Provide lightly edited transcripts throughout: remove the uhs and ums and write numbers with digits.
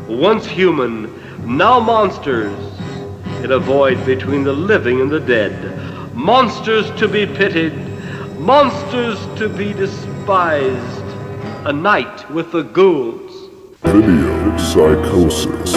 once human, now monsters, in a void between the living and the dead. Monsters to be pitied, monsters to be despised. A night with the ghouls. Video Psychosis.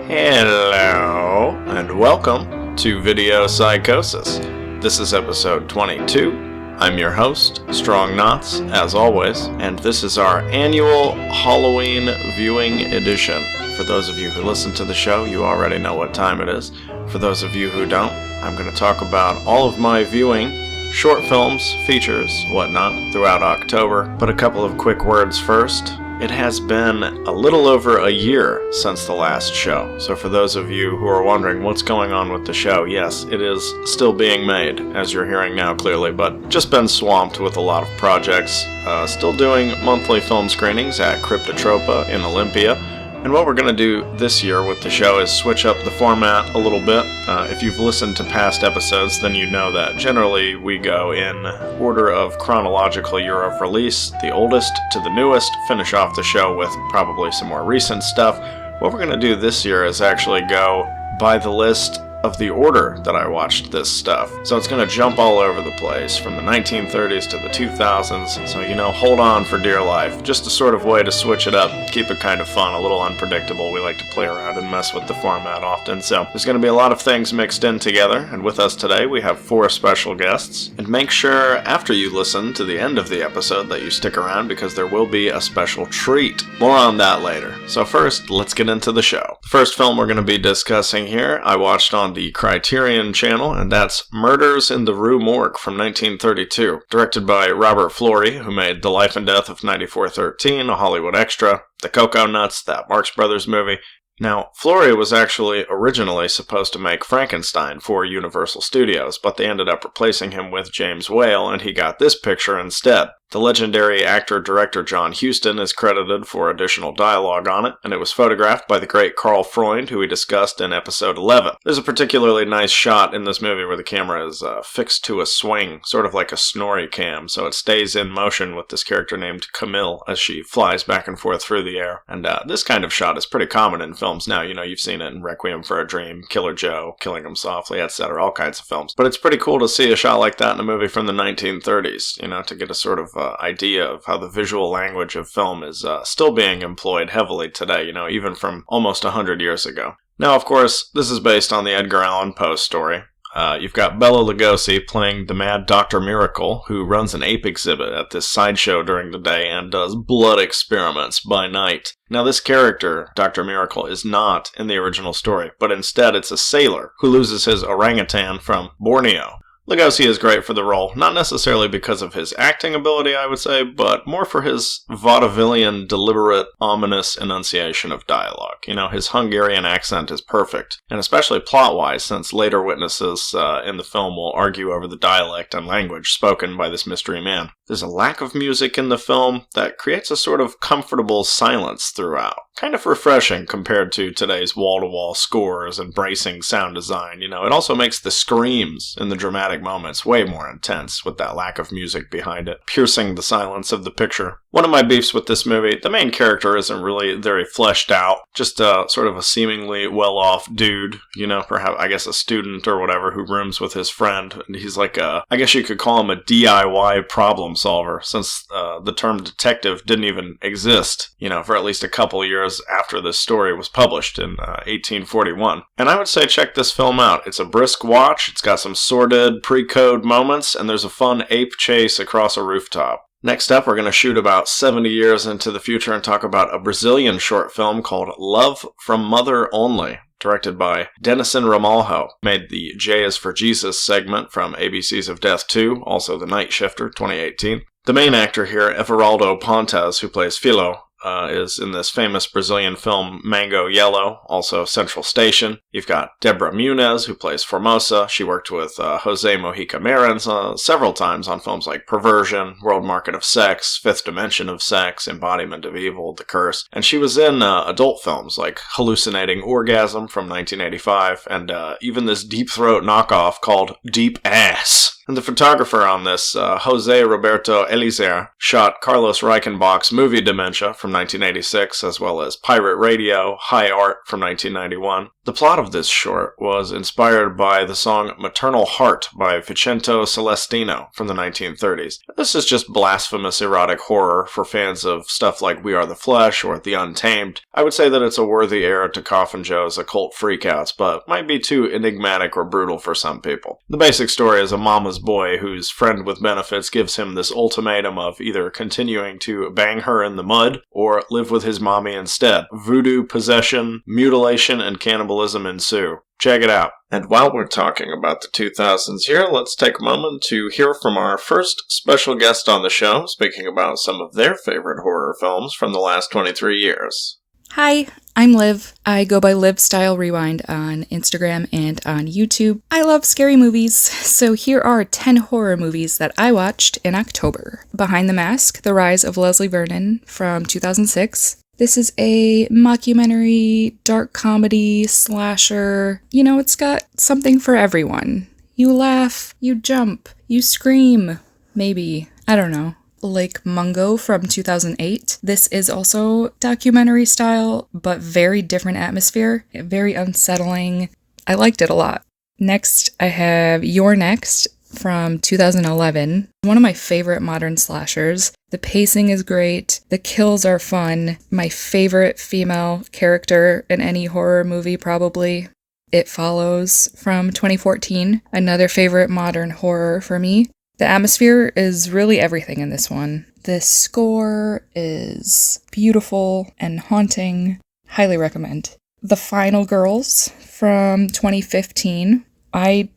Hello, and welcome to Video Psychosis. This is episode 22. I'm your host, Strong Knotz, as always, and this is our annual Halloween viewing edition. For those of you who listen to the show, you already know what time it is. For those of you who don't, I'm going to talk about all of my viewing, short films, features, whatnot, throughout October. But a couple of quick words first. It has been a little over a year since the last show, so for those of you who are wondering what's going on with the show, yes, it is still being made, as you're hearing now clearly, but just been swamped with a lot of projects. Still doing monthly film screenings at Cryptotropa in Olympia. And what we're going to do this year with the show is switch up the format a little bit. If you've listened to past episodes, then you know that generally we go in order of chronological year of release, the oldest to the newest, finish off the show with probably some more recent stuff. What we're going to do this year is actually go by the list of the order that I watched this stuff. So it's going to jump all over the place, from the 1930s to the 2000s, so hold on for dear life. Just a sort of way to switch it up, keep it kind of fun, a little unpredictable. We like to play around and mess with the format often, so there's going to be a lot of things mixed in together, and with us today we have 4 special guests. And make sure after you listen to the end of the episode that you stick around, because there will be a special treat. More on that later. So first, let's get into the show. The first film we're going to be discussing here, I watched on the Criterion channel, and that's Murders in the Rue Morgue from 1932, directed by Robert Florey, who made The Life and Death of 9413, a Hollywood extra, The Cocoa Nuts, that Marx Brothers movie. Now, Florey was actually originally supposed to make Frankenstein for Universal Studios, but they ended up replacing him with James Whale, and he got this picture instead. The legendary actor-director John Huston is credited for additional dialogue on it, and it was photographed by the great Carl Freund, who we discussed in episode 11. There's a particularly nice shot in this movie where the camera is fixed to a swing, sort of like a Snorri cam, so it stays in motion with this character named Camille as she flies back and forth through the air. And this kind of shot is pretty common in films now. You've seen it in Requiem for a Dream, Killer Joe, Killing Him Softly, etc., all kinds of films. But it's pretty cool to see a shot like that in a movie from the 1930s, to get a sort of idea of how the visual language of film is still being employed heavily today, even from almost 100 years ago. Now, of course, this is based on the Edgar Allan Poe story. You've got Bela Lugosi playing the mad Dr. Miracle, who runs an ape exhibit at this sideshow during the day and does blood experiments by night. Now, this character, Dr. Miracle, is not in the original story, but instead it's a sailor who loses his orangutan from Borneo. Lugosi is great for the role, not necessarily because of his acting ability, I would say, but more for his vaudevillian, deliberate, ominous enunciation of dialogue. His Hungarian accent is perfect, and especially plot-wise, since later witnesses in the film will argue over the dialect and language spoken by this mystery man. There's a lack of music in the film that creates a sort of comfortable silence throughout. Kind of refreshing compared to today's wall-to-wall scores and bracing sound design. It also makes the screams in the dramatic moments way more intense with that lack of music behind it, piercing the silence of the picture. One of my beefs with this movie, the main character isn't really very fleshed out, just sort of a seemingly well-off dude, perhaps, I guess, a student or whatever who rooms with his friend, and he's like I guess you could call him a DIY problem solver, since the term detective didn't even exist, for at least a couple years after this story was published in 1841. And I would say check this film out. It's a brisk watch, it's got some sordid pre-code moments, and there's a fun ape chase across a rooftop. Next up, we're going to shoot about 70 years into the future and talk about a Brazilian short film called Love from Mother Only, directed by Denison Ramalho. Made the J is for Jesus segment from ABCs of Death 2, also The Night Shifter, 2018. The main actor here, Everaldo Pontes, who plays Philo, is in this famous Brazilian film Mango Yellow, also Central Station. You've got Debra Muniz, who plays Formosa. She worked with Jose Mojica Marins several times on films like Perversion, World Market of Sex, Fifth Dimension of Sex, Embodiment of Evil, The Curse. And she was in adult films like Hallucinating Orgasm from 1985, and even this Deep Throat knockoff called Deep Ass And the photographer on this, Jose Roberto Elizer, shot Carlos Reichenbach's movie Dementia from 1986, as well as Pirate Radio, High Art from 1991. The plot of this short was inspired by the song Maternal Heart by Vincenzo Celestino from the 1930s. This is just blasphemous erotic horror for fans of stuff like We Are the Flesh or The Untamed. I would say that it's a worthy heir to Coffin Joe's occult freakouts, but might be too enigmatic or brutal for some people. The basic story is a mama's boy whose friend with benefits gives him this ultimatum of either continuing to bang her in the mud or live with his mommy instead. Voodoo, possession, mutilation, and cannibalism ensue. Check it out. And while we're talking about the 2000s here, let's take a moment to hear from our first special guest on the show, speaking about some of their favorite horror films from the last 23 years. Hi, I'm Liv. I go by Liv Style Rewind on Instagram and on YouTube. I love scary movies, so here are 10 horror movies that I watched in October. Behind the Mask, The Rise of Leslie Vernon from 2006. This is a mockumentary, dark comedy, slasher. You know, it's got something for everyone. You laugh, you jump, you scream, maybe. I don't know. Lake Mungo from 2008. This is also documentary style, but very different atmosphere. Very unsettling. I liked it a lot. Next, I have You're Next from 2011. One of my favorite modern slashers. The pacing is great. The kills are fun. My favorite female character in any horror movie, probably. It Follows from 2014. Another favorite modern horror for me. The atmosphere is really everything in this one. The score is beautiful and haunting. Highly recommend. The Final Girls from 2015. I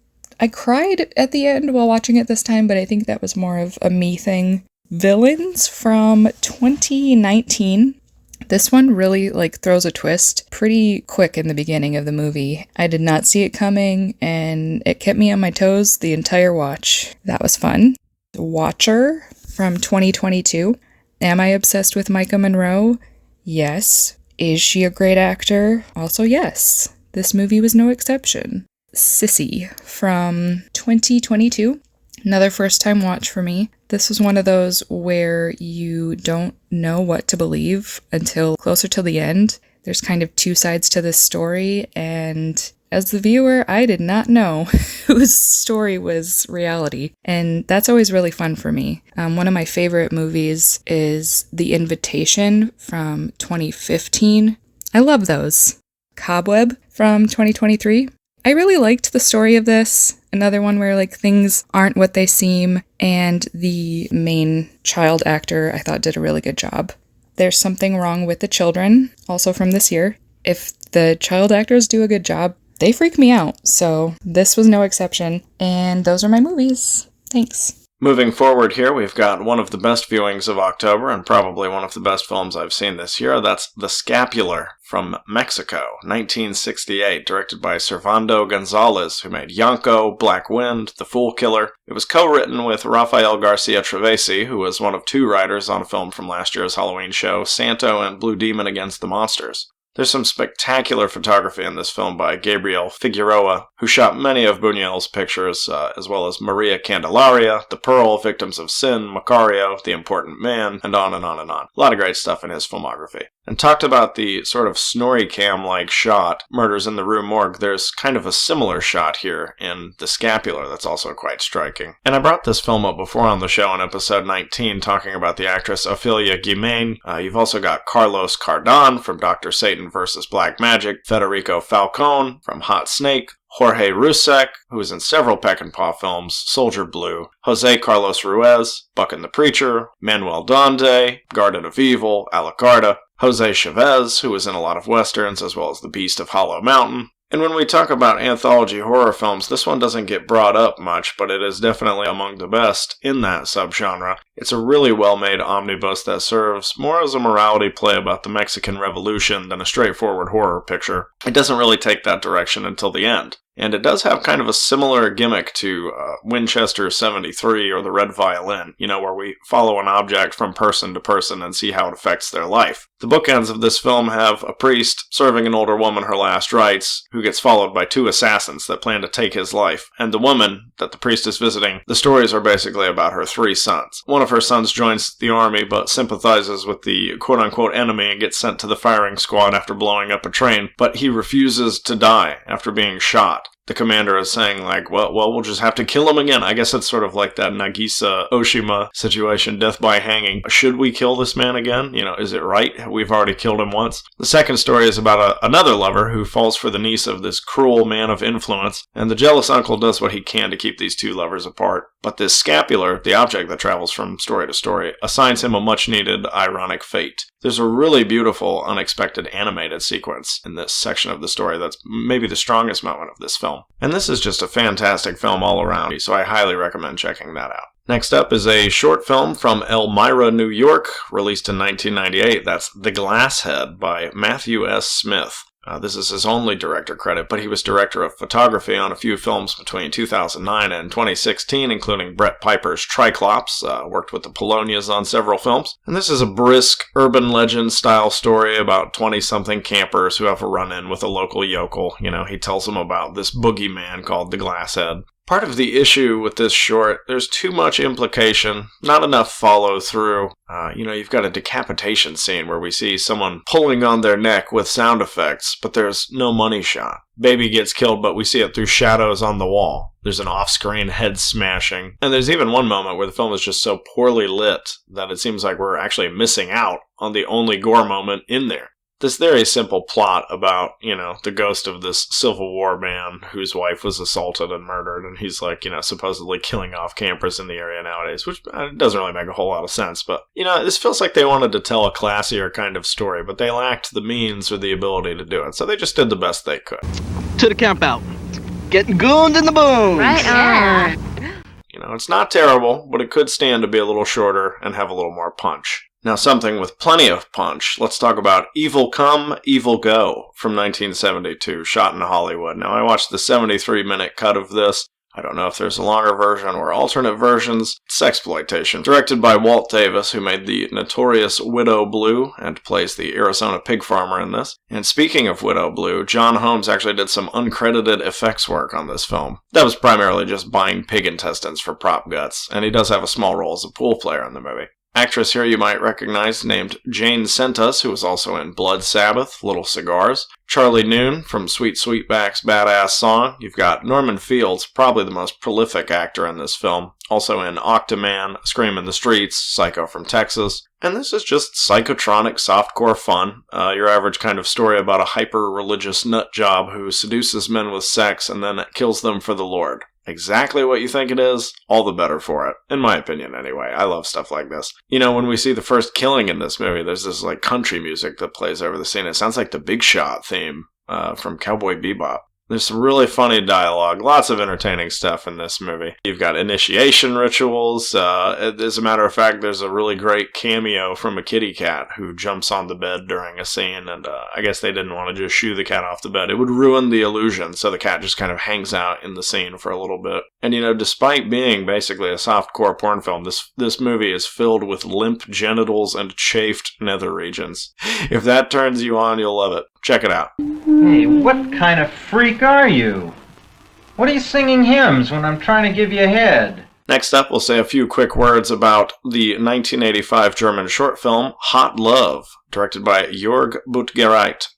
cried at the end while watching it this time, but I think that was more of a me thing. Villains from 2019. This one really throws a twist pretty quick in the beginning of the movie. I did not see it coming, and it kept me on my toes the entire watch. That was fun. The Watcher from 2022. Am I obsessed with Micah Monroe? Yes. Is she a great actor? Also yes. This movie was no exception. Sissy from 2022. Another first-time watch for me. This was one of those where you don't know what to believe until closer to the end. There's kind of two sides to this story, and as the viewer, I did not know whose story was reality. And that's always really fun for me. One of my favorite movies is The Invitation from 2015. I love those. Cobweb from 2023. I really liked the story of this. Another one where things aren't what they seem, and the main child actor I thought did a really good job. There's Something Wrong with the Children, also from this year. If the child actors do a good job, they freak me out, so this was no exception. And those are my movies. Thanks. Moving forward here, we've got one of the best viewings of October, and probably one of the best films I've seen this year. That's The Scapular from Mexico, 1968, directed by Servando Gonzalez, who made Yanko, Black Wind, The Fool Killer. It was co-written with Rafael Garcia Trevesi, who was one of two writers on a film from last year's Halloween show, Santo and Blue Demon Against the Monsters. There's some spectacular photography in this film by Gabriel Figueroa, who shot many of Buñuel's pictures, as well as Maria Candelaria, The Pearl, Victims of Sin, Macario, The Important Man, and on and on and on. A lot of great stuff in his filmography. And talked about the sort of snorri cam-like shot, Murders in the Rue Morgue. There's kind of a similar shot here in The Scapular that's also quite striking. And I brought this film up before on the show in episode 19, talking about the actress Ophelia Guimain. You've also got Carlos Cardan from Dr. Satan vs. Black Magic, Federico Falcone from Hot Snake, Jorge Rusek, who was in several Peckinpah films, Soldier Blue, Jose Carlos Ruiz, Buck and the Preacher, Manuel Donde, Garden of Evil, Alucarda, Jose Chavez, who was in a lot of westerns, as well as The Beast of Hollow Mountain. And when we talk about anthology horror films, this one doesn't get brought up much, but it is definitely among the best in that subgenre. It's a really well-made omnibus that serves more as a morality play about the Mexican Revolution than a straightforward horror picture. It doesn't really take that direction until the end. And it does have kind of a similar gimmick to Winchester 73 or the Red Violin, where we follow an object from person to person and see how it affects their life. The bookends of this film have a priest serving an older woman her last rites, who gets followed by 2 assassins that plan to take his life. And the woman that the priest is visiting, the stories are basically about her 3 sons. One of her sons joins the army but sympathizes with the quote-unquote enemy and gets sent to the firing squad after blowing up a train, but he refuses to die after being shot. The commander is saying, well, we'll just have to kill him again. I guess it's sort of like that Nagisa Oshima situation, death by hanging. Should we kill this man again? Is it right? We've already killed him once. The second story is about another lover who falls for the niece of this cruel man of influence, and the jealous uncle does what he can to keep these 2 lovers apart. But this scapular, the object that travels from story to story, assigns him a much-needed ironic fate. There's a really beautiful, unexpected animated sequence in this section of the story that's maybe the strongest moment of this film. And this is just a fantastic film all around, so I highly recommend checking that out. Next up is a short film from Elmira, New York, released in 1998. That's The Glasshead by Matthew S. Smith. This is his only director credit, but he was director of photography on a few films between 2009 and 2016, including Brett Piper's Triclops, worked with the Polonias on several films. And this is a brisk, urban legend-style story about 20-something campers who have a run-in with a local yokel. He tells them about this boogeyman called the Glasshead. Part of the issue with this short, there's too much implication, not enough follow-through. You've got a decapitation scene where we see someone pulling on their neck with sound effects, but there's no money shot. Baby gets killed, but we see it through shadows on the wall. There's an off-screen head smashing. And there's even one moment where the film is just so poorly lit that it seems like we're actually missing out on the only gore moment in there. This very simple plot about, the ghost of this Civil War man whose wife was assaulted and murdered, and he's supposedly killing off campers in the area nowadays, which doesn't really make a whole lot of sense, but, this feels like they wanted to tell a classier kind of story, but they lacked the means or the ability to do it, so they just did the best they could. To the camp out. Getting gooned in the bones. Right on. It's not terrible, but it could stand to be a little shorter and have a little more punch. Now, something with plenty of punch. Let's talk about Evil Come, Evil Go from 1972, shot in Hollywood. Now, I watched the 73-minute cut of this. I don't know if there's a longer version or alternate versions. It's sexploitation. Directed by Walt Davis, who made the notorious Widow Blue and plays the Arizona pig farmer in this. And speaking of Widow Blue, John Holmes actually did some uncredited effects work on this film. That was primarily just buying pig intestines for prop guts, and he does have a small role as a pool player in the movie. Actress here you might recognize named Jane Sentas, who was also in Blood Sabbath, Little Cigars. Charlie Noon from Sweet Sweetback's Badass Song. You've got Norman Fields, probably the most prolific actor in this film. Also in Octoman, Scream in the Streets, Psycho from Texas. And this is just psychotronic softcore fun. Your average kind of story about a hyper-religious nutjob who seduces men with sex and then kills them for the Lord. Exactly what you think it is, all the better for it. In my opinion, anyway. I love stuff like this. When we see the first killing in this movie, there's this, country music that plays over the scene. It sounds like the Big Shot theme from Cowboy Bebop. There's some really funny dialogue, lots of entertaining stuff in this movie. You've got initiation rituals. As a matter of fact, there's a really great cameo from a kitty cat who jumps on the bed during a scene, and I guess they didn't want to just shoo the cat off the bed. It would ruin the illusion, so the cat just kind of hangs out in the scene for a little bit. And despite being basically a softcore porn film, this movie is filled with limp genitals and chafed nether regions. If that turns you on, you'll love it. Check it out. Hey, what kind of freak are you? What are you singing hymns when I'm trying to give you a head? Next up, we'll say a few quick words about the 1985 German short film Hot Love, directed by Jörg Buttgereit.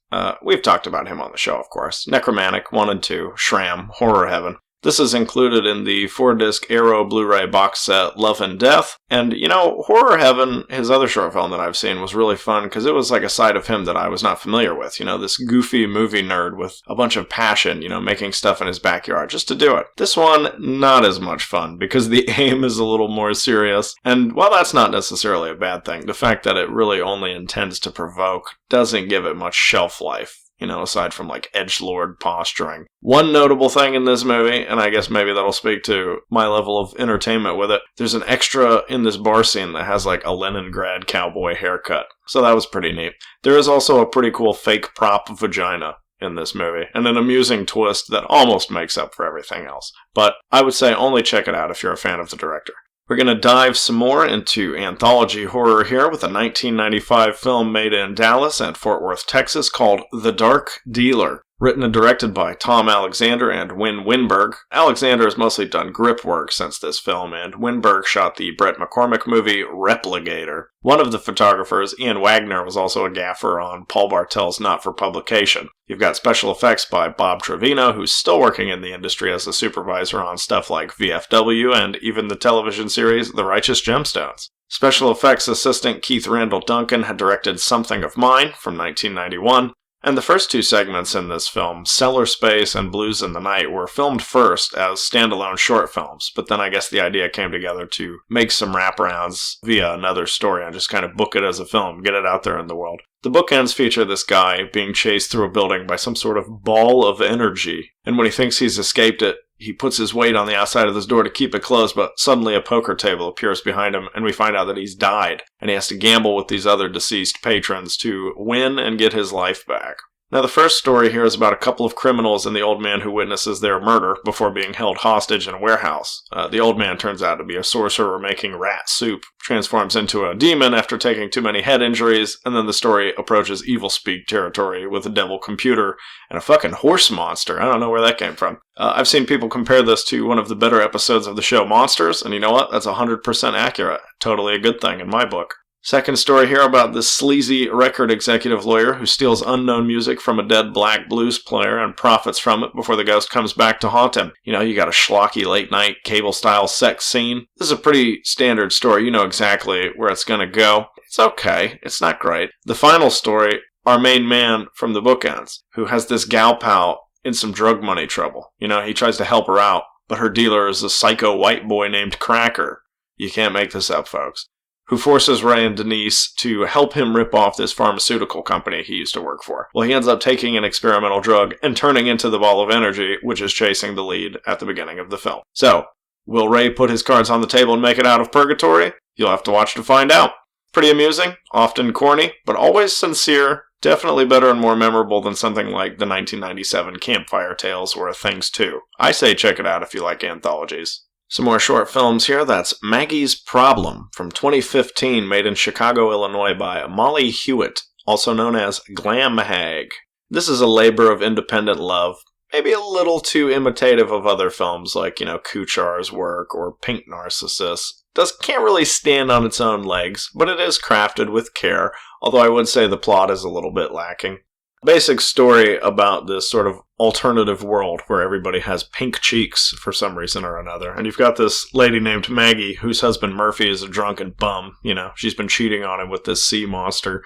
We've talked about him on the show, of course. Necromantic, 1 and 2, Shram, Horror Heaven. This is included in the 4-disc Arrow Blu-ray box set Love and Death. And, Horror Heaven, his other short film that I've seen, was really fun because it was like a side of him that I was not familiar with. This goofy movie nerd with a bunch of passion, making stuff in his backyard just to do it. This one, not as much fun because the aim is a little more serious. And while that's not necessarily a bad thing, the fact that it really only intends to provoke doesn't give it much shelf life. aside from like edgelord posturing. One notable thing in this movie, and I guess maybe that'll speak to my level of entertainment with it, there's an extra in this bar scene that has like a Leningrad cowboy haircut. So that was pretty neat. There is also a pretty cool fake prop vagina in this movie, and an amusing twist that almost makes up for everything else. But I would say only check it out if you're a fan of the director. We're going to dive some more into anthology horror here with a 1995 film made in Dallas and Fort Worth, Texas called The Dark Dealer. Written and directed by Tom Alexander and Win Winberg. Alexander has mostly done grip work since this film, and Winberg shot the Brett McCormick movie Repligator. One of the photographers, Ian Wagner, was also a gaffer on Paul Bartel's Not For Publication. You've got special effects by Bob Trevino, who's still working in the industry as a supervisor on stuff like VFW and even the television series The Righteous Gemstones. Special effects assistant Keith Randall Duncan had directed Something of Mine from 1991. And the first two segments in this film, Cellar Space and Blues in the Night, were filmed first as standalone short films, but then I guess the idea came together to make some wraparounds via another story and just kind of book it as a film, get it out there in the world. The bookends feature this guy being chased through a building by some sort of ball of energy, and when he thinks he's escaped it, he puts his weight on the outside of this door to keep it closed, but suddenly a poker table appears behind him, and we find out that he's died, and he has to gamble with these other deceased patrons to win and get his life back. Now, the first story here is about a couple of criminals and the old man who witnesses their murder before being held hostage in a warehouse. The old man turns out to be a sorcerer making rat soup, transforms into a demon after taking too many head injuries, and then the story approaches evil speak territory with a devil computer and a fucking horse monster. I don't know where that came from. I've seen people compare this to one of the better episodes of the show Monsters, and you know what? That's 100% accurate. Totally a good thing in my book. Second story here about this sleazy record executive lawyer who steals unknown music from a dead black blues player and profits from it before the ghost comes back to haunt him. You know, you got a schlocky late-night cable-style sex scene. This is a pretty standard story. You know exactly where it's going to go. It's okay. It's not great. The final story, our main man from the bookends, who has this gal pal in some drug money trouble. You know, he tries to help her out, but her dealer is a psycho white boy named Cracker. You can't make this up, folks. Who forces Ray and Denise to help him rip off this pharmaceutical company he used to work for. Well, he ends up taking an experimental drug and turning into the ball of energy, which is chasing the lead at the beginning of the film. So, will Ray put his cards on the table and make it out of purgatory? You'll have to watch to find out. Pretty amusing, often corny, but always sincere. Definitely better and more memorable than something like the 1997 Campfire Tales or Things 2. I say check it out if you like anthologies. Some more short films here. That's Maggie's Problem from 2015, made in Chicago, Illinois by Molly Hewitt, also known as Glam Hag. This is a labor of independent love, maybe a little too imitative of other films like, Kuchar's work or Pink Narcissus. Can't really stand on its own legs, but it is crafted with care, although I would say the plot is a little bit lacking. Basic story about this sort of alternative world where everybody has pink cheeks for some reason or another. And you've got this lady named Maggie, whose husband Murphy is a drunken bum. She's been cheating on him with this sea monster.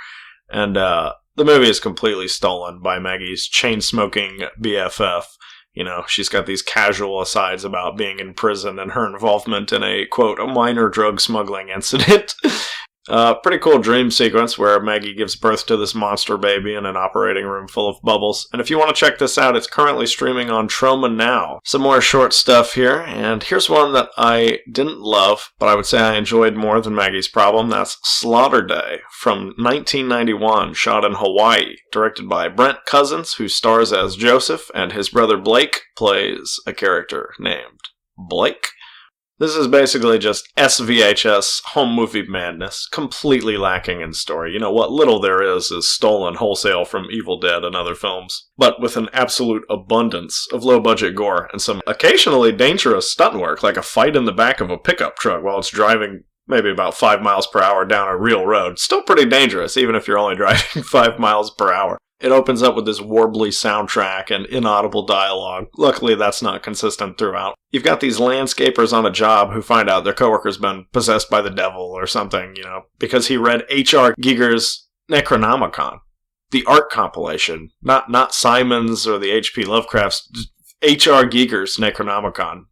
And the movie is completely stolen by Maggie's chain-smoking BFF. She's got these casual asides about being in prison and her involvement in a, quote, a minor drug smuggling incident. Pretty cool dream sequence where Maggie gives birth to this monster baby in an operating room full of bubbles. And if you want to check this out, it's currently streaming on Troma Now. Some more short stuff here, and here's one that I didn't love, but I would say I enjoyed more than Maggie's Problem. That's Slaughter Day from 1991, shot in Hawaii, directed by Brent Cousins, who stars as Joseph, and his brother Blake plays a character named Blake. This is basically just SVHS home movie madness, completely lacking in story. What little there is stolen wholesale from Evil Dead and other films, but with an absolute abundance of low-budget gore and some occasionally dangerous stunt work, like a fight in the back of a pickup truck while it's driving maybe about 5 miles per hour down a real road. Still pretty dangerous, even if you're only driving 5 miles per hour. It opens up with this warbly soundtrack and inaudible dialogue. Luckily, that's not consistent throughout. You've got these landscapers on a job who find out their coworker's been possessed by the devil or something, because he read H.R. Giger's Necronomicon, the art compilation, not Simon's or the H.P. Lovecraft's, H.R. Giger's Necronomicon.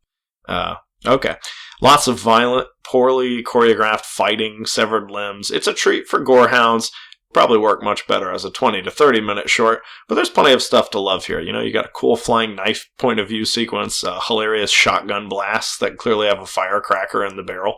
Okay. Lots of violent, poorly choreographed fighting, severed limbs. It's a treat for gorehounds. Probably work much better as a 20 to 30 minute short, but there's plenty of stuff to love here. You got a cool flying knife point of view sequence, hilarious shotgun blasts that clearly have a firecracker in the barrel.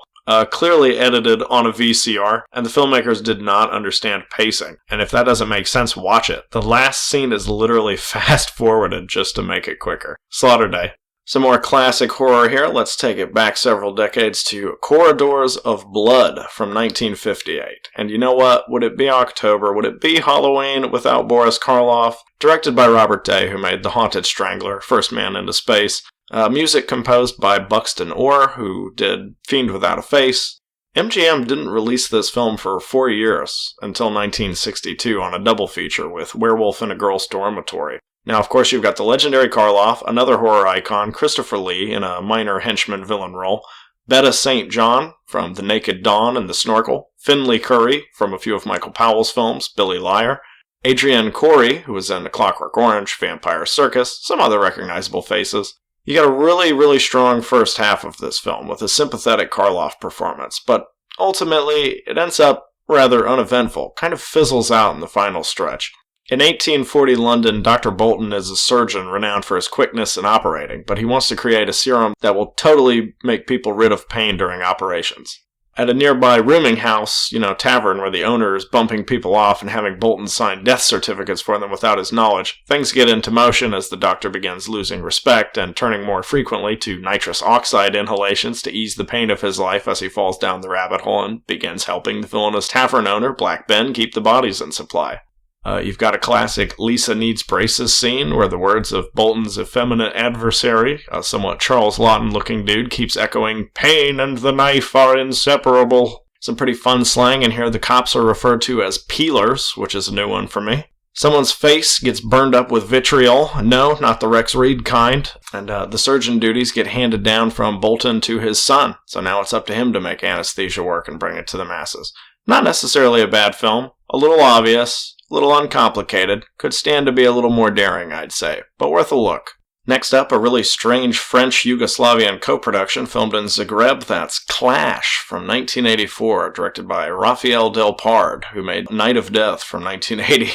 Clearly edited on a VCR, and the filmmakers did not understand pacing. And if that doesn't make sense, watch it. The last scene is literally fast-forwarded just to make it quicker. Slaughter Day. Some more classic horror here. Let's take it back several decades to Corridors of Blood from 1958. And you know what? Would it be October? Would it be Halloween without Boris Karloff? Directed by Robert Day, who made The Haunted Strangler, First Man into Space. Music composed by Buxton Orr, who did Fiend Without a Face. MGM didn't release this film for 4 years, until 1962 on a double feature with Werewolf in a Girl's Dormitory. Now, of course, you've got the legendary Karloff, another horror icon, Christopher Lee in a minor henchman villain role, Betta St. John from The Naked Dawn and The Snorkel, Finley Curry from a few of Michael Powell's films, Billy Liar, Adrienne Corey, who was in A Clockwork Orange, Vampire Circus, some other recognizable faces. You got a really, really strong first half of this film with a sympathetic Karloff performance, but ultimately it ends up rather uneventful, kind of fizzles out in the final stretch. In 1840 London, Dr. Bolton is a surgeon renowned for his quickness in operating, but he wants to create a serum that will totally make people rid of pain during operations. At a nearby rooming house, tavern where the owner is bumping people off and having Bolton sign death certificates for them without his knowledge, things get into motion as the doctor begins losing respect and turning more frequently to nitrous oxide inhalations to ease the pain of his life as he falls down the rabbit hole and begins helping the villainous tavern owner, Black Ben, keep the bodies in supply. You've got a classic Lisa needs braces scene where the words of Bolton's effeminate adversary, a somewhat Charles Lawton-looking dude, keeps echoing, "Pain and the knife are inseparable." Some pretty fun slang in here. The cops are referred to as peelers, which is a new one for me. Someone's face gets burned up with vitriol. No, not the Rex Reed kind. And the surgeon duties get handed down from Bolton to his son, so now it's up to him to make anesthesia work and bring it to the masses. Not necessarily a bad film. A little obvious. A little uncomplicated, could stand to be a little more daring, I'd say, but worth a look. Next up, a really strange French-Yugoslavian co-production filmed in Zagreb, that's Clash from 1984, directed by Raphael Delpard, who made Night of Death from 1980.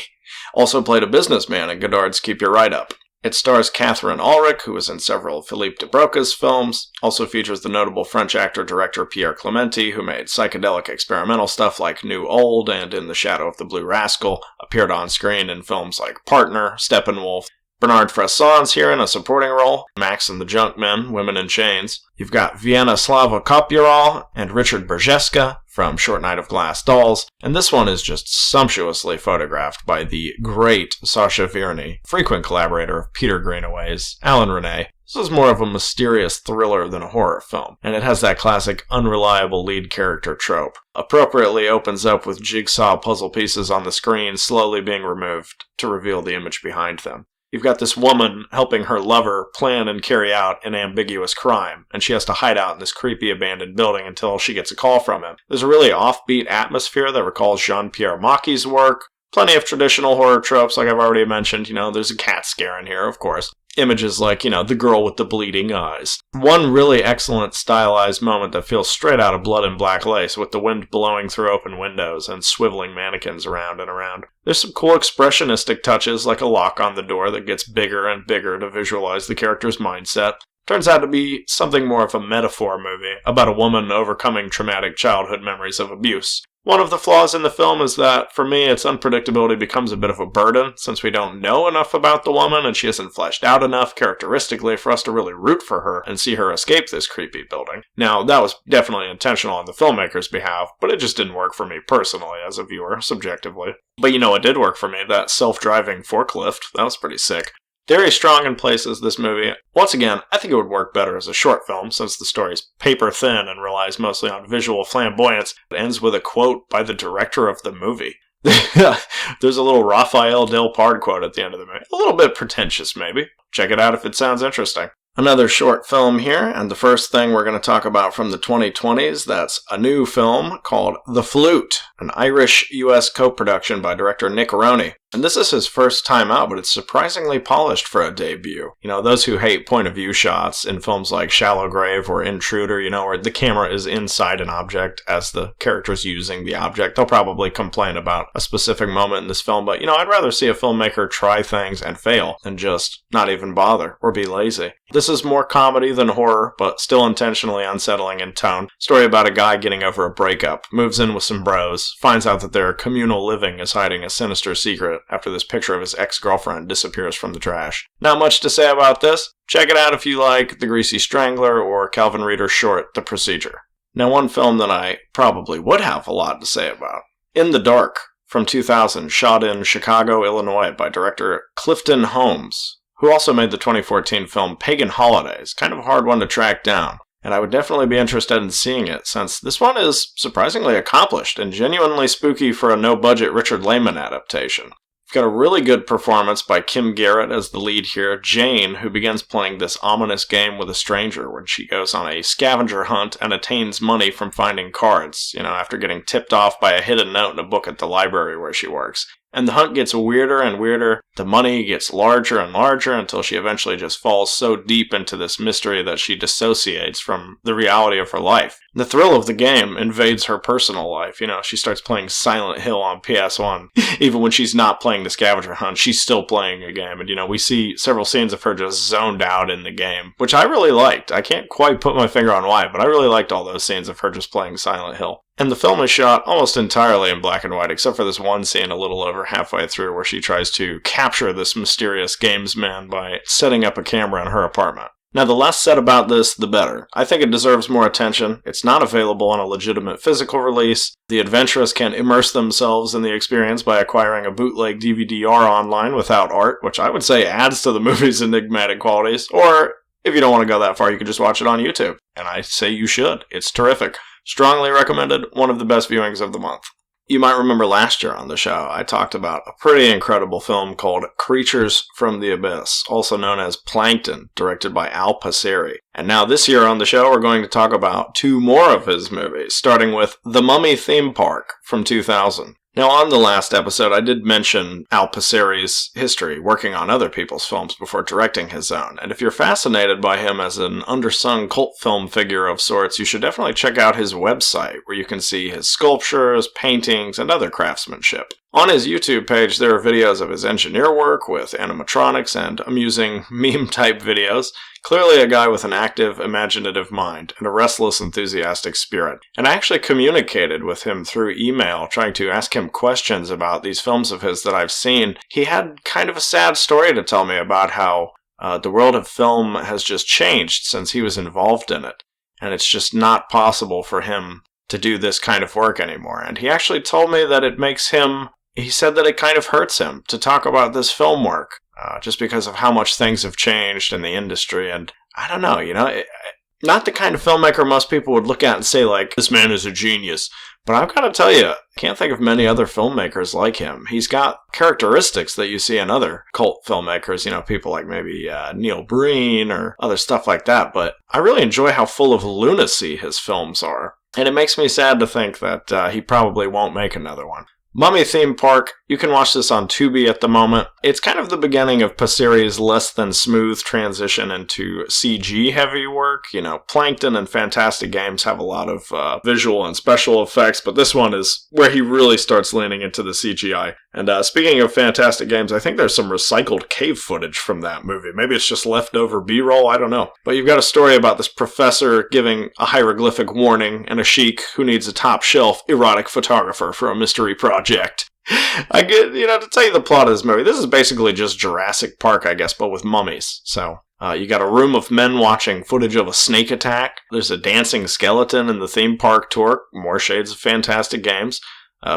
Also played a businessman in Godard's Keep Your Right Up. It stars Catherine Ulrich, who was in several Philippe de Broca's films. Also features the notable French actor-director Pierre Clementi, who made psychedelic experimental stuff like New Old and In the Shadow of the Blue Rascal, appeared on screen in films like Partner, Steppenwolf. Bernard Fresson's here in a supporting role, Max and the Junkmen, Women in Chains. You've got Vienna Slava Kopyarol and Richard Berjeska from Short Night of Glass Dolls, and this one is just sumptuously photographed by the great Sasha Virny, frequent collaborator of Peter Greenaway's Alan Rene. This is more of a mysterious thriller than a horror film, and it has that classic unreliable lead character trope. Appropriately opens up with jigsaw puzzle pieces on the screen slowly being removed to reveal the image behind them. You've got this woman helping her lover plan and carry out an ambiguous crime, and she has to hide out in this creepy abandoned building until she gets a call from him. There's a really offbeat atmosphere that recalls Jean-Pierre Mockey's work. Plenty of traditional horror tropes, like I've already mentioned. There's a cat scare in here, of course. Images like, the girl with the bleeding eyes. One really excellent stylized moment that feels straight out of Blood and Black Lace, with the wind blowing through open windows and swiveling mannequins around and around. There's some cool expressionistic touches, like a lock on the door that gets bigger and bigger to visualize the character's mindset. Turns out to be something more of a metaphor movie, about a woman overcoming traumatic childhood memories of abuse. One of the flaws in the film is that, for me, its unpredictability becomes a bit of a burden, since we don't know enough about the woman and she isn't fleshed out enough characteristically for us to really root for her and see her escape this creepy building. Now, that was definitely intentional on the filmmaker's behalf, but it just didn't work for me personally as a viewer, subjectively. But it did work for me, that self-driving forklift. That was pretty sick. Very strong in places, this movie. Once again, I think it would work better as a short film, since the story's paper-thin and relies mostly on visual flamboyance. It ends with a quote by the director of the movie. There's a little Raphael Delpard quote at the end of the movie. A little bit pretentious, maybe. Check it out if it sounds interesting. Another short film here, and the first thing we're going to talk about from the 2020s, that's a new film called The Flute, an Irish-US co-production by director Nick Roney. And this is his first time out, but it's surprisingly polished for a debut. You know, those who hate point-of-view shots in films like Shallow Grave or Intruder, you know, where the camera is inside an object as the character's using the object, they'll probably complain about a specific moment in this film, but, you know, I'd rather see a filmmaker try things and fail than just not even bother or be lazy. This is more comedy than horror, but still intentionally unsettling in tone. Story about a guy getting over a breakup, moves in with some bros, finds out that their communal living is hiding a sinister secret after this picture of his ex-girlfriend disappears from the trash. Not much to say about this. Check it out if you like The Greasy Strangler or Calvin Reeder's short, The Procedure. Now, one film that I probably would have a lot to say about. In the Dark, from 2000, shot in Chicago, Illinois by director Clifton Holmes, who also made the 2014 film Pagan Holidays. Kind of a hard one to track down, and I would definitely be interested in seeing it, since this one is surprisingly accomplished and genuinely spooky for a no-budget Richard Lehman adaptation. We've got a really good performance by Kim Garrett as the lead here, Jane, who begins playing this ominous game with a stranger when she goes on a scavenger hunt and attains money from finding cards, you know, after getting tipped off by a hidden note in a book at the library where she works. And the hunt gets weirder and weirder, the money gets larger and larger until she eventually just falls so deep into this mystery that she dissociates from the reality of her life. The thrill of the game invades her personal life. You know, she starts playing Silent Hill on PS1. Even when she's not playing the scavenger hunt, she's still playing a game. And, you know, we see several scenes of her just zoned out in the game, which I really liked. I can't quite put my finger on why, but I really liked all those scenes of her just playing Silent Hill. And the film is shot almost entirely in black and white, except for this one scene a little over halfway through where she tries to capture this mysterious gamesman by setting up a camera in her apartment. Now, the less said about this, the better. I think it deserves more attention. It's not available on a legitimate physical release. The adventurous can immerse themselves in the experience by acquiring a bootleg DVD-R online without art, which I would say adds to the movie's enigmatic qualities. Or, if you don't want to go that far, you can just watch it on YouTube. And I say you should. It's terrific. Strongly recommended, one of the best viewings of the month. You might remember last year on the show, I talked about a pretty incredible film called Creatures from the Abyss, also known as Plankton, directed by Al Passeri. And now this year on the show, we're going to talk about two more of his movies, starting with The Mummy Theme Park from 2000. Now, on the last episode, I did mention Al Passeri's history working on other people's films before directing his own, and if you're fascinated by him as an undersung cult film figure of sorts, you should definitely check out his website, where you can see his sculptures, paintings, and other craftsmanship. On his YouTube page, there are videos of his engineer work with animatronics and amusing meme-type videos. Clearly a guy with an active, imaginative mind and a restless, enthusiastic spirit. And I actually communicated with him through email, trying to ask him questions about these films of his that I've seen. He had kind of a sad story to tell me about how the world of film has just changed since he was involved in it. And it's just not possible for him to do this kind of work anymore. And he actually told me that it makes him... He said that it kind of hurts him to talk about this film work, just because of how much things have changed in the industry. And I don't know, you know, not the kind of filmmaker most people would look at and say, like, this man is a genius. But I've got to tell you, I can't think of many other filmmakers like him. He's got characteristics that you see in other cult filmmakers, you know, people like maybe Neil Breen or other stuff like that. But I really enjoy how full of lunacy his films are. And it makes me sad to think that he probably won't make another one. Mummy Theme Park, you can watch this on Tubi at the moment. It's kind of the beginning of Passeri's less than smooth transition into CG-heavy work. You know, Plankton and Fantastic Games have a lot of visual and special effects, but this one is where he really starts leaning into the CGI. And speaking of Fantastic Games, I think there's some recycled cave footage from that movie. Maybe it's just leftover B-roll, I don't know. But you've got a story about this professor giving a hieroglyphic warning and a sheik who needs a top-shelf erotic photographer for a mystery project. I get, you know, to tell you the plot of this movie, this is basically just Jurassic Park, I guess, but with mummies. So, you got a room of men watching footage of a snake attack. There's a dancing skeleton in the theme park tour. More shades of Fantastic Games.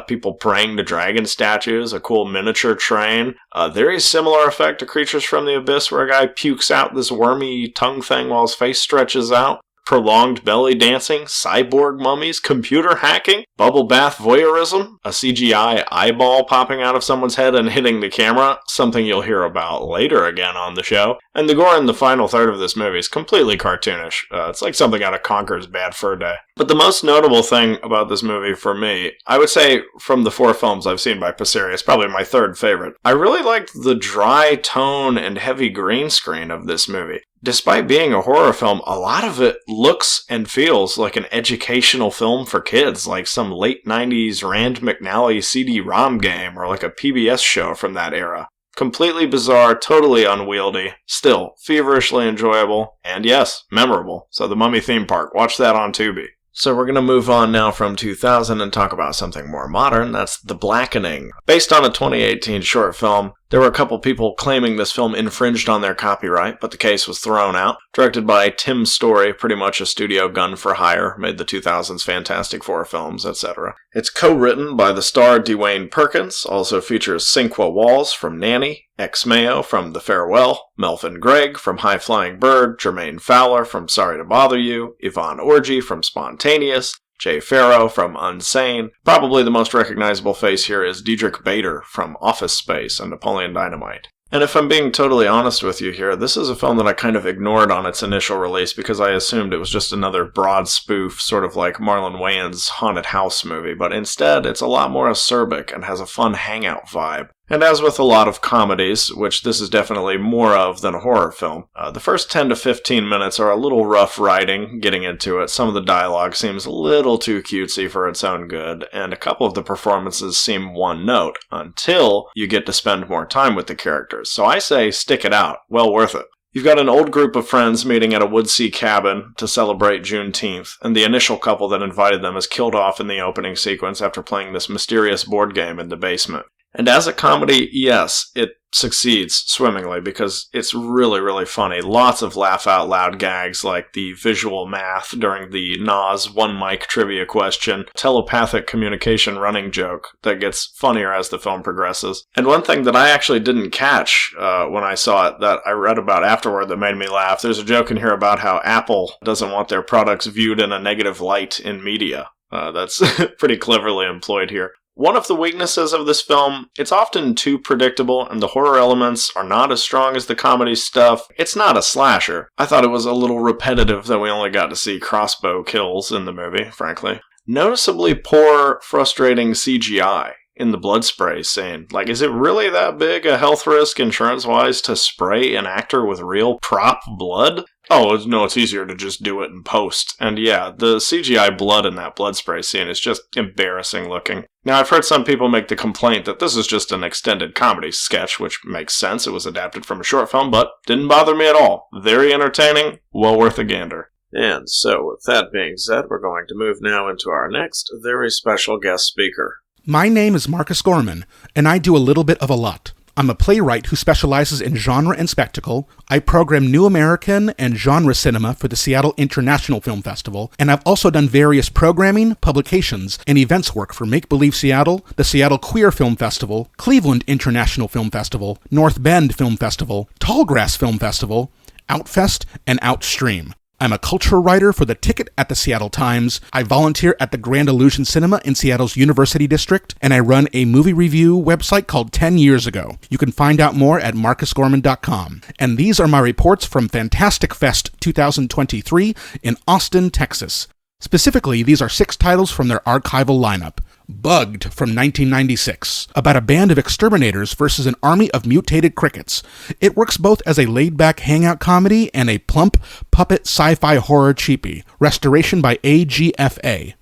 People praying to dragon statues, a cool miniature train. Very similar effect to Creatures from the Abyss, where a guy pukes out this wormy tongue thing while his face stretches out. prolonged belly dancing, cyborg mummies, computer hacking, bubble bath voyeurism, a CGI eyeball popping out of someone's head and hitting the camera, something you'll hear about later again on the show. And the gore in the final third of this movie is completely cartoonish. It's like something out of Conker's Bad Fur Day. But the most notable thing about this movie for me, I would say from the 4 films I've seen by Passeri, it's probably my third favorite. I really liked the dry tone and heavy green screen of this movie. Despite being a horror film, a lot of it looks and feels like an educational film for kids, like some late 90s Rand McNally CD-ROM game or like a PBS show from that era. Completely bizarre, totally unwieldy, still feverishly enjoyable, and yes, memorable. So the Mummy Theme Park, watch that on Tubi. So we're going to move on now from 2000 and talk about something more modern, that's The Blackening. Based on a 2018 short film, there were a couple people claiming this film infringed on their copyright, but the case was thrown out. Directed by Tim Story, pretty much a studio gun for hire, made the 2000s Fantastic Four films, etc. It's co-written by the star Dwayne Perkins, also features Cinqua Walls from Nanny, Ex Mayo from The Farewell, Melvin Gregg from High Flying Bird, Jermaine Fowler from Sorry to Bother You, Yvonne Orji from Spontaneous, Jay Farrow from Unsane. Probably the most recognizable face here is Diedrich Bader from Office Space and Napoleon Dynamite. And if I'm being totally honest with you here, this is a film that I kind of ignored on its initial release because I assumed it was just another broad spoof, sort of like Marlon Wayans' Haunted House movie, but instead it's a lot more acerbic and has a fun hangout vibe. And as with a lot of comedies, which this is definitely more of than a horror film, the first 10 to 15 minutes are a little rough writing, getting into it. Some of the dialogue seems a little too cutesy for its own good, and a couple of the performances seem one note, until you get to spend more time with the characters. So I say stick it out, well worth it. You've got an old group of friends meeting at a woodsea cabin to celebrate Juneteenth, and the initial couple that invited them is killed off in the opening sequence after playing this mysterious board game in the basement. And as a comedy, yes, it succeeds swimmingly because it's really, really funny. Lots of laugh-out-loud gags like the visual math during the Nas one-mic trivia question, telepathic communication running joke that gets funnier as the film progresses. And one thing that I actually didn't catch when I saw it that I read about afterward that made me laugh, there's a joke in here about how Apple doesn't want their products viewed in a negative light in media. That's pretty cleverly employed here. One of the weaknesses of this film, it's often too predictable and the horror elements are not as strong as the comedy stuff. It's not a slasher. I thought it was a little repetitive that we only got to see crossbow kills in the movie, frankly. Noticeably poor, frustrating CGI in the blood spray scene. Like, is it really that big a health risk insurance-wise to spray an actor with real prop blood? Oh, no, it's easier to just do it in post. And yeah, the CGI blood in that blood spray scene is just embarrassing looking. Now, I've heard some people make the complaint that this is just an extended comedy sketch, which makes sense. It was adapted from a short film, but didn't bother me at all. Very entertaining, well worth a gander. And so, with that being said, we're going to move now into our next very special guest speaker. My name is Marcus Gorman, and I do a little bit of a lot. I'm a playwright who specializes in genre and spectacle. I program New American and genre cinema for the Seattle International Film Festival, and I've also done various programming, publications, and events work for Make Believe Seattle, the Seattle Queer Film Festival, Cleveland International Film Festival, North Bend Film Festival, Tallgrass Film Festival, Outfest, and Outstream. I'm a culture writer for The Ticket at the Seattle Times, I volunteer at the Grand Illusion Cinema in Seattle's University District, and I run a movie review website called 10 Years Ago. You can find out more at marcusgorman.com. And these are my reports from Fantastic Fest 2023 in Austin, Texas. Specifically, these are 6 titles from their archival lineup. Bugged from 1996, about a band of exterminators versus an army of mutated crickets. It works both as a laid-back hangout comedy and a plump, puppet sci-fi horror cheapie. Restoration by AGFA.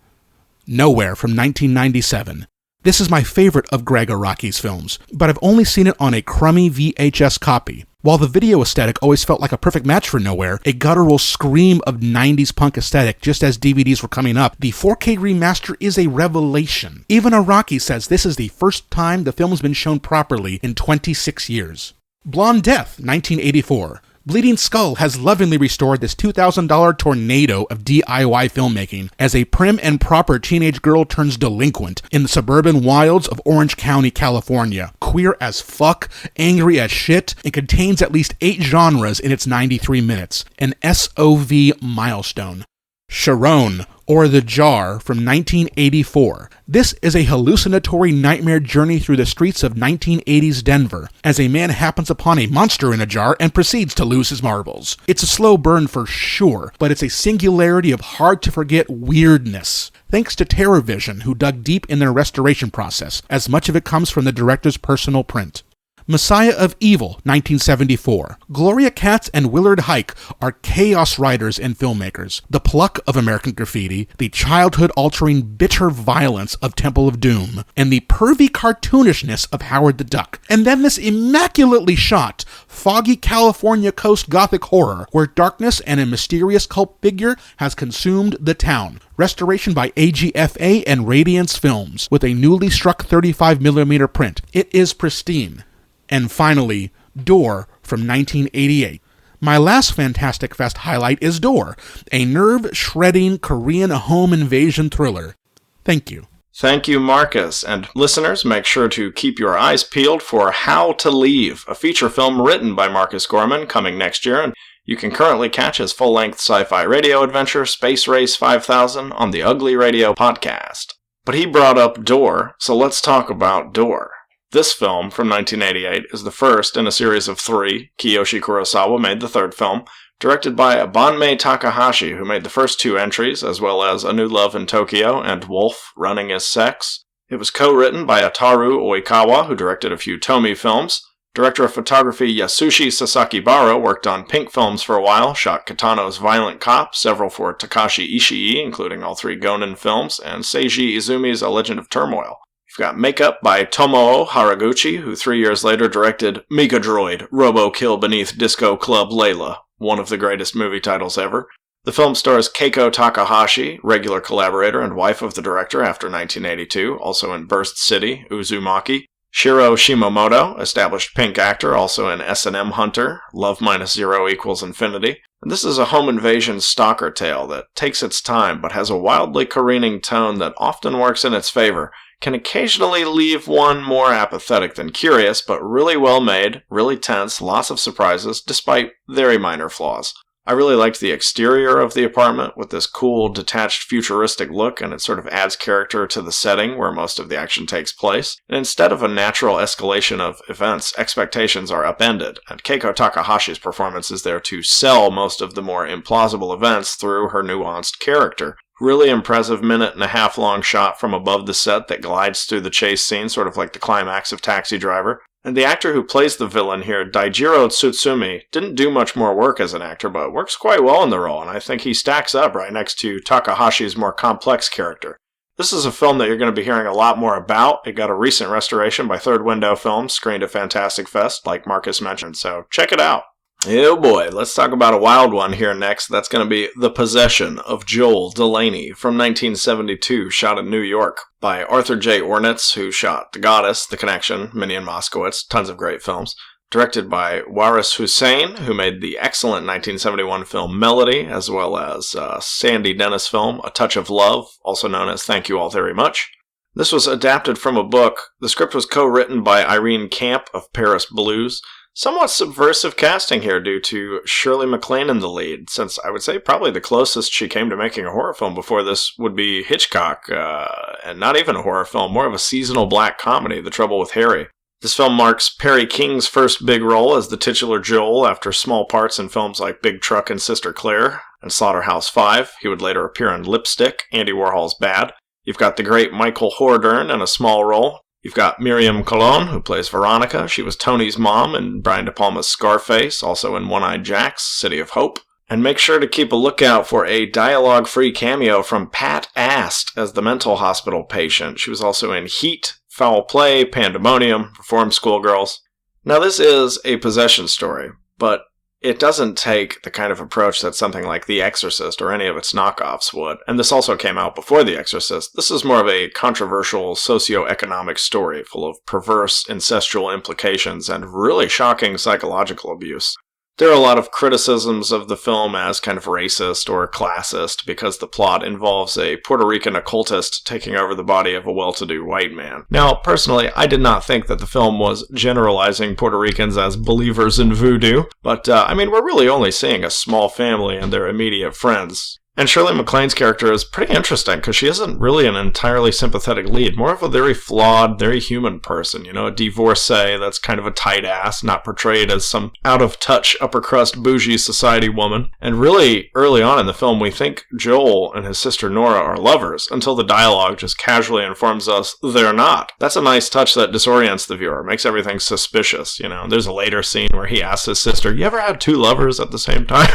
Nowhere from 1997. This is my favorite of Greg Araki's films, but I've only seen it on a crummy VHS copy. While the video aesthetic always felt like a perfect match for Nowhere, a guttural scream of 90s punk aesthetic just as DVDs were coming up, the 4K remaster is a revelation. Even Araki says this is the first time the film has been shown properly in 26 years. Blonde Death, 1984. Bleeding Skull has lovingly restored this $2,000 tornado of DIY filmmaking as a prim and proper teenage girl turns delinquent in the suburban wilds of Orange County, California. Queer as fuck, angry as shit, and contains at least 8 genres in its 93 minutes. An SOV milestone. Sharon, or The Jar, from 1984. This is a hallucinatory nightmare journey through the streets of 1980s Denver, as a man happens upon a monster in a jar and proceeds to lose his marbles. It's a slow burn for sure, but it's a singularity of hard-to-forget weirdness. Thanks to TerrorVision, who dug deep in their restoration process, as much of it comes from the director's personal print. Messiah of Evil, 1974. Gloria Katz and Willard Huyck are chaos writers and filmmakers. The pluck of American Graffiti, the childhood-altering bitter violence of Temple of Doom, and the pervy cartoonishness of Howard the Duck. And then this immaculately shot, foggy California coast gothic horror, where darkness and a mysterious cult figure has consumed the town. Restoration by AGFA and Radiance Films, with a newly struck 35mm print. It is pristine. And finally, Door from 1988. My last Fantastic Fest highlight is Door, a nerve-shredding Korean home invasion thriller. Thank you. Thank you, Marcus. And listeners, make sure to keep your eyes peeled for How to Leave, a feature film written by Marcus Gorman, coming next year. And you can currently catch his full-length sci-fi radio adventure, Space Race 5000, on the Ugly Radio podcast. But he brought up Door, so let's talk about Door. This film, from 1988, is the first in a series of 3. Kiyoshi Kurosawa made the third film, directed by Banmei Takahashi, who made the first 2 entries, as well as A New Love in Tokyo and Wolf, Running is Sex. It was co-written by Ataru Oikawa, who directed a few Tomy films. Director of photography Yasushi Sasakibara worked on Pink Films for a while, shot Kitano's Violent Cop, several for Takashi Ishii, including all 3 Gonin films, and Seiji Izumi's A Legend of Turmoil. You've got makeup by Tomoo Haraguchi, who 3 years later directed Mega Droid, Robo-Kill Beneath Disco Club Layla, one of the greatest movie titles ever. The film stars Keiko Takahashi, regular collaborator and wife of the director after 1982, also in Burst City, Uzumaki. Shiro Shimamoto, established Pink actor, also in S&M Hunter, Love Minus Zero Equals Infinity. And this is a home invasion stalker tale that takes its time but has a wildly careening tone that often works in its favor, can occasionally leave one more apathetic than curious, but really well made, really tense, lots of surprises, despite very minor flaws. I really liked the exterior of the apartment with this cool, detached, futuristic look, and it sort of adds character to the setting where most of the action takes place. And instead of a natural escalation of events, expectations are upended, and Keiko Takahashi's performance is there to sell most of the more implausible events through her nuanced character. Really impressive 1.5-minute long shot from above the set that glides through the chase scene, sort of like the climax of Taxi Driver. And the actor who plays the villain here, Daijiro Tsutsumi, didn't do much more work as an actor, but works quite well in the role, and I think he stacks up right next to Takahashi's more complex character. This is a film that you're going to be hearing a lot more about. It got a recent restoration by Third Window Films, screened at Fantastic Fest, like Marcus mentioned, so check it out. Oh boy, let's talk about a wild one here next. That's going to be The Possession of Joel Delaney from 1972, shot in New York by Arthur J. Ornitz, who shot The Goddess, The Connection, Minnie and Moskowitz, tons of great films. Directed by Waris Hussein, who made the excellent 1971 film Melody, as well as Sandy Dennis film A Touch of Love, also known as Thank You All Very Much. This was adapted from a book. The script was co-written by Irene Camp of Paris Blues. Somewhat subversive casting here due to Shirley MacLaine in the lead, since I would say probably the closest she came to making a horror film before this would be Hitchcock, and not even a horror film, more of a seasonal black comedy, The Trouble with Harry. This film marks Perry King's first big role as the titular Joel after small parts in films like Big Truck and Sister Claire and Slaughterhouse-5. He would later appear in Lipstick, Andy Warhol's Bad. You've got the great Michael Hordern in a small role. You've got Miriam Colon, who plays Veronica. She was Tony's mom in Brian De Palma's Scarface, also in One-Eyed Jack's City of Hope. And make sure to keep a lookout for a dialogue-free cameo from Pat Ast as the mental hospital patient. She was also in Heat, Foul Play, Pandemonium, Reformed Schoolgirls. Now this is a possession story, but it doesn't take the kind of approach that something like The Exorcist or any of its knockoffs would, and this also came out before The Exorcist. This is more of a controversial socio-economic story full of perverse incestual implications and really shocking psychological abuse. There are a lot of criticisms of the film as kind of racist or classist because the plot involves a Puerto Rican occultist taking over the body of a well-to-do white man. Now, personally, I did not think that the film was generalizing Puerto Ricans as believers in voodoo, but, we're really only seeing a small family and their immediate friends. And Shirley MacLaine's character is pretty interesting because she isn't really an entirely sympathetic lead, more of a very flawed, very human person, a divorcee that's kind of a tight ass, not portrayed as some out-of-touch, upper-crust, bougie society woman. And really, early on in the film, we think Joel and his sister Nora are lovers, until the dialogue just casually informs us they're not. That's a nice touch that disorients the viewer, makes everything suspicious, There's a later scene where he asks his sister, "You ever had two lovers at the same time?"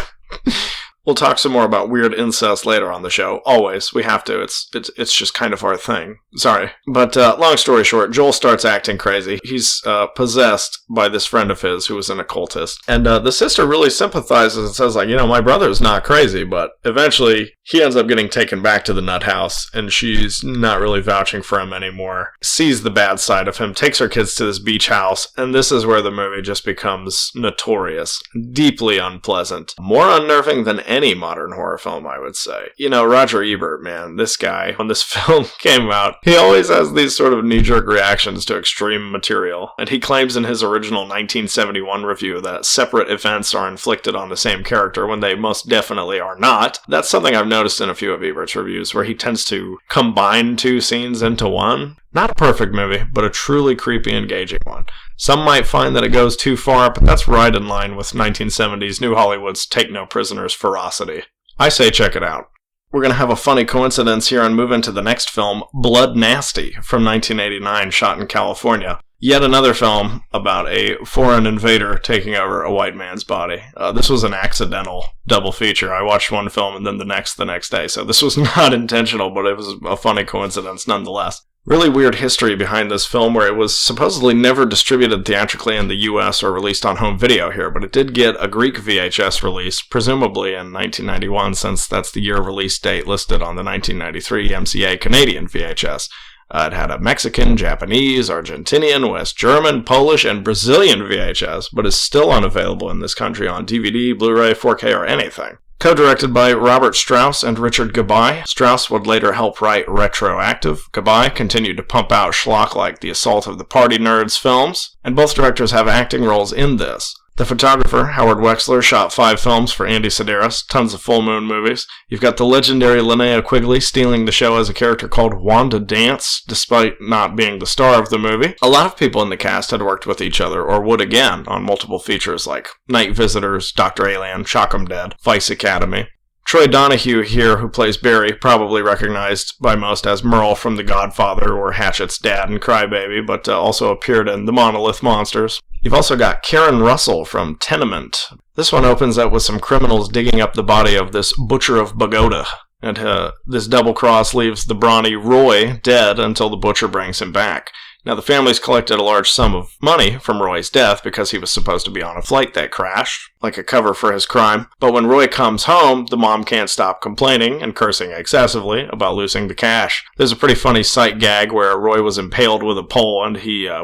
We'll talk some more about weird incest later on the show. Always. We have to. It's just kind of our thing. Sorry. But long story short, Joel starts acting crazy. He's possessed by this friend of his who was an occultist. And the sister really sympathizes and says, my brother's not crazy. But eventually, he ends up getting taken back to the nut house. And she's not really vouching for him anymore. Sees the bad side of him. Takes her kids to this beach house. And this is where the movie just becomes notorious. Deeply unpleasant. More unnerving than any modern horror film, I would say. Roger Ebert, man, this guy, when this film came out, he always has these sort of knee-jerk reactions to extreme material, and he claims in his original 1971 review that separate events are inflicted on the same character when they most definitely are not. That's something I've noticed in a few of Ebert's reviews, where he tends to combine two scenes into one. Not a perfect movie, but a truly creepy, engaging one. Some might find that it goes too far, but that's right in line with 1970s New Hollywood's take no prisoners ferocity. I say check it out. We're going to have a funny coincidence here and move into the next film, Blood Nasty, from 1989, shot in California. Yet another film about a foreign invader taking over a white man's body. This was an accidental double feature. I watched one film and then the next day, so this was not intentional, but it was a funny coincidence nonetheless. Really weird history behind this film, where it was supposedly never distributed theatrically in the US or released on home video here, but it did get a Greek VHS release, presumably in 1991, since that's the year release date listed on the 1993 MCA Canadian VHS. It had a Mexican, Japanese, Argentinian, West German, Polish, and Brazilian VHS, but is still unavailable in this country on DVD, Blu-ray, 4K, or anything. Co-directed by Robert Strauss and Richard Gabay. Strauss would later help write Retroactive. Gabay continued to pump out schlock like The Assault of the Party Nerds films, and both directors have acting roles in this. The photographer, Howard Wexler, shot 5 films for Andy Sedaris, tons of full moon movies. You've got the legendary Linnea Quigley stealing the show as a character called Wanda Dance, despite not being the star of the movie. A lot of people in the cast had worked with each other, or would again, on multiple features like Night Visitors, Dr. Alien, Shock 'em Dead, Vice Academy. Troy Donahue here, who plays Barry, probably recognized by most as Merle from The Godfather or Hatchet's dad in Crybaby, but also appeared in The Monolith Monsters. You've also got Karen Russell from Tenement. This one opens up with some criminals digging up the body of this Butcher of Bogota, and this double cross leaves the brawny Roy dead until the Butcher brings him back. Now, the family's collected a large sum of money from Roy's death because he was supposed to be on a flight that crashed, like a cover for his crime. But when Roy comes home, the mom can't stop complaining and cursing excessively about losing the cash. There's a pretty funny sight gag where Roy was impaled with a pole, and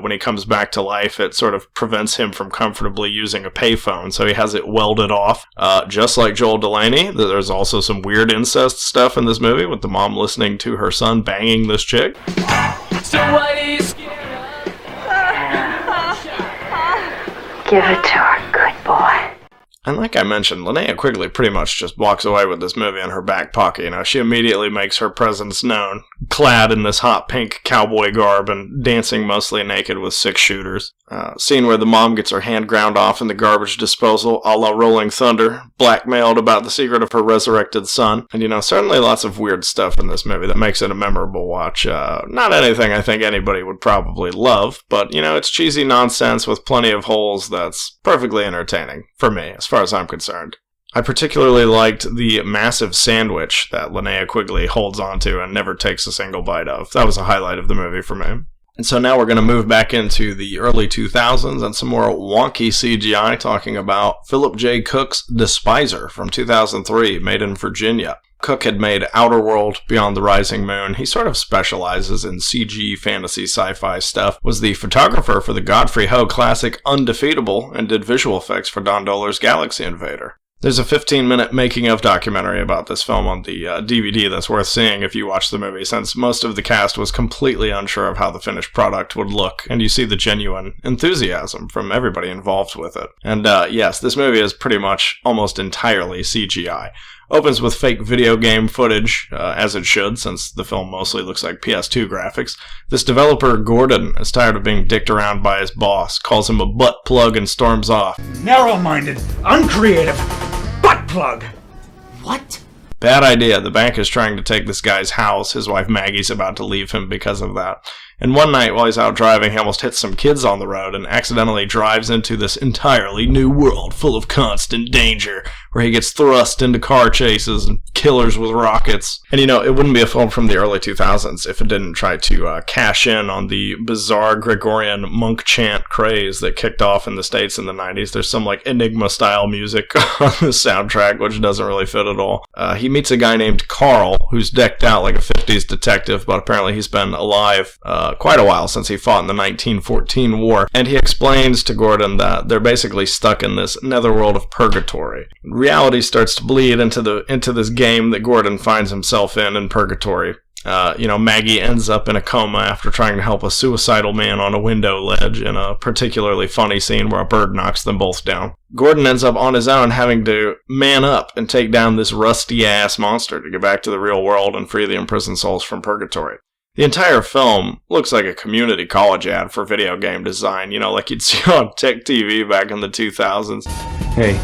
when he comes back to life, it sort of prevents him from comfortably using a payphone, so he has it welded off. Just like Joel Delaney, there's also some weird incest stuff in this movie, with the mom listening to her son banging this chick. So what is Give it to her, good boy. And like I mentioned, Linnea Quigley pretty much just walks away with this movie in her back pocket. She immediately makes her presence known, clad in this hot pink cowboy garb and dancing mostly naked with 6 shooters. Scene where the mom gets her hand ground off in the garbage disposal, a la Rolling Thunder, blackmailed about the secret of her resurrected son. And, certainly lots of weird stuff in this movie that makes it a memorable watch. Not anything I think anybody would probably love, but, it's cheesy nonsense with plenty of holes that's perfectly entertaining, for me, as far as I'm concerned. I particularly liked the massive sandwich that Linnea Quigley holds onto and never takes a single bite of. That was a highlight of the movie for me. And so now we're going to move back into the early 2000s and some more wonky CGI, talking about Philip J. Cook's Despiser from 2003, made in Virginia. Cook had made Outer World, Beyond the Rising Moon. He sort of specializes in CG, fantasy, sci-fi stuff. Was the photographer for the Godfrey Ho classic Undefeatable, and did visual effects for Don Dohler's Galaxy Invader. There's a 15-minute making-of documentary about this film on the DVD that's worth seeing if you watch the movie, since most of the cast was completely unsure of how the finished product would look, and you see the genuine enthusiasm from everybody involved with it. And yes, this movie is pretty much almost entirely CGI. Opens with fake video game footage, as it should, since the film mostly looks like PS2 graphics. This developer, Gordon, is tired of being dicked around by his boss, calls him a butt plug, and storms off. Narrow-minded, uncreative, butt plug! What? Bad idea. The bank is trying to take this guy's house. His wife Maggie's about to leave him because of that. And one night, while he's out driving, he almost hits some kids on the road and accidentally drives into this entirely new world full of constant danger, where he gets thrust into car chases and killers with rockets. And it wouldn't be a film from the early 2000s if it didn't try to cash in on the bizarre Gregorian monk chant craze that kicked off in the States in the 90s. There's some Enigma-style music on the soundtrack, which doesn't really fit at all. He meets a guy named Carl, who's decked out like a 50s detective, but apparently he's been alive quite a while since he fought in the 1914 war, and he explains to Gordon that they're basically stuck in this netherworld of purgatory. Reality starts to bleed into this game that Gordon finds himself in purgatory. Maggie ends up in a coma after trying to help a suicidal man on a window ledge in a particularly funny scene where a bird knocks them both down. Gordon ends up on his own having to man up and take down this rusty-ass monster to get back to the real world and free the imprisoned souls from purgatory. The entire film looks like a community college ad for video game design, like you'd see on Tech TV back in the 2000s. Hey,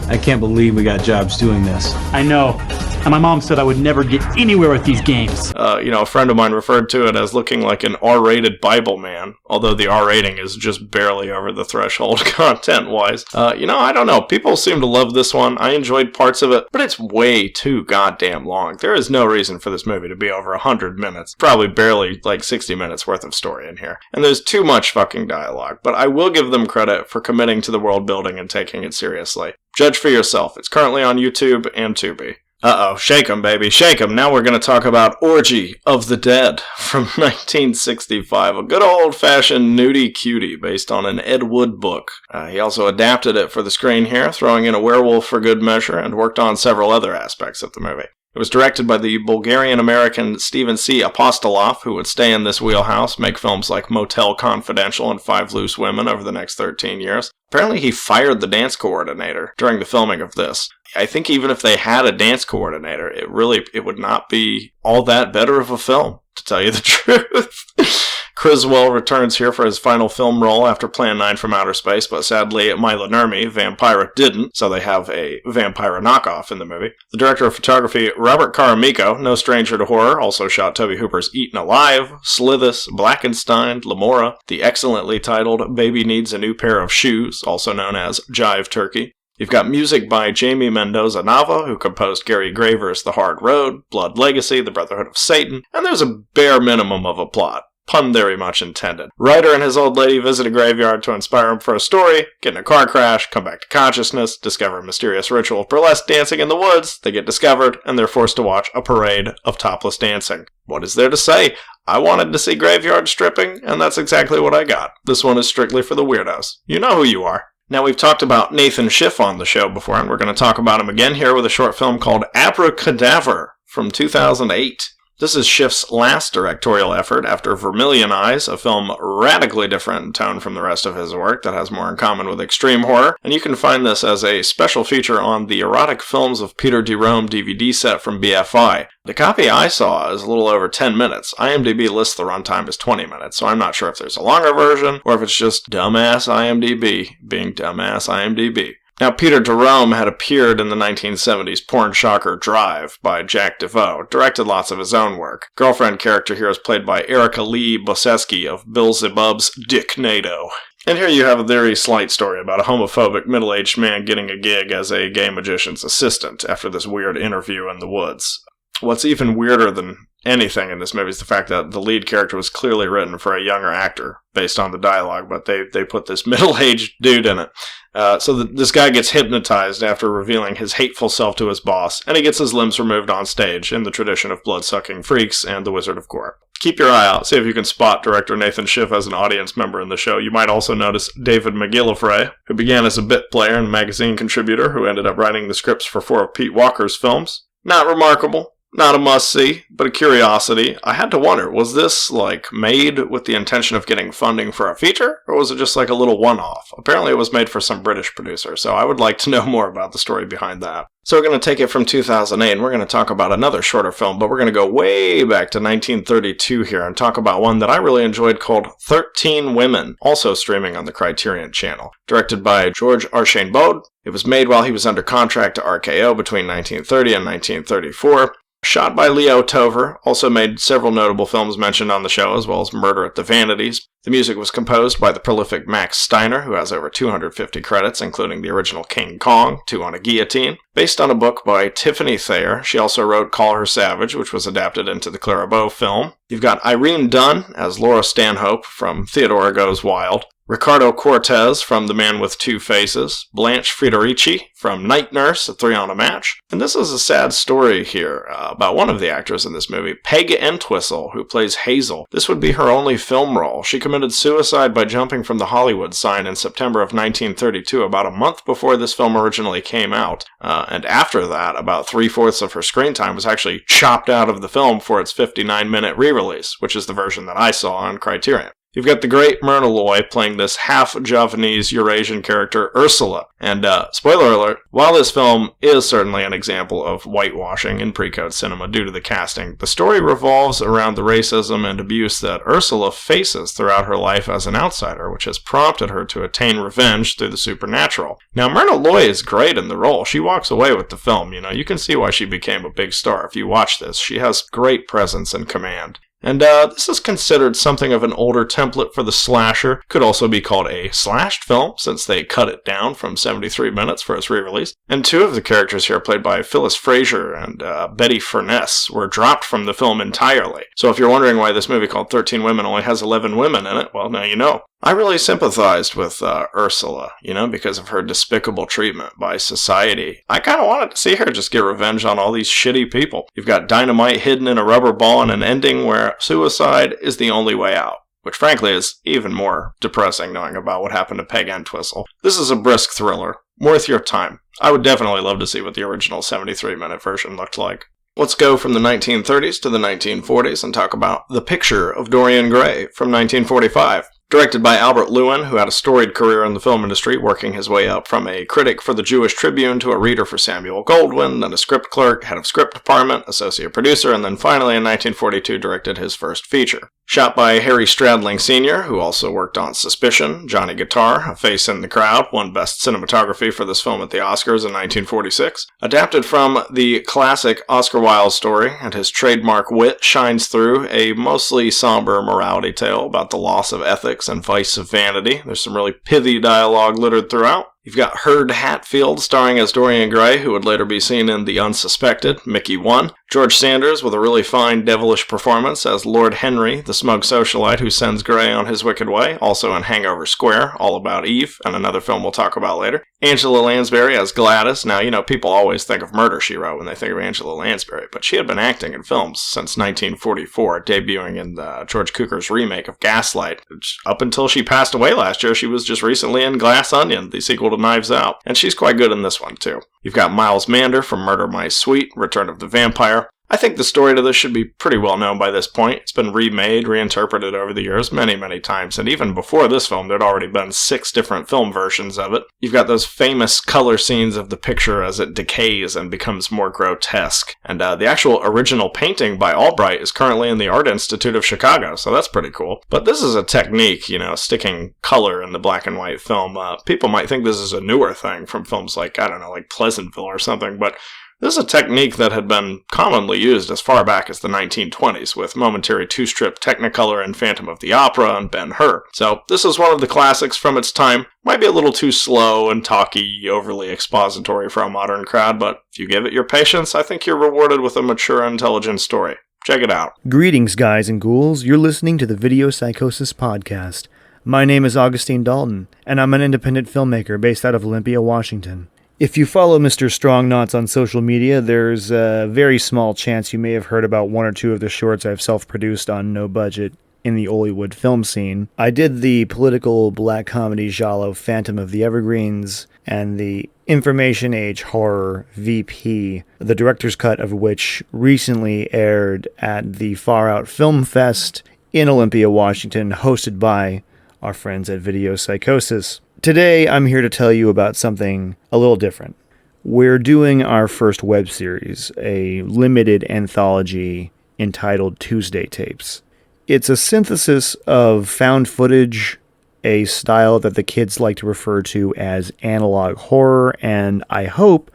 I can't believe we got jobs doing this. I know. And my mom said I would never get anywhere with these games. A friend of mine referred to it as looking like an R-rated Bible man, although the R rating is just barely over the threshold content-wise. I don't know. People seem to love this one. I enjoyed parts of it, but it's way too goddamn long. There is no reason for this movie to be over 100 minutes. Probably barely 60 minutes worth of story in here. And there's too much fucking dialogue, but I will give them credit for committing to the world building and taking it seriously. Judge for yourself. It's currently on YouTube and Tubi. Uh-oh, shake 'em, baby, shake 'em. Now we're going to talk about Orgy of the Dead from 1965, a good old-fashioned nudie cutie based on an Ed Wood book. He also adapted it for the screen here, throwing in a werewolf for good measure, and worked on several other aspects of the movie. It was directed by the Bulgarian-American Stephen C. Apostolov, who would stay in this wheelhouse, make films like Motel Confidential and Five Loose Women over the next 13 years. Apparently he fired the dance coordinator during the filming of this. I think even if they had a dance coordinator, it would not be all that better of a film, to tell you the truth. Criswell returns here for his final film role after Plan 9 from Outer Space, but sadly Mila Nurmi, Vampira, didn't, so they have a Vampira knockoff in the movie. The director of photography, Robert Caramico, no stranger to horror, also shot Tobe Hooper's Eaten Alive, Slithis, Blackenstein, Lamora, the excellently titled Baby Needs a New Pair of Shoes, also known as Jive Turkey. You've got music by Jamie Mendoza Nava, who composed Gary Graver's The Hard Road, Blood Legacy, The Brotherhood of Satan, and there's a bare minimum of a plot. Pun very much intended. Ryder and his old lady visit a graveyard to inspire him for a story, get in a car crash, come back to consciousness, discover a mysterious ritual of burlesque dancing in the woods, they get discovered, and they're forced to watch a parade of topless dancing. What is there to say? I wanted to see graveyard stripping, and that's exactly what I got. This one is strictly for the weirdos. You know who you are. Now, we've talked about Nathan Schiff on the show before, and we're going to talk about him again here with a short film called Abracadaver from 2008. This is Schiff's last directorial effort after Vermilion Eyes, a film radically different in tone from the rest of his work that has more in common with extreme horror, and you can find this as a special feature on the Erotic Films of Peter de Rome DVD set from BFI. The copy I saw is a little over 10 minutes. IMDb lists the runtime as 20 minutes, so I'm not sure if there's a longer version or if it's just dumbass IMDb being dumbass IMDb. Now, Peter de Rome had appeared in the 1970s porn shocker Drive by Jack DeVoe, directed lots of his own work. Girlfriend character here is played by Erica Lee Boseski of Beelzebub's Dick NATO. And here you have a very slight story about a homophobic middle-aged man getting a gig as a gay magician's assistant after this weird interview in the woods. What's even weirder than anything in this movie is the fact that the lead character was clearly written for a younger actor based on the dialogue, but they put this middle-aged dude in it. This guy gets hypnotized after revealing his hateful self to his boss, and he gets his limbs removed on stage in the tradition of blood-sucking freaks and the Wizard of Gore. Keep your eye out, see if you can spot director Nathan Schiff as an audience member in the show. You might also notice David McGillivray, who began as a bit player and magazine contributor, who ended up writing the scripts for 4 of Pete Walker's films. Not remarkable. Not a must-see, but a curiosity. I had to wonder, was this, made with the intention of getting funding for a feature, or was it just a little one-off? Apparently it was made for some British producer, so I would like to know more about the story behind that. So we're going to take it from 2008, and we're going to talk about another shorter film, but we're going to go way back to 1932 here and talk about one that I really enjoyed called 13 Women, also streaming on the Criterion Channel. Directed by George Archainbaud. It was made while he was under contract to RKO between 1930 and 1934. Shot by Leo Tover, also made several notable films mentioned on the show, as well as Murder at the Vanities. The music was composed by the prolific Max Steiner, who has over 250 credits, including the original King Kong, 2 on a Guillotine. Based on a book by Tiffany Thayer, she also wrote Call Her Savage, which was adapted into the Clara Bow film. You've got Irene Dunne as Laura Stanhope from Theodora Goes Wild. Ricardo Cortez from The Man with Two Faces, Blanche Friederici from Night Nurse, a 3 on a Match. And this is a sad story here about one of the actors in this movie, Peg Entwistle, who plays Hazel. This would be her only film role. She committed suicide by jumping from the Hollywood sign in September of 1932, about a month before this film originally came out. And after that, about 3/4 of her screen time was actually chopped out of the film for its 59-minute re-release, which is the version that I saw on Criterion. You've got the great Myrna Loy playing this half-Javanese Eurasian character, Ursula. And, spoiler alert, while this film is certainly an example of whitewashing in pre-code cinema due to the casting, the story revolves around the racism and abuse that Ursula faces throughout her life as an outsider, which has prompted her to attain revenge through the supernatural. Now, Myrna Loy is great in the role. She walks away with the film, you can see why she became a big star if you watch this. She has great presence and command. And this is considered something of an older template for the slasher. Could also be called a slashed film, since they cut it down from 73 minutes for its re-release. And 2 of the characters here, played by Phyllis Fraser and Betty Furness, were dropped from the film entirely. So if you're wondering why this movie called 13 Women only has 11 women in it, well, now you know. I really sympathized with Ursula, because of her despicable treatment by society. I kind of wanted to see her just get revenge on all these shitty people. You've got dynamite hidden in a rubber ball and an ending where suicide is the only way out, which frankly is even more depressing knowing about what happened to Peg Entwistle. This is a brisk thriller, worth your time. I would definitely love to see what the original 73-minute version looked like. Let's go from the 1930s to the 1940s and talk about The Picture of Dorian Gray from 1945. Directed by Albert Lewin, who had a storied career in the film industry, working his way up from a critic for the Jewish Tribune to a reader for Samuel Goldwyn, then a script clerk, head of script department, associate producer, and then finally in 1942 directed his first feature. Shot by Harry Stradling Sr., who also worked on Suspicion, Johnny Guitar, A Face in the Crowd, won Best Cinematography for this film at the Oscars in 1946. Adapted from the classic Oscar Wilde story, and his trademark wit shines through a mostly somber morality tale about the loss of ethics and vice of vanity. There's some really pithy dialogue littered throughout. You've got Hurd Hatfield starring as Dorian Gray, who would later be seen in The Unsuspected, Mickey 1. George Sanders with a really fine devilish performance as Lord Henry, the smug socialite who sends Gray on his wicked way, also in Hangover Square, All About Eve, and another film we'll talk about later. Angela Lansbury as Gladys. Now, people always think of Murder, She Wrote when they think of Angela Lansbury, but she had been acting in films since 1944, debuting in George Cukor's remake of Gaslight. Up until she passed away last year, she was just recently in Glass Onion, the sequel to Knives Out, and she's quite good in this one, too. You've got Miles Mander from Murder My Sweet, Return of the Vampire. I think the story to this should be pretty well known by this point. It's been remade, reinterpreted over the years many, many times, and even before this film, there'd already been 6 different film versions of it. You've got those famous color scenes of the picture as it decays and becomes more grotesque. And the actual original painting by Albright is currently in the Art Institute of Chicago, so that's pretty cool. But this is a technique, sticking color in the black and white film. People might think this is a newer thing from films like, like Pleasantville or something, but this is a technique that had been commonly used as far back as the 1920s, with momentary 2-strip Technicolor in Phantom of the Opera and Ben-Hur. So this is one of the classics from its time. Might be a little too slow and talky, overly expository for a modern crowd, but if you give it your patience, I think you're rewarded with a mature, intelligent story. Check it out. Greetings, guys and ghouls. You're listening to the Video Psychosis podcast. My name is Augustine Dalton, and I'm an independent filmmaker based out of Olympia, Washington. If you follow Mr. Strong Knotz on social media, there's a very small chance you may have heard about 1 or 2 of the shorts I've self-produced on no budget in the Hollywood film scene. I did the political black comedy giallo Phantom of the Evergreens, and the Information Age Horror VP, the director's cut of which recently aired at the Far Out Film Fest in Olympia, Washington, hosted by our friends at Video Psychosis. Today, I'm here to tell you about something a little different. We're doing our first web series, a limited anthology entitled Tuesday Tapes. It's a synthesis of found footage, a style that the kids like to refer to as analog horror, and I hope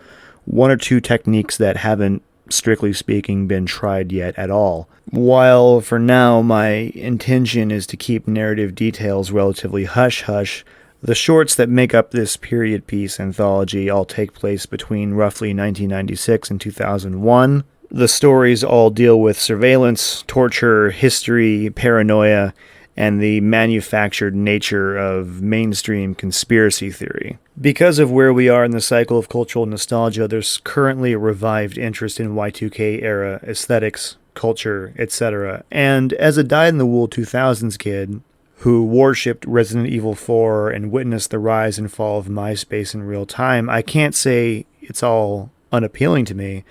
one or two techniques that haven't, strictly speaking, been tried yet at all. While for now my intention is to keep narrative details relatively hush-hush, the shorts that make up this period piece anthology all take place between roughly 1996 and 2001. The stories all deal with surveillance, torture, history, paranoia, and the manufactured nature of mainstream conspiracy theory. Because of where we are in the cycle of cultural nostalgia, there's currently a revived interest in Y2K era aesthetics, culture, etc. And as a dyed-in-the-wool 2000s kid who worshipped Resident Evil 4 and witnessed the rise and fall of MySpace in real time, I can't say it's all unappealing to me.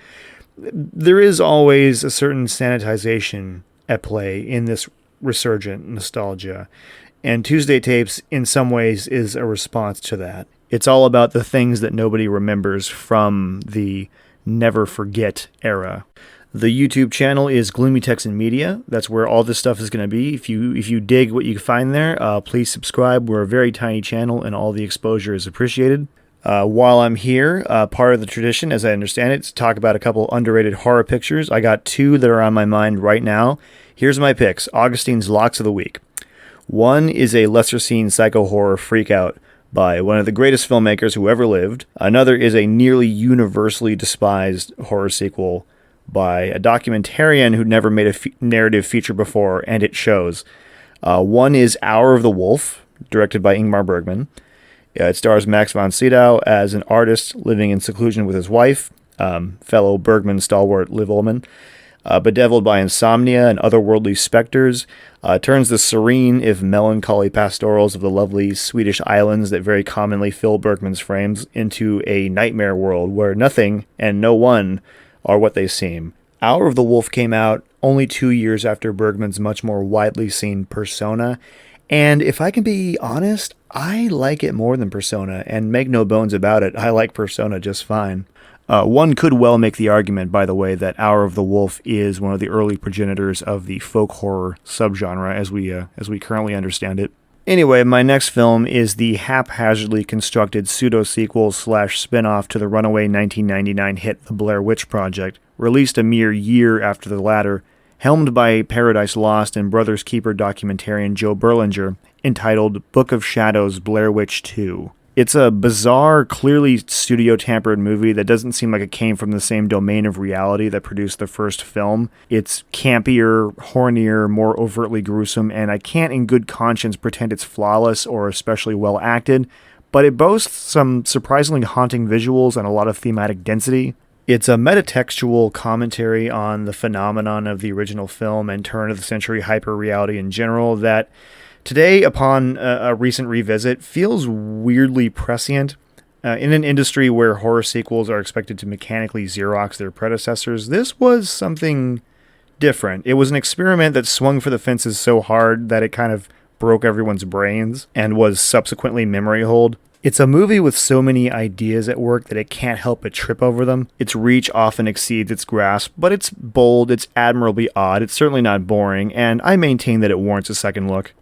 There is always a certain sanitization at play in this resurgent nostalgia, and Tuesday Tapes in some ways is a response to that. It's all about the things that nobody remembers from the never forget era. The YouTube channel is Gloomy Texan Media. That's where all this stuff is going to be. If you dig what you find there, please subscribe. We're a very tiny channel and all the exposure is appreciated. While I'm here, part of the tradition, as I understand it, is to talk about a couple underrated horror pictures. I got two that are on my mind right now. Here's my picks. Augustine's Locks of the Week. One is a lesser-seen psycho-horror freakout by one of the greatest filmmakers who ever lived. Another is a nearly universally despised horror sequel by a documentarian who never made a narrative feature before, and it shows. One is Hour of the Wolf, directed by Ingmar Bergman. It stars Max von Sydow as an artist living in seclusion with his wife, fellow Bergman stalwart Liv Ullmann. Bedeviled by insomnia and otherworldly specters, turns the serene, if melancholy pastorals of the lovely Swedish islands that very commonly fill Bergman's frames into a nightmare world where nothing and no one are what they seem. Hour of the Wolf came out only 2 years after Bergman's much more widely seen Persona, and if I can be honest, I like it more than Persona, and make no bones about it, I like Persona just fine. One could well make the argument, by the way, that Hour of the Wolf is one of the early progenitors of the folk horror subgenre as we currently understand it. Anyway, my next film is the haphazardly constructed pseudo-sequel / spin-off to the runaway 1999 hit The Blair Witch Project, released a mere year after the latter, helmed by Paradise Lost and Brothers Keeper documentarian Joe Berlinger, entitled Book of Shadows Blair Witch 2. It's a bizarre, clearly studio-tampered movie that doesn't seem like it came from the same domain of reality that produced the first film. It's campier, hornier, more overtly gruesome, and I can't in good conscience pretend it's flawless or especially well acted, but it boasts some surprisingly haunting visuals and a lot of thematic density. It's a metatextual commentary on the phenomenon of the original film and turn-of-the-century hyper-reality in general that today, upon a recent revisit, feels weirdly prescient. In an industry where horror sequels are expected to mechanically Xerox their predecessors, this was something different. It was an experiment that swung for the fences so hard that it kind of broke everyone's brains and was subsequently memory holed. It's a movie with so many ideas at work that it can't help but trip over them. Its reach often exceeds its grasp, but it's bold, it's admirably odd, it's certainly not boring, and I maintain that it warrants a second look.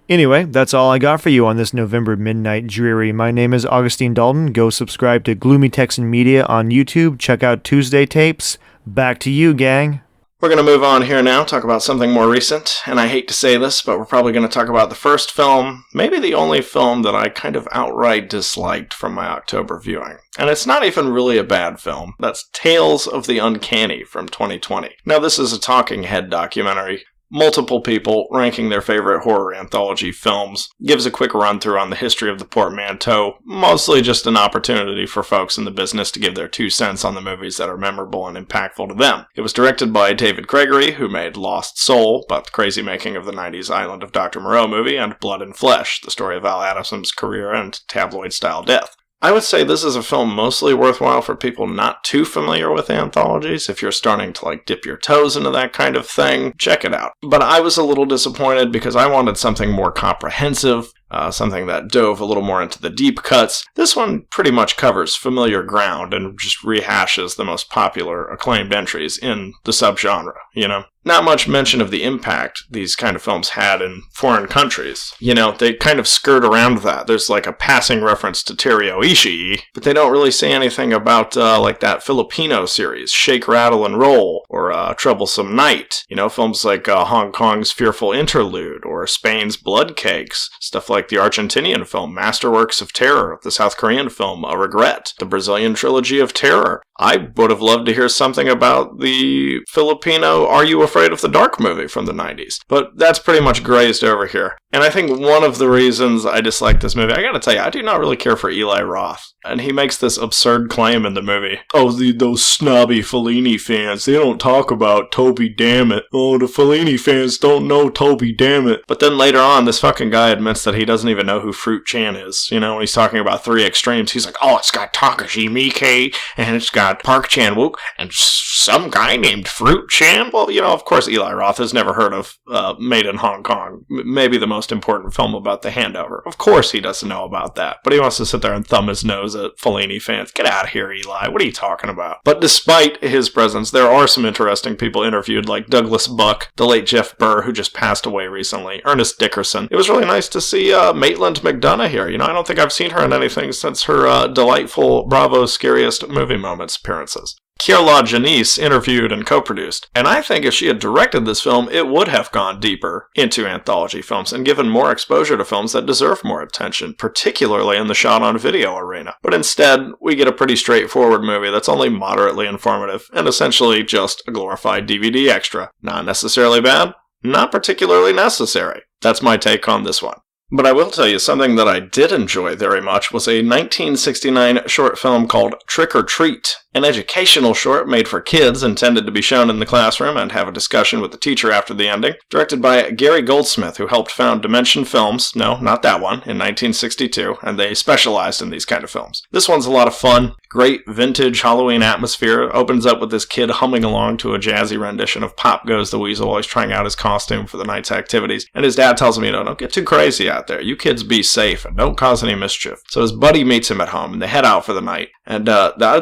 Anyway, that's all I got for you on this November midnight dreary. My name is Augustine Dalton. Go subscribe to Gloomy Texan Media on YouTube. Check out Tuesday Tapes. Back to you, gang. We're going to move on here now, talk about something more recent, and I hate to say this, but we're probably going to talk about the first film, maybe the only film that I kind of outright disliked from my October viewing. And it's not even really a bad film. That's Tales of the Uncanny from 2020. Now, this is a talking head documentary. Multiple people ranking their favorite horror anthology films, gives a quick run-through on the history of the portmanteau, mostly just an opportunity for folks in the business to give their 2 cents on the movies that are memorable and impactful to them. It was directed by David Gregory, who made Lost Soul, about the crazy making of the 90s Island of Dr. Moreau movie, and Blood and Flesh, the story of Al Addison's career and tabloid-style death. I would say this is a film mostly worthwhile for people not too familiar with anthologies. If you're starting to dip your toes into that kind of thing, check it out. But I was a little disappointed because I wanted something more comprehensive, something that dove a little more into the deep cuts. This one pretty much covers familiar ground and just rehashes the most popular acclaimed entries in the subgenre, Not much mention of the impact these kind of films had in foreign countries. They kind of skirt around that. There's a passing reference to Teruo Ishii, but they don't really say anything about that Filipino series, Shake, Rattle, and Roll, or Troublesome Night. Films like Hong Kong's Fearful Interlude, or Spain's Blood Cakes, stuff like the Argentinian film Masterworks of Terror, the South Korean film A Regret, the Brazilian trilogy of Terror. I would have loved to hear something about the Filipino Are You Afraid of the Dark movie from the 90s, but that's pretty much grazed over here. And I think one of the reasons I dislike this movie, I gotta tell you, I do not really care for Eli Roth. And he makes this absurd claim in the movie. Oh, those snobby Fellini fans, they don't talk about Toby Dammit. Oh, the Fellini fans don't know Toby Dammit. But then later on, this fucking guy admits that he doesn't even know who Fruit Chan is. When he's talking about Three Extremes, he's like, oh, it's got Takashi Miike, and it's got Park Chan-wook, and some guy named Fruit Chan? Well, of course Eli Roth has never heard of Made in Hong Kong, maybe the most important film about the handover. Of course he doesn't know about that, but he wants to sit there and thumb his nose at Fellini fans. Get out of here, Eli. What are you talking about? But despite his presence, there are some interesting people interviewed, like Douglas Buck, the late Jeff Burr, who just passed away recently, Ernest Dickerson. It was really nice to see Maitland McDonough here. I don't think I've seen her in anything since her delightful Bravo's Scariest Movie Moments appearances. Kier-La Janice interviewed and co-produced, and I think if she had directed this film, it would have gone deeper into anthology films and given more exposure to films that deserve more attention, particularly in the shot-on-video arena. But instead, we get a pretty straightforward movie that's only moderately informative and essentially just a glorified DVD extra. Not necessarily bad, not particularly necessary. That's my take on this one. But I will tell you, something that I did enjoy very much was a 1969 short film called Trick or Treat, an educational short made for kids intended to be shown in the classroom and have a discussion with the teacher after the ending, directed by Gary Goldsmith, who helped found Dimension Films, no, not that one, in 1962, and they specialized in these kind of films. This one's a lot of fun, great vintage Halloween atmosphere. It opens up with this kid humming along to a jazzy rendition of Pop Goes the Weasel while he's trying out his costume for the night's activities, and his dad tells him, don't get too crazy out there. You kids be safe and don't cause any mischief. So his buddy meets him at home and they head out for the night. And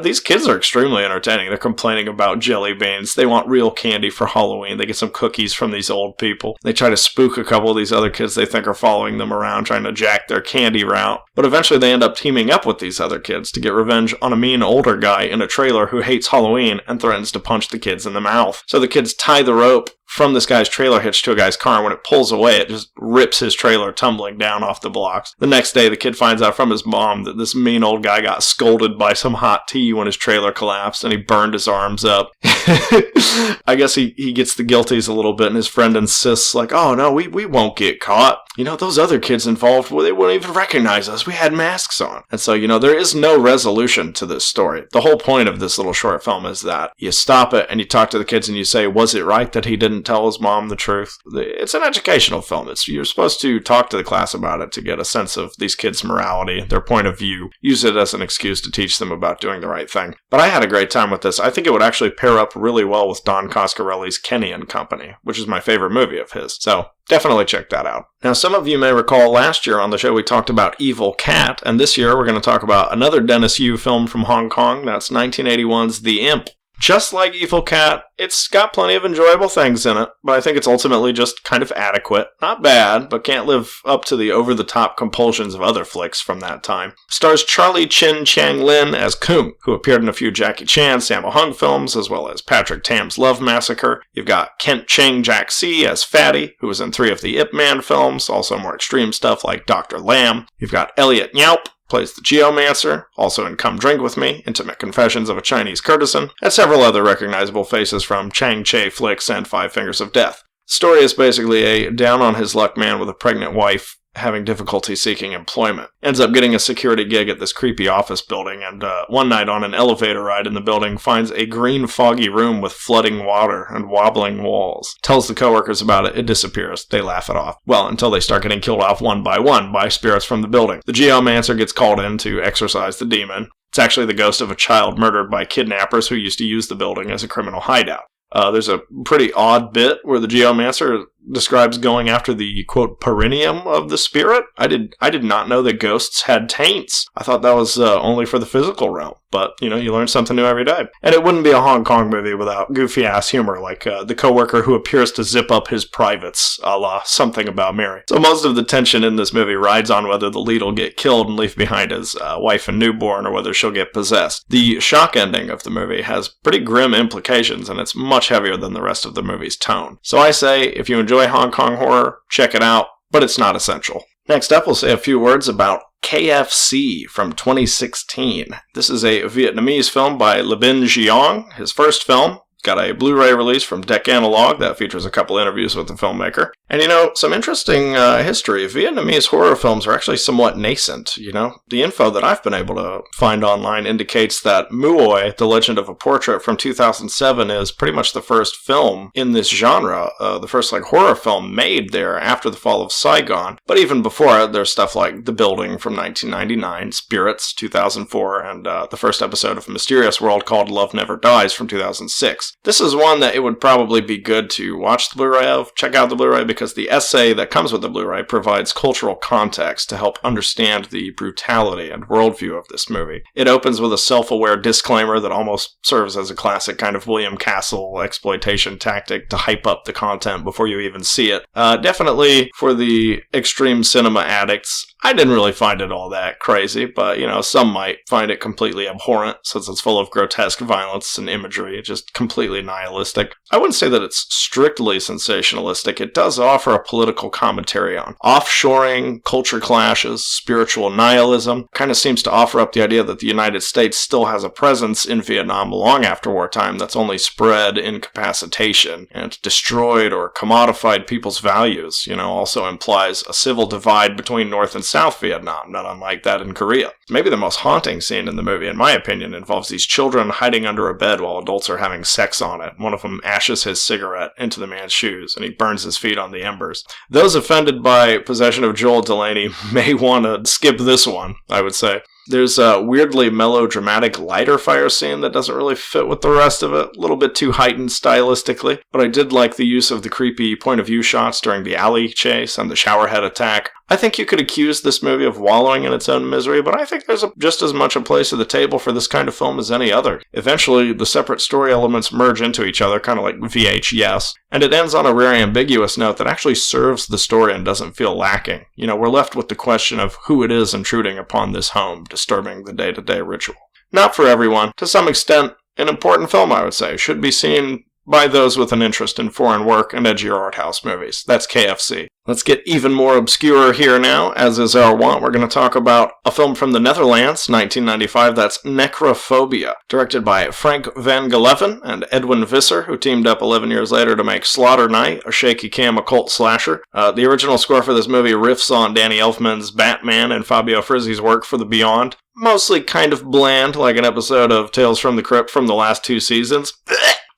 these kids are extremely entertaining. They're complaining about jelly beans. They want real candy for Halloween. They get some cookies from these old people. They try to spook a couple of these other kids they think are following them around, trying to jack their candy route. But eventually they end up teaming up with these other kids to get revenge on a mean older guy in a trailer who hates Halloween and threatens to punch the kids in the mouth. So the kids tie the rope from this guy's trailer hitch to a guy's car, and when it pulls away, it just rips his trailer tumbling down off the blocks. The next day, the kid finds out from his mom that this mean old guy got scolded by some hot tea when his trailer collapsed, and he burned his arms up. I guess he gets the guilties a little bit, and his friend insists, oh no, we won't get caught. Those other kids involved, well, they wouldn't even recognize us. We had masks on. And so, there is no resolution to this story. The whole point of this little short film is that you stop it and you talk to the kids and you say, was it right that he didn't tell his mom the truth? It's an educational film. You're supposed to talk to the class about it to get a sense of these kids' morality, their point of view, use it as an excuse to teach them about doing the right thing. But I had a great time with this. I think it would actually pair up really well with Don Coscarelli's Kenny and Company, which is my favorite movie of his. So definitely check that out. Now, some of you may recall last year on the show we talked about Evil Cat, and this year we're going to talk about another Dennis Yu film from Hong Kong. That's 1981's The Imp. Just like Evil Cat, it's got plenty of enjoyable things in it, but I think it's ultimately just kind of adequate. Not bad, but can't live up to the over-the-top compulsions of other flicks from that time. Stars Charlie Chin Chang Lin as Kung, who appeared in a few Jackie Chan, Sammo Hung films, as well as Patrick Tam's Love Massacre. You've got Kent Cheng Jack Si as Fatty, who was in 3 of the Ip Man films, also more extreme stuff like Dr. Lamb. You've got Elliot Nyaup, plays the Geomancer, also in Come Drink With Me, Intimate Confessions of a Chinese Courtesan, and several other recognizable faces from Chang Che flicks and Five Fingers of Death. The story is basically a down-on-his-luck man with a pregnant wife having difficulty seeking employment. Ends up getting a security gig at this creepy office building, and one night on an elevator ride in the building finds a green foggy room with flooding water and wobbling walls. Tells the coworkers about it, it disappears. They laugh it off. Well, until they start getting killed off one by spirits from the building. The geomancer gets called in to exorcise the demon. It's actually the ghost of a child murdered by kidnappers who used to use the building as a criminal hideout. There's a pretty odd bit where the geomancer describes going after the, quote, perineum of the spirit. I did not know that ghosts had taints. I thought that was only for the physical realm. But, you learn something new every day. And it wouldn't be a Hong Kong movie without goofy-ass humor, like the coworker who appears to zip up his privates, a la Something About Mary. So most of the tension in this movie rides on whether the lead will get killed and leave behind his wife and newborn, or whether she'll get possessed. The shock ending of the movie has pretty grim implications, and it's much heavier than the rest of the movie's tone. So I say, if you enjoy Hong Kong horror, check it out, but it's not essential. Next up, we'll say a few words about KFC from 2016. This is a Vietnamese film by Le Bin Giang, his first film. Got a Blu-ray release from Deck Analog that features a couple interviews with the filmmaker. And some interesting history. Vietnamese horror films are actually somewhat nascent, The info that I've been able to find online indicates that Muoi, The Legend of a Portrait from 2007 is pretty much the first film in this genre, the first horror film made there after the fall of Saigon. But even before it, there's stuff like The Building from 1999, Spirits 2004, and the first episode of Mysterious World called Love Never Dies from 2006. This is one that it would probably be good to watch the Blu-ray of, check out the Blu-ray, because the essay that comes with the Blu-ray provides cultural context to help understand the brutality and worldview of this movie. It opens with a self-aware disclaimer that almost serves as a classic kind of William Castle exploitation tactic to hype up the content before you even see it. Definitely for the extreme cinema addicts, I didn't really find it all that crazy, but, some might find it completely abhorrent since it's full of grotesque violence and imagery, just completely nihilistic. I wouldn't say that it's strictly sensationalistic. It does offer a political commentary on offshoring, culture clashes, spiritual nihilism. Kind of seems to offer up the idea that the United States still has a presence in Vietnam long after wartime that's only spread incapacitation and destroyed or commodified people's values. Also implies a civil divide between North and South Vietnam, not unlike that in Korea. Maybe the most haunting scene in the movie, in my opinion, involves these children hiding under a bed while adults are having sex on it. One of them ashes his cigarette into the man's shoes, and he burns his feet on the embers. Those offended by possession of Joel Delaney may want to skip this one, I would say. There's a weirdly melodramatic lighter fire scene that doesn't really fit with the rest of it, a little bit too heightened stylistically, but I did like the use of the creepy point-of-view shots during the alley chase and the showerhead attack. I think you could accuse this movie of wallowing in its own misery, but I think there's just as much a place at the table for this kind of film as any other. Eventually, the separate story elements merge into each other, kind of like VHS, and it ends on a very ambiguous note that actually serves the story and doesn't feel lacking. We're left with the question of who it is intruding upon this home, disturbing the day-to-day ritual. Not for everyone. To some extent, an important film, I would say. Should be seen by those with an interest in foreign work and edgier art house movies. That's KFC. Let's get even more obscure here now. As is our wont, we're going to talk about a film from the Netherlands, 1995, that's Necrophobia, directed by Frank van Geleven and Edwin Visser, who teamed up 11 years later to make Slaughter Night, a shaky cam occult slasher. The original score for this movie riffs on Danny Elfman's Batman and Fabio Frizzi's work for The Beyond. Mostly kind of bland, like an episode of Tales from the Crypt from the last 2 seasons.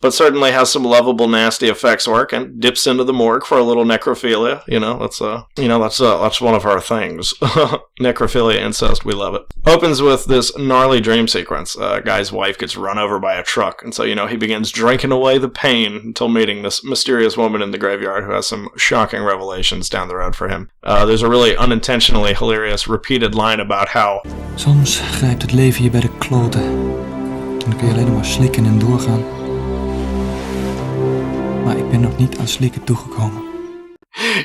But certainly has some lovable, nasty effects work and dips into the morgue for a little necrophilia. That's one of our things. Necrophilia, incest, we love it. Opens with this gnarly dream sequence. A guy's wife gets run over by a truck, and so, he begins drinking away the pain until meeting this mysterious woman in the graveyard who has some shocking revelations down the road for him. There's a really unintentionally hilarious repeated line about how soms grijpt het leven je bij de kloten. Dan kun je alleen maar slikken en doorgaan. Maar ik ben nog niet aan slikken toegekomen.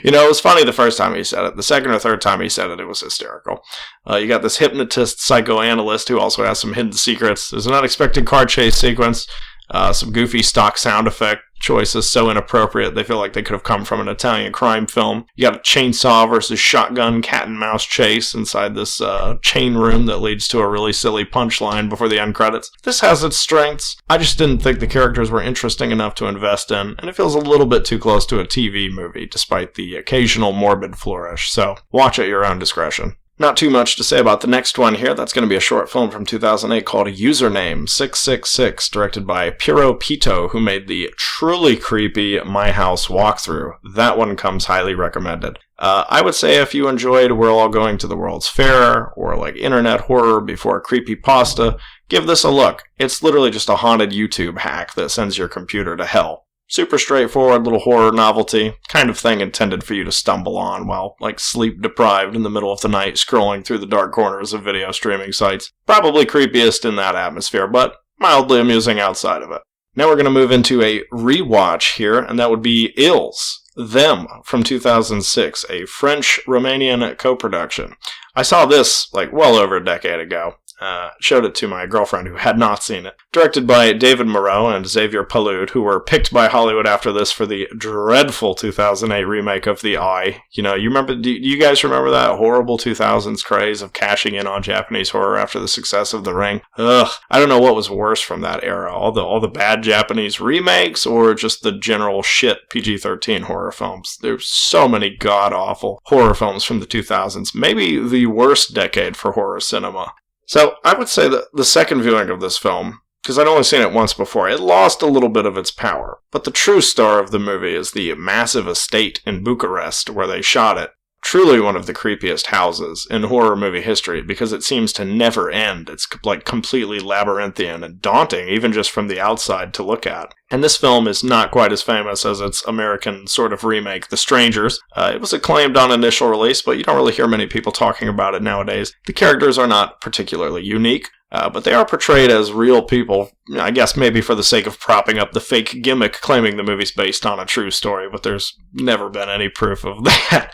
It was funny the first time he said it. The second or third time he said it, it was hysterical. You got this hypnotist psychoanalyst who also has some hidden secrets. There's an unexpected car chase sequence, some goofy stock sound effect choices so inappropriate they feel like they could have come from an Italian crime film. You got a chainsaw versus shotgun cat and mouse chase inside this chain room that leads to a really silly punchline before the end credits. This has its strengths. I just didn't think the characters were interesting enough to invest in, and it feels a little bit too close to a TV movie, despite the occasional morbid flourish, so watch at your own discretion. Not too much to say about the next one here. That's going to be a short film from 2008 called Username 666, directed by Piero Pito, who made the truly creepy My House walkthrough. That one comes highly recommended. I would say if you enjoyed We're All Going to the World's Fair, or like internet horror before creepypasta, give this a look. It's literally just a haunted YouTube hack that sends your computer to hell. Super straightforward little horror novelty, kind of thing intended for you to stumble on while, like, sleep-deprived in the middle of the night scrolling through the dark corners of video streaming sites. Probably creepiest in that atmosphere, but mildly amusing outside of it. Now we're going to move into a rewatch here, and that would be Ills, Them, from 2006, a French-Romanian co-production. I saw this, like, well over a decade ago. Showed it to my girlfriend who had not seen it. Directed by David Moreau and Xavier Palude, who were picked by Hollywood after this for the dreadful 2008 remake of The Eye. You know, do you guys remember that horrible 2000s craze of cashing in on Japanese horror after the success of The Ring? Ugh, I don't know what was worse from that era, all the bad Japanese remakes or just the general shit PG-13 horror films. There's so many god-awful horror films from the 2000s, maybe the worst decade for horror cinema. So, I would say that the second viewing of this film, because I'd only seen it once before, it lost a little bit of its power. But the true star of the movie is the massive estate in Bucharest where they shot it. Truly one of the creepiest houses in horror movie history because it seems to never end. It's like completely labyrinthian and daunting, even just from the outside to look at. And this film is not quite as famous as its American sort of remake, The Strangers. It was acclaimed on initial release, but you don't really hear many people talking about it nowadays. The characters are not particularly unique, but they are portrayed as real people, I guess maybe for the sake of propping up the fake gimmick claiming the movie's based on a true story, but there's never been any proof of that.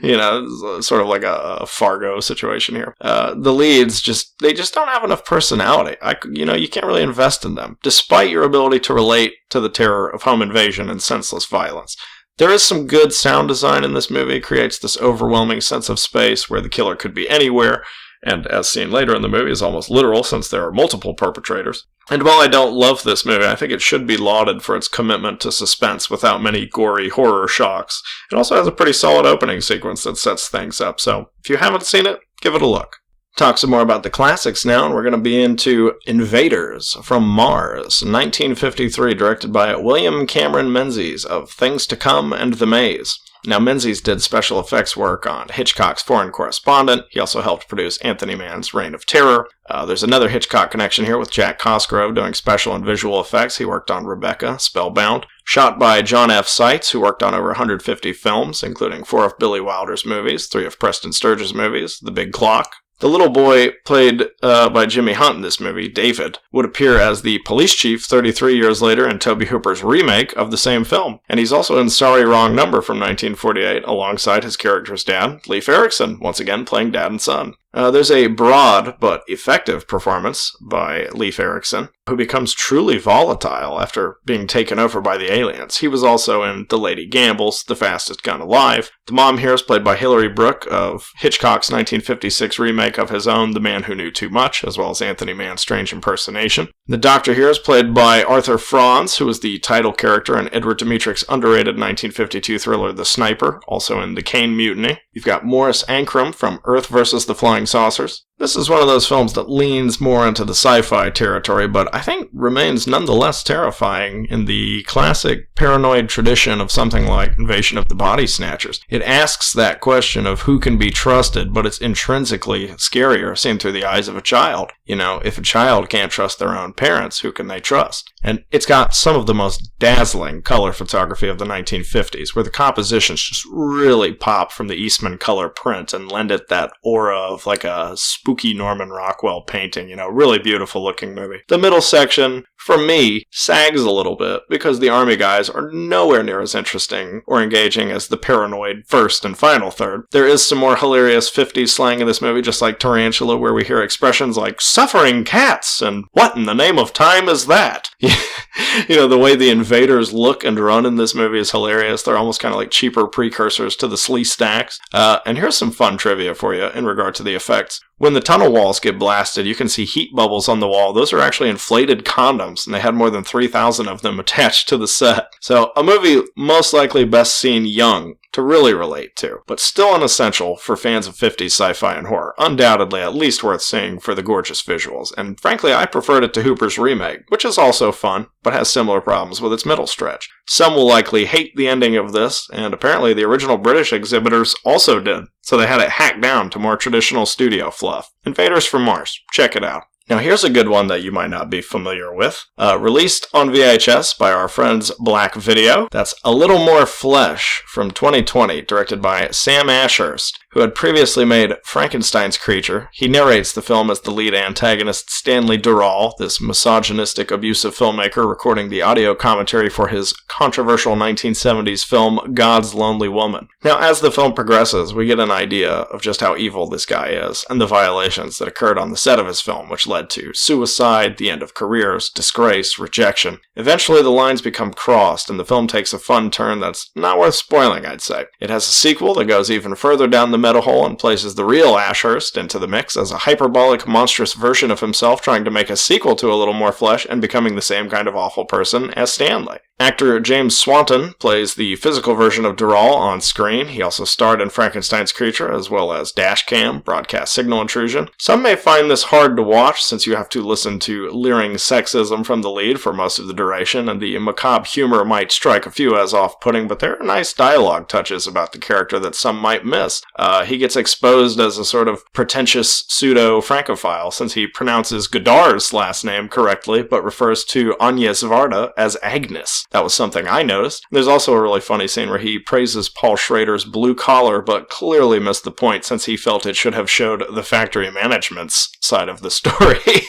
You know, sort of like a Fargo situation here. The leads they just don't have enough personality. You can't really invest in them, despite your ability to relate to the terror of home invasion and senseless violence. There is some good sound design in this movie. It creates this overwhelming sense of space where the killer could be anywhere, and as seen later in the movie is almost literal since there are multiple perpetrators. And while I don't love this movie, I think it should be lauded for its commitment to suspense without many gory horror shocks. It also has a pretty solid opening sequence that sets things up, so if you haven't seen it, give it a look. Talk some more about the classics now, and we're going to be into Invaders from Mars, 1953, directed by William Cameron Menzies of Things to Come and The Maze. Now, Menzies did special effects work on Hitchcock's Foreign Correspondent. He also helped produce Anthony Mann's Reign of Terror. There's another Hitchcock connection here with Jack Cosgrove doing special and visual effects. He worked on Rebecca, Spellbound. Shot by John F. Seitz, who worked on over 150 films, including 4 of Billy Wilder's movies, 3 of Preston Sturges' movies, The Big Clock. The little boy, played by Jimmy Hunt in this movie, David, would appear as the police chief 33 years later in Tobe Hooper's remake of the same film. And he's also in Sorry Wrong Number from 1948, alongside his character's dad, Leif Erikson, once again playing dad and son. There's a broad but effective performance by Leif Erikson, who becomes truly volatile after being taken over by the aliens. He was also in The Lady Gambles, The Fastest Gun Alive. The mom here is played by Hilary Brooke of Hitchcock's 1956 remake of his own The Man Who Knew Too Much, as well as Anthony Mann's Strange Impersonation. The doctor here is played by Arthur Franz, who was the title character in Edward Dmytryk's underrated 1952 thriller The Sniper, also in The Caine Mutiny. You've got Morris Ankrum from Earth vs. the Flying Saucers. This is one of those films that leans more into the sci-fi territory, but I think remains nonetheless terrifying in the classic paranoid tradition of something like Invasion of the Body Snatchers. It asks that question of who can be trusted, but it's intrinsically scarier seen through the eyes of a child. You know, if a child can't trust their own parents, who can they trust? And it's got some of the most dazzling color photography of the 1950s, where the compositions just really pop from the Eastman color print and lend it that aura of like a spooky Norman Rockwell painting, really beautiful looking movie. The middle section for me, sags a little bit because the army guys are nowhere near as interesting or engaging as the paranoid first and final third. There is some more hilarious 50s slang in this movie, just like Tarantula, where we hear expressions like suffering cats and what in the name of time is that? You know, the way the invaders look and run in this movie is hilarious. They're almost kind of like cheaper precursors to the Slee Stacks. And here's some fun trivia for you in regard to the effects. When the tunnel walls get blasted, you can see heat bubbles on the wall. Those are actually inflated condoms, and they had more than 3,000 of them attached to the set. So, a movie most likely best seen young to really relate to, but still an essential for fans of 50s sci-fi and horror. Undoubtedly at least worth seeing for the gorgeous visuals, and frankly I preferred it to Hooper's remake, which is also fun, but has similar problems with its middle stretch. Some will likely hate the ending of this, and apparently the original British exhibitors also did, so they had it hacked down to more traditional studio fluff. Invaders from Mars, check it out. Now here's a good one that you might not be familiar with. Released on VHS by our friends Black Video. That's A Little More Flesh from 2020, directed by Sam Ashurst, who had previously made Frankenstein's Creature. He narrates the film as the lead antagonist Stanley Durall, this misogynistic, abusive filmmaker recording the audio commentary for his controversial 1970s film God's Lonely Woman. Now as the film progresses, we get an idea of just how evil this guy is, and the violations that occurred on the set of his film, which led to suicide, the end of careers, disgrace, rejection. Eventually the lines become crossed, and the film takes a fun turn that's not worth spoiling, I'd say. It has a sequel that goes even further down the meta hole and places the real Ashurst into the mix as a hyperbolic, monstrous version of himself trying to make a sequel to A Little More Flesh and becoming the same kind of awful person as Stanley. Actor James Swanton plays the physical version of Durall on screen. He also starred in Frankenstein's Creature, as well as Dashcam, Broadcast Signal Intrusion. Some may find this hard to watch, since you have to listen to leering sexism from the lead for most of the duration, and the macabre humor might strike a few as off-putting, but there are nice dialogue touches about the character that some might miss. He gets exposed as a sort of pretentious pseudo-francophile, since he pronounces Godard's last name correctly, but refers to Agnes Varda as Agnes. That was something I noticed. There's also a really funny scene where he praises Paul Schrader's blue collar, but clearly missed the point since he felt it should have showed the factory management's side of the story.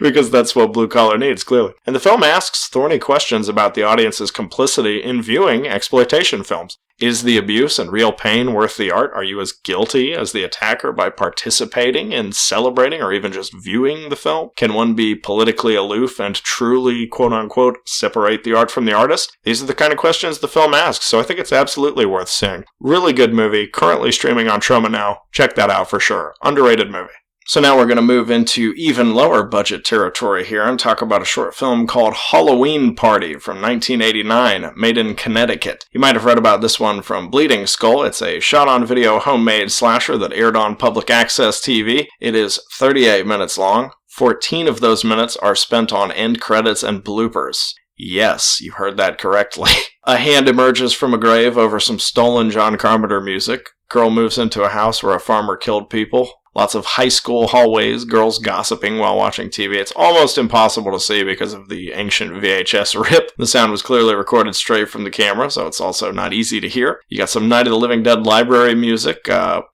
Because that's what blue collar needs, clearly. And the film asks thorny questions about the audience's complicity in viewing exploitation films. Is the abuse and real pain worth the art? Are you as guilty as the attacker by participating in celebrating or even just viewing the film? Can one be politically aloof and truly, quote-unquote, separate the art from the artist? These are the kind of questions the film asks, so I think it's absolutely worth seeing. Really good movie, currently streaming on Troma Now. Check that out for sure. Underrated movie. So now we're going to move into even lower budget territory here and talk about a short film called Halloween Party from 1989, made in Connecticut. You might have read about this one from Bleeding Skull. It's a shot-on-video homemade slasher that aired on public access TV. It is 38 minutes long. 14 of those minutes are spent on end credits and bloopers. Yes, you heard that correctly. A hand emerges from a grave over some stolen John Carpenter music. Girl moves into a house where a farmer killed people. Lots of high school hallways, girls gossiping while watching TV. It's almost impossible to see because of the ancient VHS rip. The sound was clearly recorded straight from the camera, so it's also not easy to hear. You got some Night of the Living Dead library music,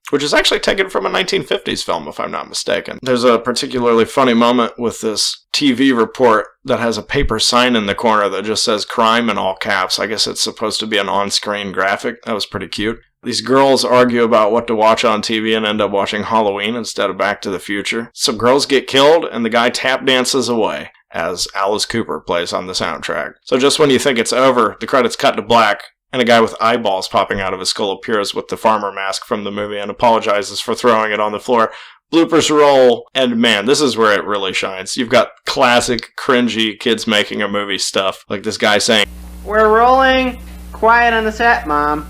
which is actually taken from a 1950s film, if I'm not mistaken. There's a particularly funny moment with this TV report that has a paper sign in the corner that just says crime in all caps. I guess it's supposed to be an on-screen graphic. That was pretty cute. These girls argue about what to watch on TV and end up watching Halloween instead of Back to the Future. Some girls get killed, and the guy tap dances away as Alice Cooper plays on the soundtrack. So just when you think it's over, the credits cut to black, and a guy with eyeballs popping out of his skull appears with the farmer mask from the movie and apologizes for throwing it on the floor. Bloopers roll, and man, this is where it really shines. You've got classic, cringy, kids making a movie stuff, like this guy saying, "We're rolling. Quiet on the set, Mom.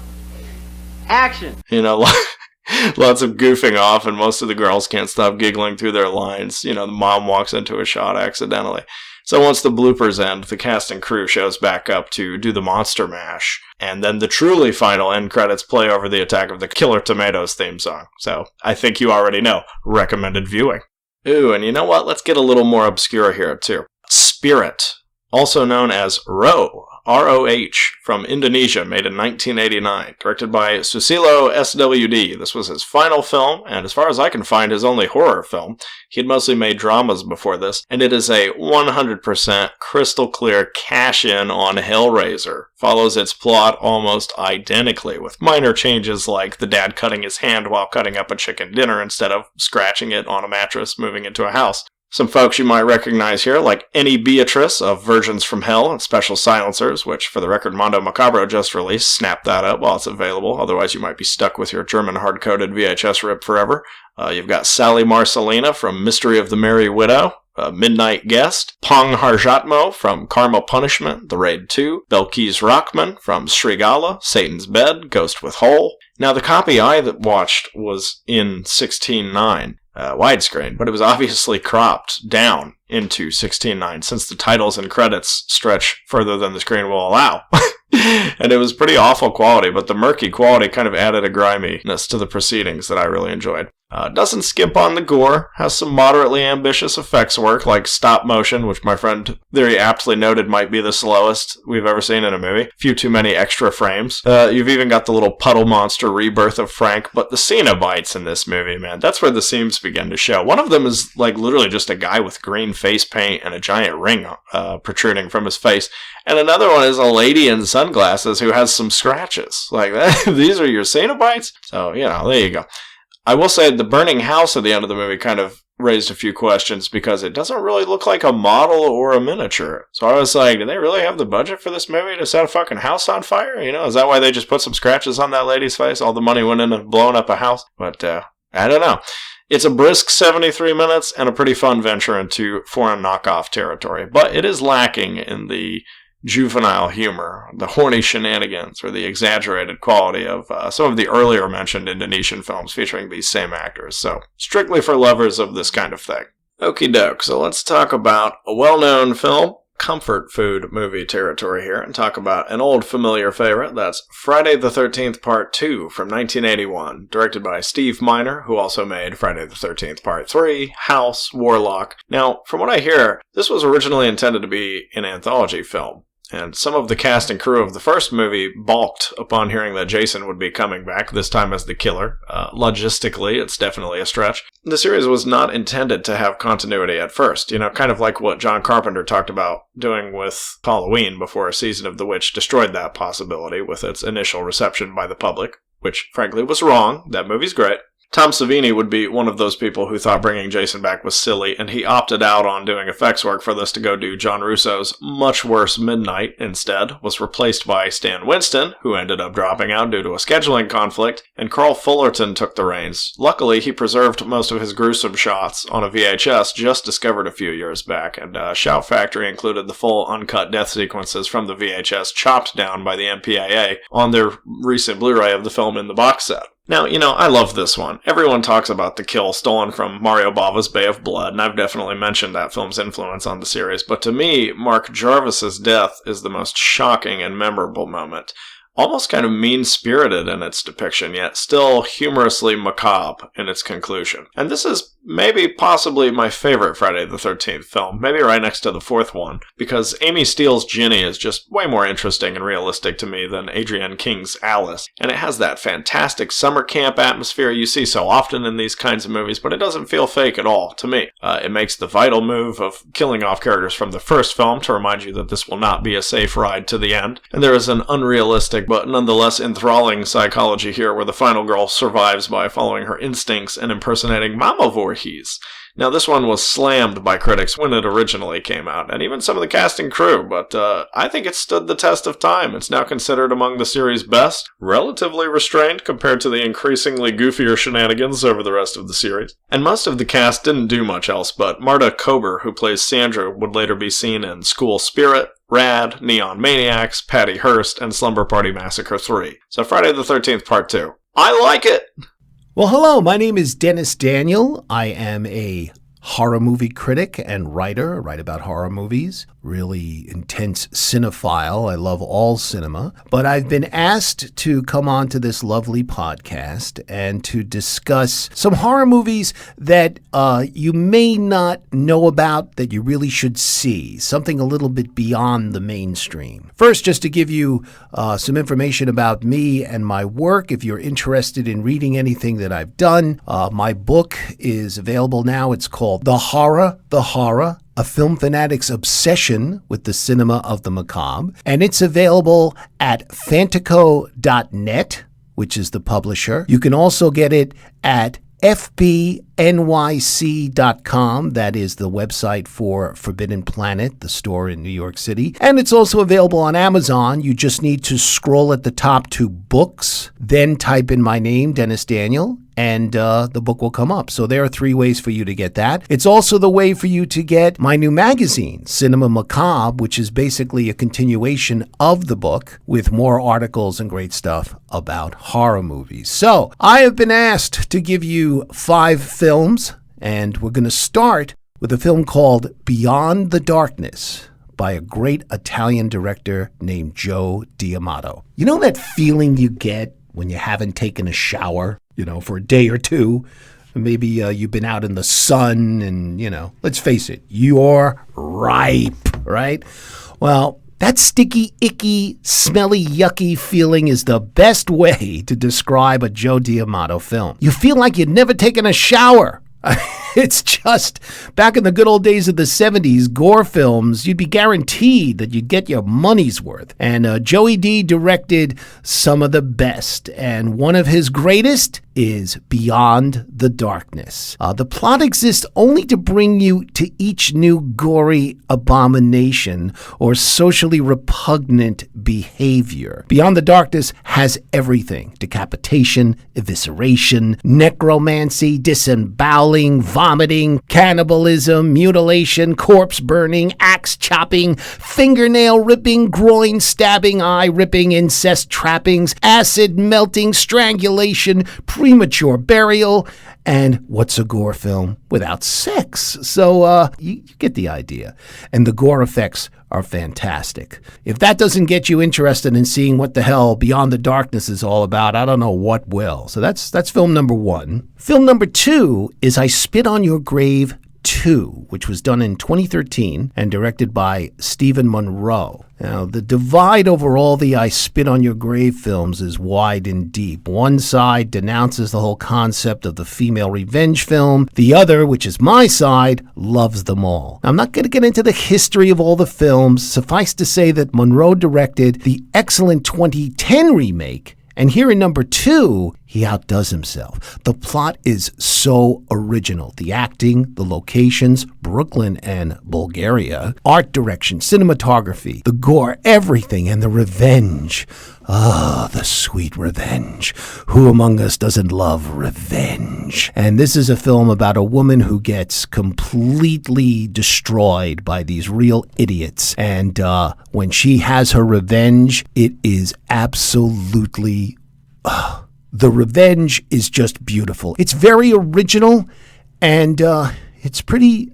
Action." You know, lots of goofing off, and most of the girls can't stop giggling through their lines. You know, the mom walks into a shot accidentally. So once the bloopers end, the cast and crew shows back up to do the monster mash, and then the truly final end credits play over the Attack of the Killer Tomatoes theme song. So I think you already know. Recommended viewing. Ooh, and you know what? Let's get a little more obscure here, too. Spirit. also known as Roh, R-O-H, from Indonesia, made in 1989, directed by Susilo SWD. This was his final film, and as far as I can find, his only horror film. He had mostly made dramas before this, and it is a 100% crystal clear cash-in on Hellraiser. Follows its plot almost identically, with minor changes like the dad cutting his hand while cutting up a chicken dinner instead of scratching it on a mattress moving into a house. Some folks you might recognize here, like Annie Beatrice of Virgins from Hell and Special Silencers, which, for the record, Mondo Macabro just released. Snap that up while it's available, otherwise you might be stuck with your German hard-coded VHS rip forever. You've got Sally Marcelina from Mystery of the Merry Widow, Midnight Guest, Pong Harjatmo from Karma Punishment, The Raid 2, Belkis Rachman from Srigala, Satan's Bed, Ghost with Hole. Now, the copy I watched was in 16:9. Widescreen, but it was obviously cropped down into 16:9 since the titles and credits stretch further than the screen will allow. And it was pretty awful quality, but the murky quality kind of added a griminess to the proceedings that I really enjoyed. Doesn't skimp on the gore, has some moderately ambitious effects work like stop motion, which my friend very aptly noted might be the slowest we've ever seen in a movie. Few too many extra frames. You've even got the little puddle monster rebirth of Frank, but the Cenobites in this movie, man, that's where the seams begin to show. One of them is like literally just a guy with green face paint and a giant ring protruding from his face. And another one is a lady in sunglasses who has some scratches. Like, that. These are your Cenobites? So, there you go. I will say the burning house at the end of the movie kind of raised a few questions because it doesn't really look like a model or a miniature. So I was like, do they really have the budget for this movie to set a fucking house on fire? Is that why they just put some scratches on that lady's face? All the money went into blowing up a house? But, I don't know. It's a brisk 73 minutes and a pretty fun venture into foreign knockoff territory. But it is lacking in the juvenile humor, the horny shenanigans, or the exaggerated quality of some of the earlier mentioned Indonesian films featuring these same actors. So, strictly for lovers of this kind of thing. Okie doke, so let's talk about a well-known film, comfort food movie territory here, and talk about an old familiar favorite. That's Friday the 13th Part 2 from 1981, directed by Steve Miner, who also made Friday the 13th Part 3, House, Warlock. Now, from what I hear, this was originally intended to be an anthology film. And some of the cast and crew of the first movie balked upon hearing that Jason would be coming back, this time as the killer. Logistically, it's definitely a stretch. The series was not intended to have continuity at first, kind of like what John Carpenter talked about doing with Halloween before a season of The Witch destroyed that possibility with its initial reception by the public, which frankly was wrong. That movie's great. Tom Savini would be one of those people who thought bringing Jason back was silly, and he opted out on doing effects work for this to go do John Russo's much worse Midnight instead, was replaced by Stan Winston, who ended up dropping out due to a scheduling conflict, and Carl Fullerton took the reins. Luckily, he preserved most of his gruesome shots on a VHS just discovered a few years back, and Shout Factory included the full uncut death sequences from the VHS chopped down by the MPAA on their recent Blu-ray of the film in the box set. Now, I love this one. Everyone talks about the kill stolen from Mario Bava's Bay of Blood, and I've definitely mentioned that film's influence on the series, but to me, Mark Jarvis's death is the most shocking and memorable moment. Almost kind of mean-spirited in its depiction, yet still humorously macabre in its conclusion. And this is maybe possibly my favorite Friday the 13th film, maybe right next to the fourth one, because Amy Steele's Ginny is just way more interesting and realistic to me than Adrienne King's Alice, and it has that fantastic summer camp atmosphere you see so often in these kinds of movies, but it doesn't feel fake at all, to me. It makes the vital move of killing off characters from the first film to remind you that this will not be a safe ride to the end, and there is an unrealistic but nonetheless enthralling psychology here where the final girl survives by following her instincts and impersonating Mama Voorhees. Now, this one was slammed by critics when it originally came out, and even some of the cast and crew, but I think it stood the test of time. It's now considered among the series' best, relatively restrained compared to the increasingly goofier shenanigans over the rest of the series. And most of the cast didn't do much else, but Marta Kober, who plays Sandra, would later be seen in School Spirit, Rad, Neon Maniacs, Patty Hearst, and Slumber Party Massacre 3. So Friday the 13th Part 2. I like it! Well, hello, my name is Dennis Daniel. I am a horror movie critic and writer. I write about horror movies. Really intense cinephile. I love all cinema. But I've been asked to come on to this lovely podcast and to discuss some horror movies that you may not know about that you really should see. Something a little bit beyond the mainstream. First, just to give you some information about me and my work, if you're interested in reading anything that I've done, my book is available now. It's called The Horror, A Film Fanatic's Obsession with the Cinema of the Macabre. And it's available at fantico.net, which is the publisher. You can also get it at fbnyc.com. That is the website for Forbidden Planet, the store in New York City. And it's also available on Amazon. You just need to scroll at the top to books, then type in my name, Dennis Daniel, and the book will come up. So there are 3 ways for you to get that. It's also the way for you to get my new magazine, Cinema Macabre, which is basically a continuation of the book with more articles and great stuff about horror movies. So I have been asked to give you 5 films, and we're going to start with a film called Beyond the Darkness by a great Italian director named Joe D'Amato. You know that feeling you get when you haven't taken a shower, for a day or two? Maybe you've been out in the sun and, let's face it, you're ripe, right? Well, that sticky, icky, smelly, yucky feeling is the best way to describe a Joe D'Amato film. You feel like you'd never taken a shower. It's just, back in the good old days of the 70s, gore films, you'd be guaranteed that you'd get your money's worth. And Joey D directed some of the best, and one of his greatest is Beyond the Darkness. The plot exists only to bring you to each new gory abomination or socially repugnant behavior. Beyond the Darkness has everything: decapitation, evisceration, necromancy, disemboweling, vomiting, cannibalism, mutilation, corpse burning, axe chopping, fingernail ripping, groin stabbing, eye ripping, incest trappings, acid melting, strangulation, premature burial, and what's a gore film without sex? So you get the idea. And the gore effects are fantastic. If that doesn't get you interested in seeing what the hell Beyond the Darkness is all about, I don't know what will. So that's film number 1. Film number 2 is I Spit on Your Grave 2, which was done in 2013 and directed by Stephen Monroe. Now, the divide over all the I Spit on Your Grave films is wide and deep. One side denounces the whole concept of the female revenge film. The other, which is my side, loves them all. Now, I'm not going to get into the history of all the films. Suffice to say that Monroe directed the excellent 2010 remake, and here in number 2, he outdoes himself. The plot is so original. The acting, the locations, Brooklyn and Bulgaria, art direction, cinematography, the gore, everything, and the revenge. Ah, the sweet revenge. Who among us doesn't love revenge? And this is a film about a woman who gets completely destroyed by these real idiots. And when she has her revenge, it is absolutely... the revenge is just beautiful. It's very original, and it's pretty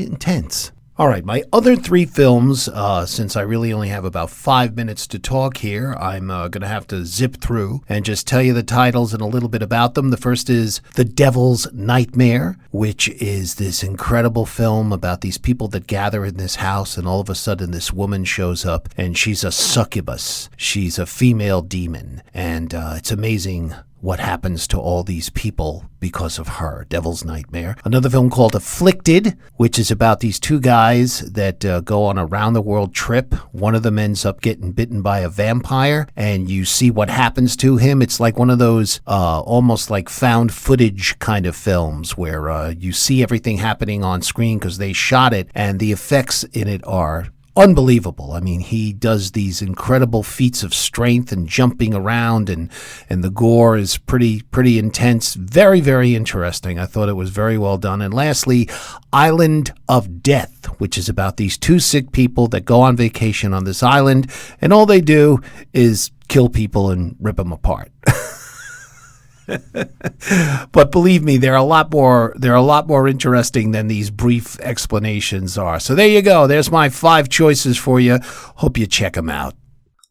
intense. All right, my other 3 films, since I really only have about 5 minutes to talk here, I'm going to have to zip through and just tell you the titles and a little bit about them. The first is The Devil's Nightmare, which is this incredible film about these people that gather in this house, and all of a sudden this woman shows up, and she's a succubus. She's a female demon, and it's amazing what happens to all these people because of her. Devil's Nightmare. Another film called Afflicted, which is about these 2 guys that go on a round-the-world trip. One of them ends up getting bitten by a vampire, and you see what happens to him. It's like one of those almost like found footage kind of films where you see everything happening on screen because they shot it, and the effects in it are unbelievable. I mean, he does these incredible feats of strength and jumping around, and the gore is pretty intense. Very, very interesting. I thought it was very well done. And lastly, Island of Death, which is about these 2 sick people that go on vacation on this island, and all they do is kill people and rip them apart. But believe me, they're a lot more interesting than these brief explanations are. So there you go. There's my 5 choices for you. Hope you check them out.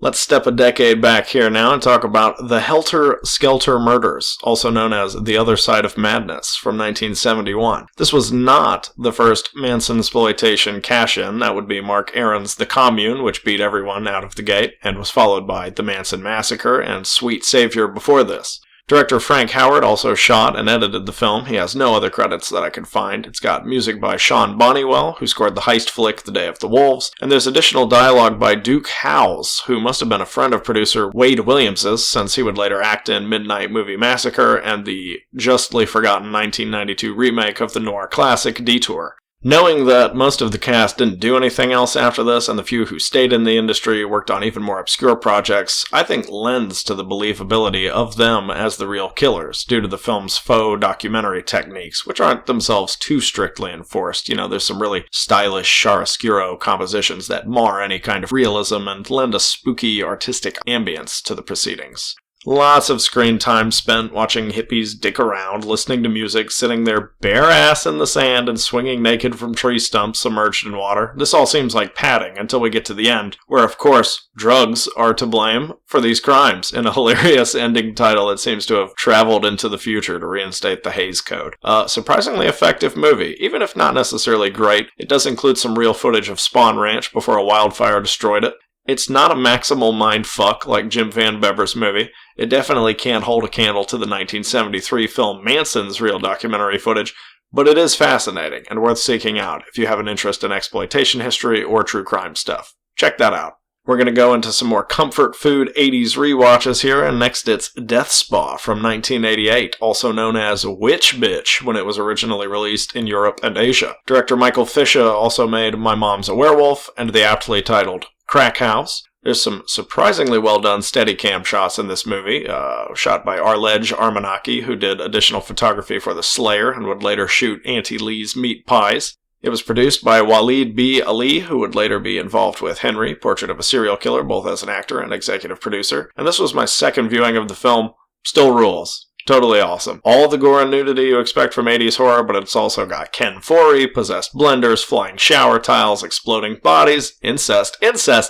Let's step a decade back here now and talk about the Helter Skelter Murders, also known as The Other Side of Madness, from 1971. This was not the first Manson-sploitation cash-in. That would be Mark Aaron's The Commune, which beat everyone out of the gate, and was followed by The Manson Massacre and Sweet Savior before this. Director Frank Howard also shot and edited the film. He has no other credits that I could find. It's got music by Sean Bonnewell, who scored the heist flick The Day of the Wolves, and there's additional dialogue by Duke Howes, who must have been a friend of producer Wade Williams's, since he would later act in Midnight Movie Massacre and the justly forgotten 1992 remake of the noir classic Detour. Knowing that most of the cast didn't do anything else after this, and the few who stayed in the industry worked on even more obscure projects, I think lends to the believability of them as the real killers, due to the film's faux documentary techniques, which aren't themselves too strictly enforced. You know, there's some really stylish chiaroscuro compositions that mar any kind of realism and lend a spooky, artistic ambience to the proceedings. Lots of screen time spent watching hippies dick around, listening to music, sitting their bare ass in the sand, and swinging naked from tree stumps submerged in water. This all seems like padding until we get to the end, where, of course, drugs are to blame for these crimes, in a hilarious ending title that seems to have traveled into the future to reinstate the Hays Code. Surprisingly effective movie. Even if not necessarily great, it does include some real footage of Spawn Ranch before a wildfire destroyed it. It's not a maximal mindfuck like Jim Van Bever's movie. It definitely can't hold a candle to the 1973 film Manson's real documentary footage, but it is fascinating and worth seeking out if you have an interest in exploitation history or true crime stuff. Check that out. We're going to go into some more comfort food 80s rewatches here, and next it's Death Spa from 1988, also known as Witch Bitch when it was originally released in Europe and Asia. Director Michael Fisher also made My Mom's a Werewolf and the aptly titled Crack House. There's some surprisingly well-done Steadicam shots in this movie, shot by Arledge Armanaki, who did additional photography for The Slayer and would later shoot Auntie Lee's Meat Pies. It was produced by Waleed B. Ali, who would later be involved with Henry, Portrait of a Serial Killer, both as an actor and executive producer. And this was my second viewing of the film. Still rules. Totally awesome. All the gore and nudity you expect from 80s horror, but it's also got Ken Foree, possessed blenders, flying shower tiles, exploding bodies, incest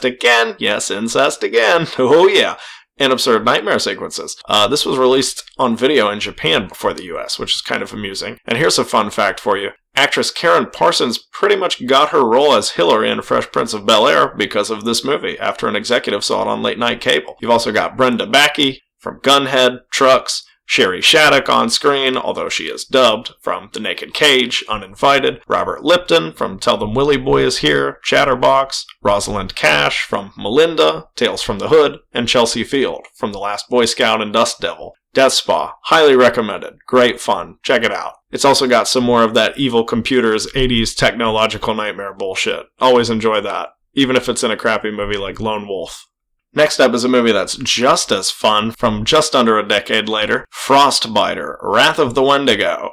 again, yes, incest again, oh yeah, and absurd nightmare sequences. This was released on video in Japan before the US, which is kind of amusing. And here's a fun fact for you. Actress Karen Parsons pretty much got her role as Hillary in Fresh Prince of Bel-Air because of this movie, after an executive saw it on late night cable. You've also got Brenda Backey from Gunhead, Trucks, Sherry Shattuck on screen, although she is dubbed, from The Naked Cage, Uninvited, Robert Lipton from Tell Them Willie Boy Is Here, Chatterbox, Rosalind Cash from Melinda, Tales from the Hood, and Chelsea Field from The Last Boy Scout and Dust Devil. Death Spa, highly recommended, great fun, check it out. It's also got some more of that evil computers 80s technological nightmare bullshit. Always enjoy that, even if it's in a crappy movie like Lone Wolf. Next up is a movie that's just as fun from just under a decade later, Frostbiter, Wrath of the Wendigo,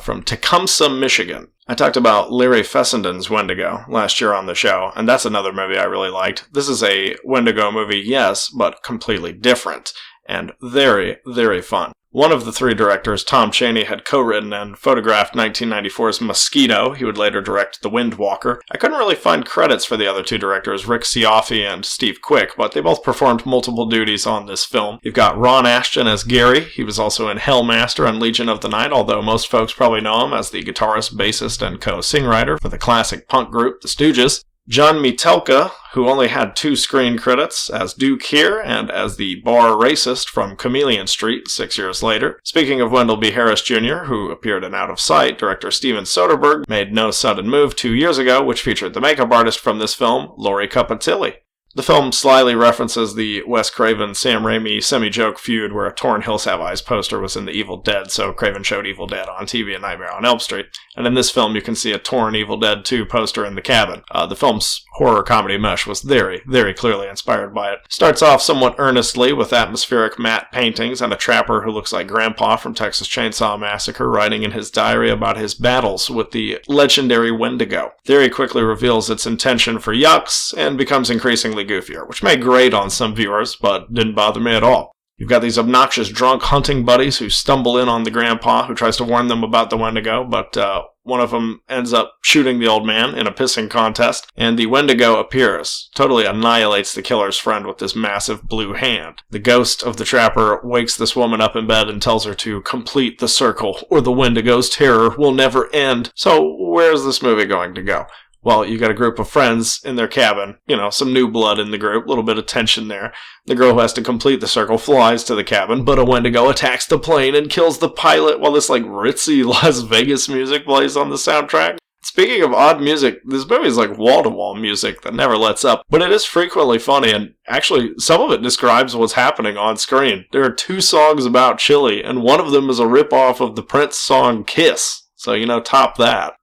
from Tecumseh, Michigan. I talked about Larry Fessenden's Wendigo last year on the show, and that's another movie I really liked. This is a Wendigo movie, yes, but completely different, and very, very fun. One of the three directors, Tom Chaney, had co-written and photographed 1994's Mosquito. He would later direct The Windwalker. I couldn't really find credits for the other two directors, Rick Cioffi and Steve Quick, but they both performed multiple duties on this film. You've got Ron Ashton as Gary. He was also in Hellmaster and Legion of the Night, although most folks probably know him as the guitarist, bassist, and co-songwriter for the classic punk group, The Stooges. John Mitelka, who only had 2 screen credits, as Duke here and as the bar racist from Chameleon Street 6 years later. Speaking of Wendell B. Harris Jr., who appeared in Out of Sight, director Steven Soderbergh made No Sudden Move 2 years ago, which featured the makeup artist from this film, Lori Cupatilli. The film slyly references the Wes Craven, Sam Raimi semi-joke feud where a torn Hills Have Eyes poster was in the Evil Dead, so Craven showed Evil Dead on TV and Nightmare on Elm Street. And in this film, you can see a torn Evil Dead 2 poster in the cabin. The film's horror comedy mesh was very, very clearly inspired by it. Starts off somewhat earnestly with atmospheric matte paintings and a trapper who looks like Grandpa from Texas Chainsaw Massacre writing in his diary about his battles with the legendary Wendigo. Very quickly reveals its intention for yucks and becomes increasingly goofier, which may grate on some viewers, but didn't bother me at all. You've got these obnoxious drunk hunting buddies who stumble in on the grandpa who tries to warn them about the Wendigo, but one of them ends up shooting the old man in a pissing contest, and the Wendigo appears, totally annihilates the killer's friend with this massive blue hand. The ghost of the trapper wakes this woman up in bed and tells her to complete the circle, or the Wendigo's terror will never end. So where's this movie going to go? Well, you got a group of friends in their cabin, some new blood in the group, a little bit of tension there. The girl who has to complete the circle flies to the cabin, but a Wendigo attacks the plane and kills the pilot while this ritzy Las Vegas music plays on the soundtrack. Speaking of odd music, this movie is like wall-to-wall music that never lets up, but it is frequently funny, and actually, some of it describes what's happening on screen. There are 2 songs about chili, and one of them is a rip-off of the Prince song Kiss, so top that.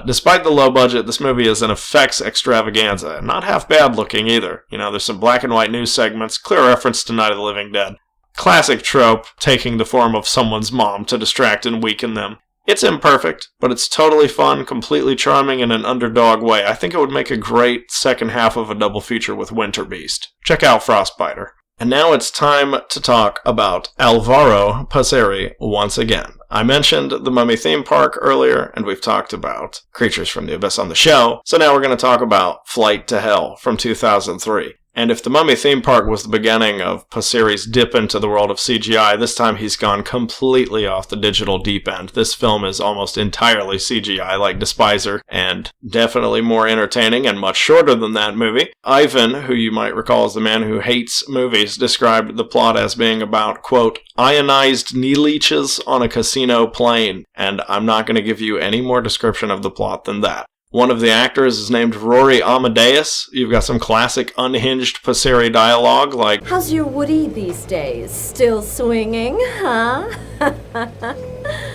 Despite the low budget, this movie is an effects extravaganza, and not half bad looking either. There's some black and white news segments, clear reference to Night of the Living Dead. Classic trope, taking the form of someone's mom to distract and weaken them. It's imperfect, but it's totally fun, completely charming in an underdog way. I think it would make a great second half of a double feature with Winter Beast. Check out Frostbiter. And now it's time to talk about Alvaro Passeri once again. I mentioned the Mummy theme park earlier, and we've talked about Creatures from the Abyss on the show, so now we're going to talk about Flight to Hell from 2003. And if the Mummy theme park was the beginning of Passeri's dip into the world of CGI, this time he's gone completely off the digital deep end. This film is almost entirely CGI, like Despiser, and definitely more entertaining and much shorter than that movie. Ivan, who you might recall as the man who hates movies, described the plot as being about, quote, ionized knee leeches on a casino plane. And I'm not going to give you any more description of the plot than that. One of the actors is named Rory Amadeus. You've got some classic unhinged Passeri dialogue like, how's your Woody these days? Still swinging, huh?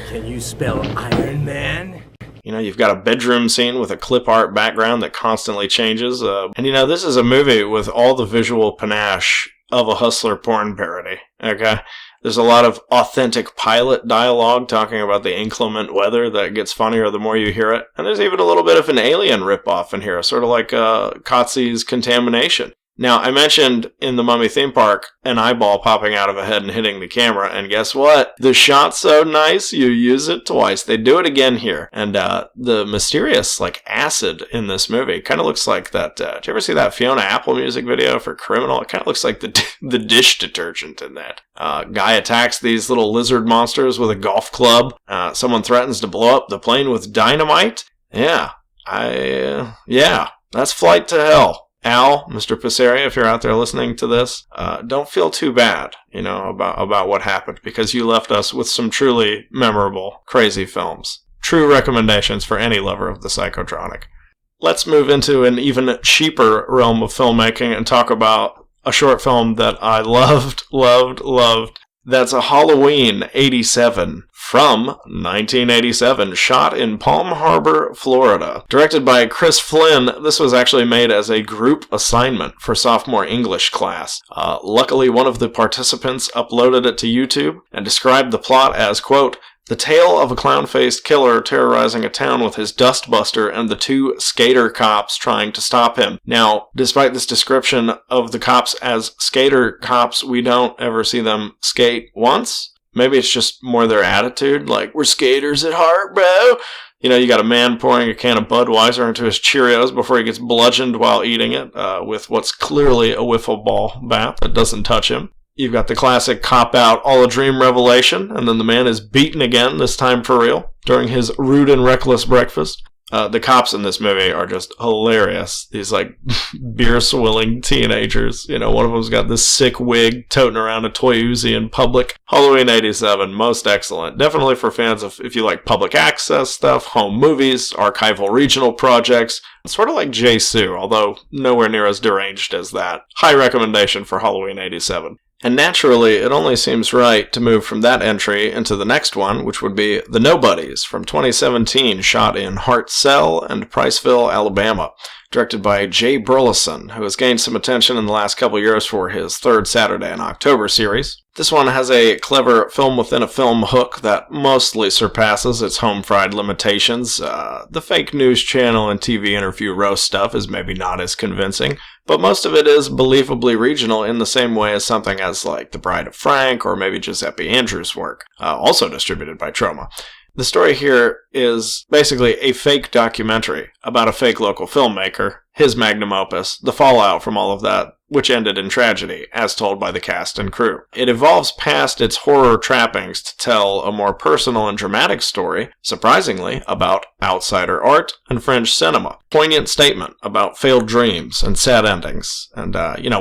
Can you spell Iron Man? You've got a bedroom scene with a clip art background that constantly changes. And this is a movie with all the visual panache of a hustler porn parody, okay? There's a lot of authentic pilot dialogue talking about the inclement weather that gets funnier the more you hear it. And there's even a little bit of an Alien ripoff in here, sort of like Kotze's Contamination. Now, I mentioned in the Mummy theme park an eyeball popping out of a head and hitting the camera, and guess what? The shot's so nice, you use it twice. They do it again here. And the mysterious, acid in this movie kind of looks like that. Did you ever see that Fiona Apple music video for Criminal? It kind of looks like the dish detergent in that. Guy attacks these little lizard monsters with a golf club. Someone threatens to blow up the plane with dynamite. Yeah, that's Flight to Hell. Al, Mr. Passeri, if you're out there listening to this, don't feel too bad, about what happened, because you left us with some truly memorable, crazy films. True recommendations for any lover of the psychotronic. Let's move into an even cheaper realm of filmmaking and talk about a short film that I loved. That's a Halloween 87 from 1987, shot in Palm Harbor, Florida. Directed by Chris Flynn, this was actually made as a group assignment for sophomore English class. Luckily, one of the participants uploaded it to YouTube and described the plot as, quote, the tale of a clown-faced killer terrorizing a town with his dustbuster and the 2 skater cops trying to stop him. Now, despite this description of the cops as skater cops, we don't ever see them skate once. Maybe it's just more their attitude, like, we're skaters at heart, bro. You got a man pouring a can of Budweiser into his Cheerios before he gets bludgeoned while eating it, with what's clearly a wiffle ball bat that doesn't touch him. You've got the classic cop-out, all a dream revelation, and then the man is beaten again, this time for real, during his rude and reckless breakfast. The cops in this movie are just hilarious. These, beer-swilling teenagers. One of them's got this sick wig, toting around a toy Uzi in public. Halloween 87, most excellent. Definitely for fans of, if you like public access stuff, home movies, archival regional projects. Sort of like Jisoo, although nowhere near as deranged as that. High recommendation for Halloween 87. And naturally, it only seems right to move from that entry into the next one, which would be The Nobodies from 2017, shot in Hartselle and Priceville, Alabama. directed by Jay Burleson, who has gained some attention in the last couple years for his third Saturday in October series. This one has a clever film-within-a-film hook that mostly surpasses its home-fried limitations. The fake news channel and TV interview roast stuff is maybe not as convincing, but most of it is believably regional in the same way as something as like The Bride of Frank or maybe Giuseppe Andrews' work, also distributed by Troma. The story here is basically a fake documentary about a fake local filmmaker, his magnum opus, the fallout from all of that, which ended in tragedy, as told by the cast and crew. It evolves past its horror trappings to tell a more personal and dramatic story, surprisingly, about outsider art and fringe cinema. Poignant statement about failed dreams and sad endings. And,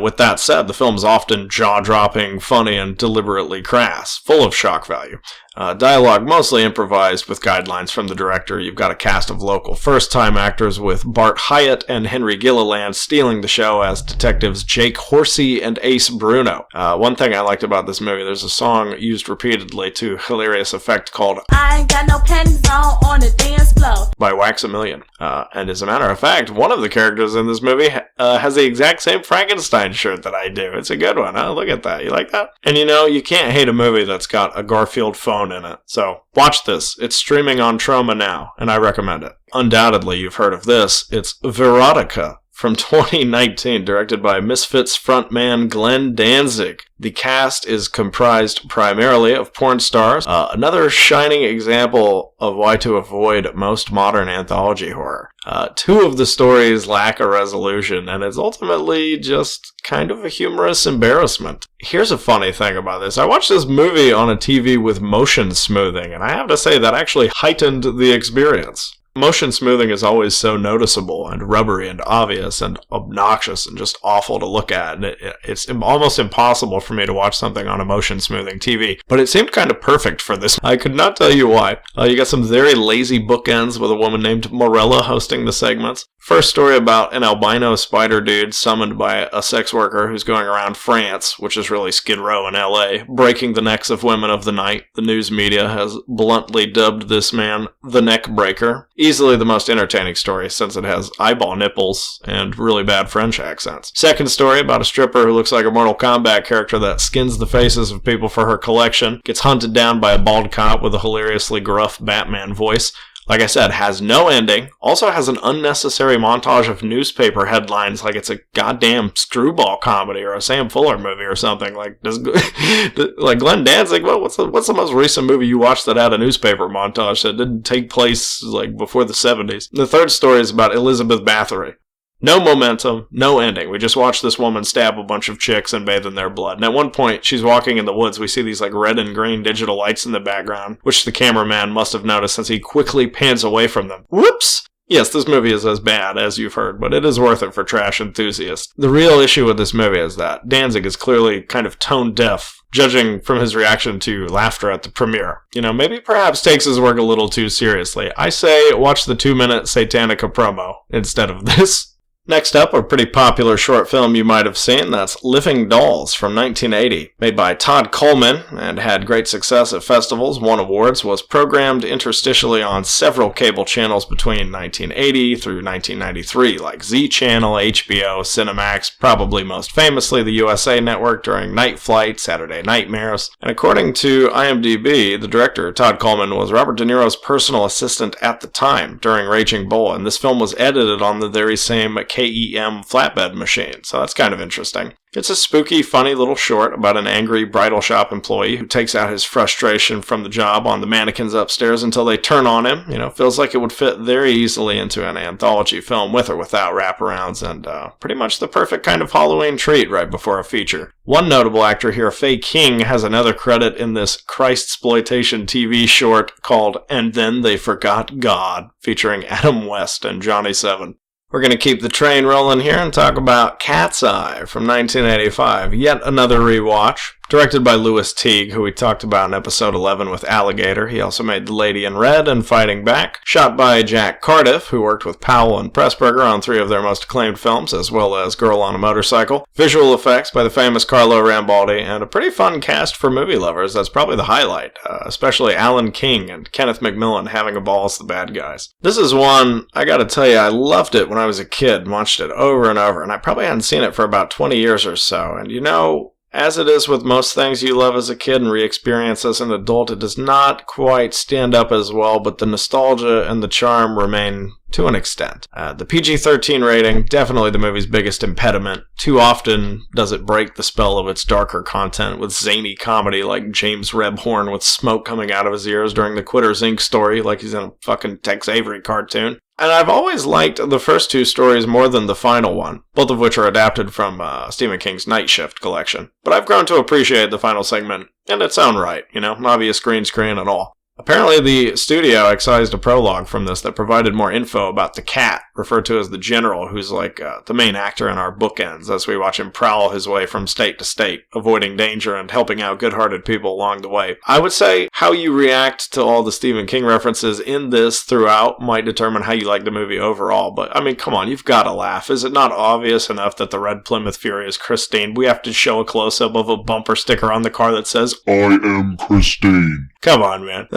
with that said, the film's often jaw-dropping, funny, and deliberately crass, full of shock value. Dialogue mostly improvised with guidelines from the director. You've got a cast of local first-time actors with Bart Hyatt and Henry Gilliland stealing the show as detectives Jake Horsey and Ace Bruno. One thing I liked about this movie, there's a song used repeatedly to hilarious effect called I Ain't Got No Panties On the Dance Floor by Waxamillion. And as a matter of fact, one of the characters in this movie has the exact same Frankenstein shirt that I do. It's a good one, huh? Look at that. You like that? And you can't hate a movie that's got a Garfield phone in it. So watch this. It's streaming on Troma now, and I recommend it. Undoubtedly, you've heard of this. It's Verotica from 2019, directed by Misfits frontman Glenn Danzig. The cast is comprised primarily of porn stars, another shining example of why to avoid most modern anthology horror. Two of the stories lack a resolution, and it's ultimately just kind of a humorous embarrassment. Here's a funny thing about this. I watched this movie on a TV with motion smoothing, and I have to say that actually heightened the experience. Motion smoothing is always so noticeable and rubbery and obvious and obnoxious and just awful to look at. And it's almost impossible for me to watch something on a motion smoothing TV. But it seemed kind of perfect for this. I could not tell you why. You got some very lazy bookends with a woman named Morella hosting the segments. First story about an albino spider dude summoned by a sex worker who's going around France, which is really Skid Row in LA, breaking the necks of women of the night. The news media has bluntly dubbed this man the neck breaker. Easily the most entertaining story since it has eyeball nipples and really bad French accents. Second story about a stripper who looks like a Mortal Kombat character that skins the faces of people for her collection, gets hunted down by a bald cop with a hilariously gruff Batman voice. Like I said, has no ending, also has an unnecessary montage of newspaper headlines like it's a goddamn screwball comedy or a Sam Fuller movie or something. Like Glenn Danzig, what's the most recent movie you watched that had a newspaper montage that didn't take place like before the 70s? The third story is about Elizabeth Bathory. No momentum, no ending. We just watch this woman stab a bunch of chicks and bathe in their blood. And at one point, she's walking in the woods. We see these like red and green digital lights in the background, which the cameraman must have noticed since he quickly pans away from them. Whoops! Yes, this movie is as bad as you've heard, but it is worth it for trash enthusiasts. The real issue with this movie is that Danzig is clearly kind of tone deaf, judging from his reaction to laughter at the premiere. Maybe perhaps takes his work a little too seriously. I say watch the 2-minute Satanica promo instead of this. Next up, a pretty popular short film you might have seen, that's Living Dolls from 1980. Made by Todd Coleman and had great success at festivals, won awards, was programmed interstitially on several cable channels between 1980 through 1993, like Z Channel, HBO, Cinemax, probably most famously the USA Network during Night Flight, Saturday Nightmares. And according to IMDb, the director, Todd Coleman, was Robert De Niro's personal assistant at the time during Raging Bull, and this film was edited on the very same KEM flatbed machine, so that's kind of interesting. It's a spooky, funny little short about an angry bridal shop employee who takes out his frustration from the job on the mannequins upstairs until they turn on him. Feels like it would fit very easily into an anthology film with or without wraparounds, and pretty much the perfect kind of Halloween treat right before a feature. One notable actor here, Faye King, has another credit in this Christsploitation TV short called And Then They Forgot God, featuring Adam West and Johnny Seven. We're going to keep the train rolling here and talk about Cat's Eye from 1985, yet another rewatch, Directed by Louis Teague, who we talked about in episode 11 with Alligator. He also made The Lady in Red and Fighting Back. Shot by Jack Cardiff, who worked with Powell and Pressburger on 3 of their most acclaimed films, as well as Girl on a Motorcycle. Visual effects by the famous Carlo Rambaldi, and a pretty fun cast for movie lovers. That's probably the highlight, especially Alan King and Kenneth McMillan having a ball as the bad guys. This is one, I gotta tell you, I loved it when I was a kid, watched it over and over, and I probably hadn't seen it for about 20 years or so. And you know, as it is with most things you love as a kid and re-experience as an adult, it does not quite stand up as well, but the nostalgia and the charm remain to an extent. The PG-13 rating, definitely the movie's biggest impediment. Too often does it break the spell of its darker content with zany comedy like James Rebhorn with smoke coming out of his ears during the Quitters Inc. story like he's in a fucking Tex Avery cartoon. And I've always liked the first 2 stories more than the final one, both of which are adapted from Stephen King's Night Shift collection. But I've grown to appreciate the final segment in its own right, obvious green screen and all. Apparently the studio excised a prologue from this that provided more info about the cat, referred to as the General, who's like the main actor in our bookends as we watch him prowl his way from state to state, avoiding danger and helping out good-hearted people along the way. I would say how you react to all the Stephen King references in this throughout might determine how you like the movie overall, but I mean, come on, you've got to laugh. Is it not obvious enough that the Red Plymouth Fury is Christine? We have to show a close-up of a bumper sticker on the car that says, I am Christine. Come on, man.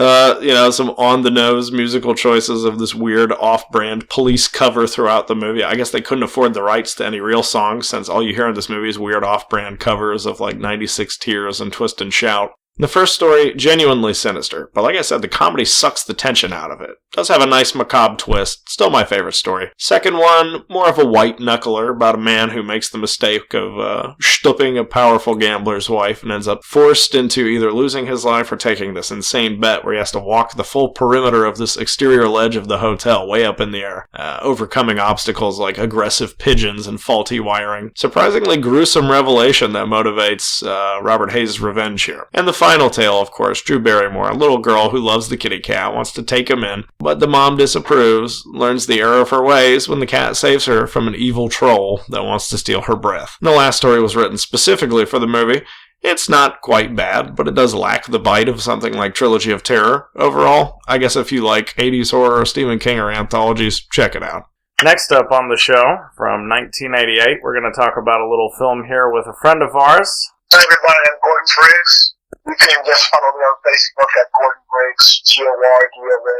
Some on-the-nose musical choices of this weird off-brand Police cover throughout the movie. I guess they couldn't afford the rights to any real songs, since all you hear in this movie is weird off-brand covers of like 96 Tears and Twist and Shout. The first story, genuinely sinister, but like I said, the comedy sucks the tension out of it. Does have a nice macabre twist, still my favorite story. Second one, more of a white knuckler about a man who makes the mistake of stooping a powerful gambler's wife and ends up forced into either losing his life or taking this insane bet where he has to walk the full perimeter of this exterior ledge of the hotel way up in the air, overcoming obstacles like aggressive pigeons and faulty wiring. Surprisingly gruesome revelation that motivates Robert Hayes' revenge here. And the final tale, of course, Drew Barrymore, a little girl who loves the kitty cat, wants to take him in, but the mom disapproves, learns the error of her ways when the cat saves her from an evil troll that wants to steal her breath. And the last story was written specifically for the movie. It's not quite bad, but it does lack the bite of something like Trilogy of Terror. Overall, I guess if you like 80s horror or Stephen King or anthologies, check it out. Next up on the show, from 1988, we're going to talk about a little film here with a friend of ours. Hi everybody, I'm Gordon Briggs. You can just follow me on Facebook at Gordon Briggs, GORDONBRIGGS.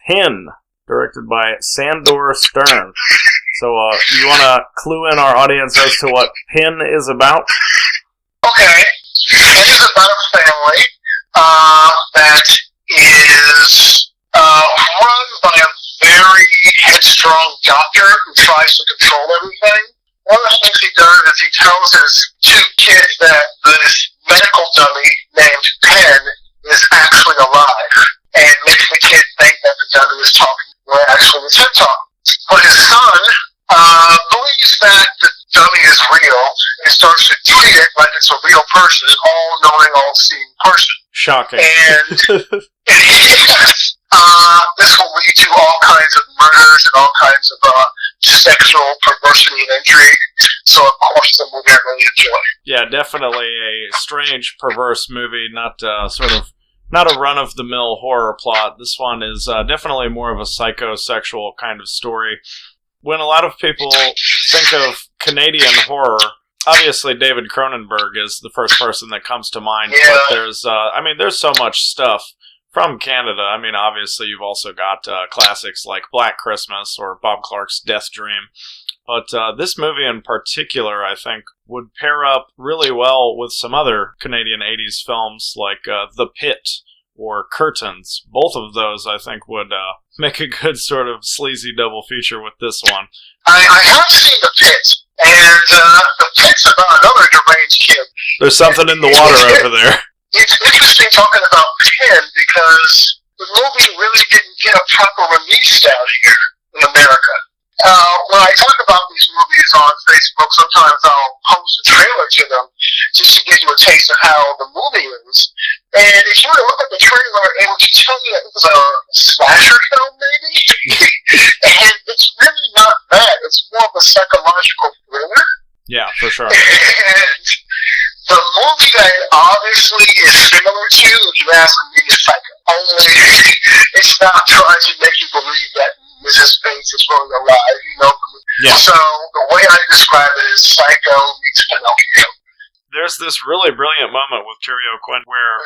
Pin, directed by Sandor Stern. So, you want to clue in our audience as to what Pin is about? Okay. Pin is about a family that is run by a very headstrong doctor who tries to control everything. One of the things he does is he tells his 2 kids that this medical dummy named Penn is actually alive, and makes the kid think that the dummy is talking when actually it's him talking. But his son believes that the dummy is real, and starts to treat it like it's a real person, an all-knowing, all-seeing person. Shocking. And yes, this will lead to all kinds of murders and all kinds of sexual perversity and intrigue. So, of course, the movie I really enjoy. Yeah, definitely a strange, perverse movie, not not a run-of-the-mill horror plot. This one is definitely more of a psychosexual kind of story. When a lot of people think of Canadian horror, obviously David Cronenberg is the first person that comes to mind, but there's so much stuff from Canada. I mean, obviously you've also got classics like Black Christmas or Bob Clark's Death Dream. But this movie in particular, I think, would pair up really well with some other Canadian 80s films like The Pit or Curtains. Both of those, I think, would make a good sort of sleazy double feature with this one. I have seen The Pit, and The Pit's about another deranged kid. There's something in the water over there. It's interesting talking about Penn because the movie really didn't get a proper release down here in America. When I talk about these movies on Facebook, sometimes I'll post a trailer to them just to give you a taste of how the movie is. And if you were to look at the trailer, it would tell you that it was a slasher film, maybe. And it's really not that. It's more of a psychological thriller. Yeah, for sure. And The movie that it obviously is similar to, you ask me, is Psycho. Only it's not trying to make you believe that Mrs. Bates is really alive, you know? Yeah. So the way I describe it is Psycho meets Pinocchio. There's this really brilliant moment with Terry O'Quinn where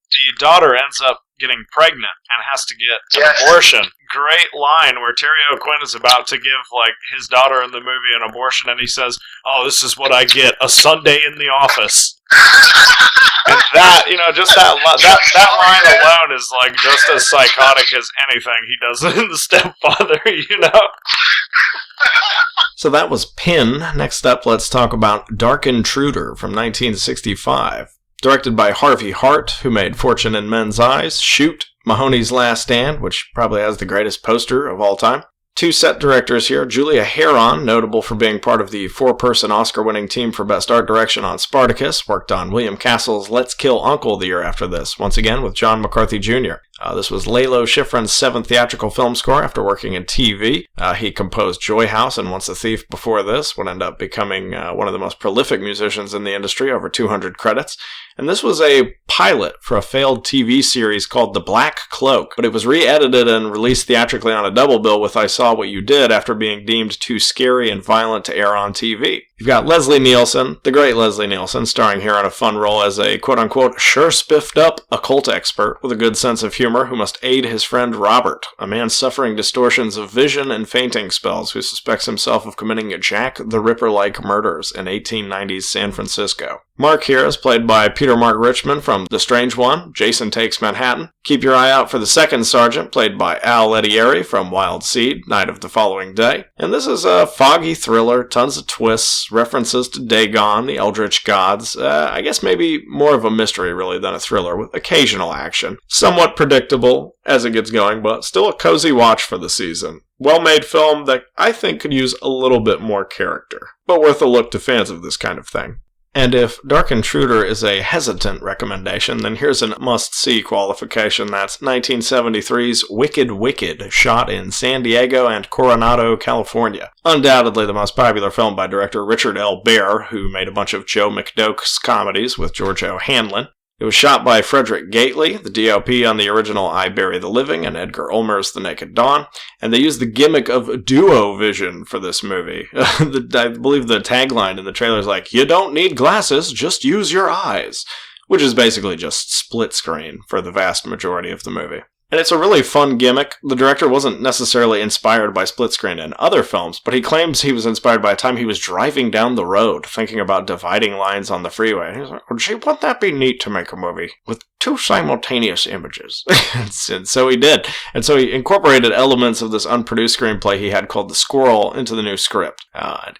the daughter ends up getting pregnant and has to get an abortion. Great line where Terry O'Quinn is about to give, like, his daughter in the movie an abortion, and he says, "Oh, this is what I get, a Sunday in the office." And that, you know, just that line alone is, like, just as psychotic as anything he does in The Stepfather, you know? So that was Pin. Next up, let's talk about Dark Intruder from 1965. Directed by Harvey Hart, who made Fortune in Men's Eyes, Shoot, Mahoney's Last Stand, which probably has the greatest poster of all time. Two set directors here. Julia Heron, notable for being part of the 4-person Oscar-winning team for Best Art Direction on Spartacus, worked on William Castle's Let's Kill Uncle the year after this, once again with John McCarthy Jr. This was Lalo Schifrin's 7th theatrical film score after working in TV. He composed Joy House and Once a Thief before this, would end up becoming one of the most prolific musicians in the industry, over 200 credits. And this was a pilot for a failed TV series called The Black Cloak, but it was re-edited and released theatrically on a double bill with I Saw What You Did after being deemed too scary and violent to air on TV. You've got Leslie Nielsen, the great Leslie Nielsen, starring here in a fun role as a quote-unquote sure-spiffed-up occult expert with a good sense of humor who must aid his friend Robert, a man suffering distortions of vision and fainting spells who suspects himself of committing Jack the Ripper-like murders in 1890s San Francisco. Mark here is played by Peter Mark Richmond from The Strange One, Jason Takes Manhattan. Keep your eye out for the second sergeant, played by Al Lettieri from Wild Seed, Night of the Following Day. And this is a foggy thriller, tons of twists, references to Dagon, the Eldritch Gods. I guess maybe more of a mystery, really, than a thriller, with occasional action. Somewhat predictable as it gets going, but still a cozy watch for the season. Well-made film that I think could use a little bit more character, but worth a look to fans of this kind of thing. And if Dark Intruder is a hesitant recommendation, then here's a must-see qualification. That's 1973's Wicked Wicked, shot in San Diego and Coronado, California. Undoubtedly the most popular film by director Richard L. Baer, who made a bunch of Joe McDoke's comedies with George O'Hanlon. It was shot by Frederick Gately, the DOP on the original I Bury the Living and Edgar Ulmer's The Naked Dawn, and they used the gimmick of duo vision for this movie. I believe the tagline in the trailer is like, "You don't need glasses, just use your eyes," which is basically just split screen for the vast majority of the movie. And it's a really fun gimmick. The director wasn't necessarily inspired by split screen in other films, but he claims he was inspired by a time he was driving down the road, thinking about dividing lines on the freeway. And he's like, "Well, gee, wouldn't that be neat to make a movie with two simultaneous images?" And so he did. And so he incorporated elements of this unproduced screenplay he had called The Squirrel into the new script.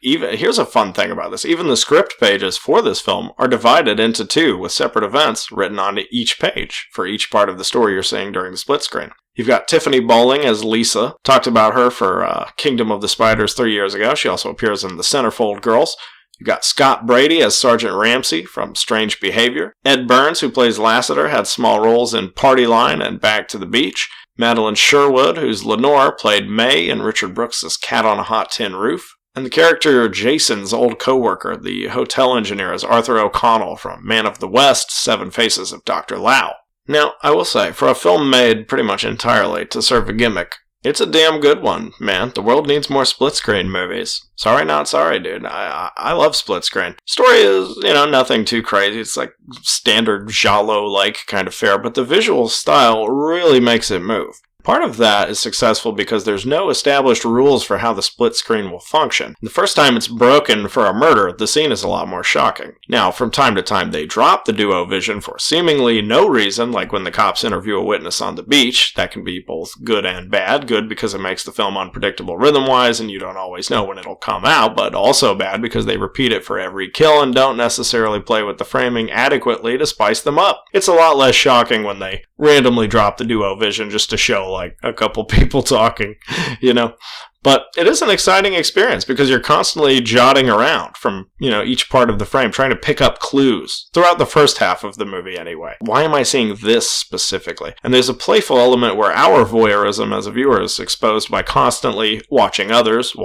Here's a fun thing about this. Even the script pages for this film are divided into two, with separate events written on each page for each part of the story you're seeing during the split screen. You've got Tiffany Bowling as Lisa. Talked about her for Kingdom of the Spiders 3 years ago. She also appears in The Centerfold Girls. You've got Scott Brady as Sergeant Ramsey from Strange Behavior. Ed Burns, who plays Lassiter, had small roles in Party Line and Back to the Beach. Madeline Sherwood, who's Lenore, played May in Richard Brooks' Cat on a Hot Tin Roof. And the character Jason's old co-worker, the hotel engineer, is Arthur O'Connell from Man of the West, Seven Faces of Dr. Lau. Now, I will say, for a film made pretty much entirely to serve a gimmick, it's a damn good one, man. The world needs more split-screen movies. Sorry, not sorry, dude. I love split-screen. Story is, nothing too crazy. It's like standard giallo-like kind of fare, but the visual style really makes it move. Part of that is successful because there's no established rules for how the split screen will function. The first time it's broken for a murder, the scene is a lot more shocking. Now, from time to time they drop the duo vision for seemingly no reason, like when the cops interview a witness on the beach. That can be both good and bad. Good because it makes the film unpredictable rhythm-wise and you don't always know when it'll come out, but also bad because they repeat it for every kill and don't necessarily play with the framing adequately to spice them up. It's a lot less shocking when they randomly drop the duo vision just to show like a couple people talking, But it is an exciting experience because you're constantly jotting around from, each part of the frame, trying to pick up clues throughout the first half of the movie anyway. Why am I seeing this specifically? And there's a playful element where our voyeurism as a viewer is exposed by constantly watching others.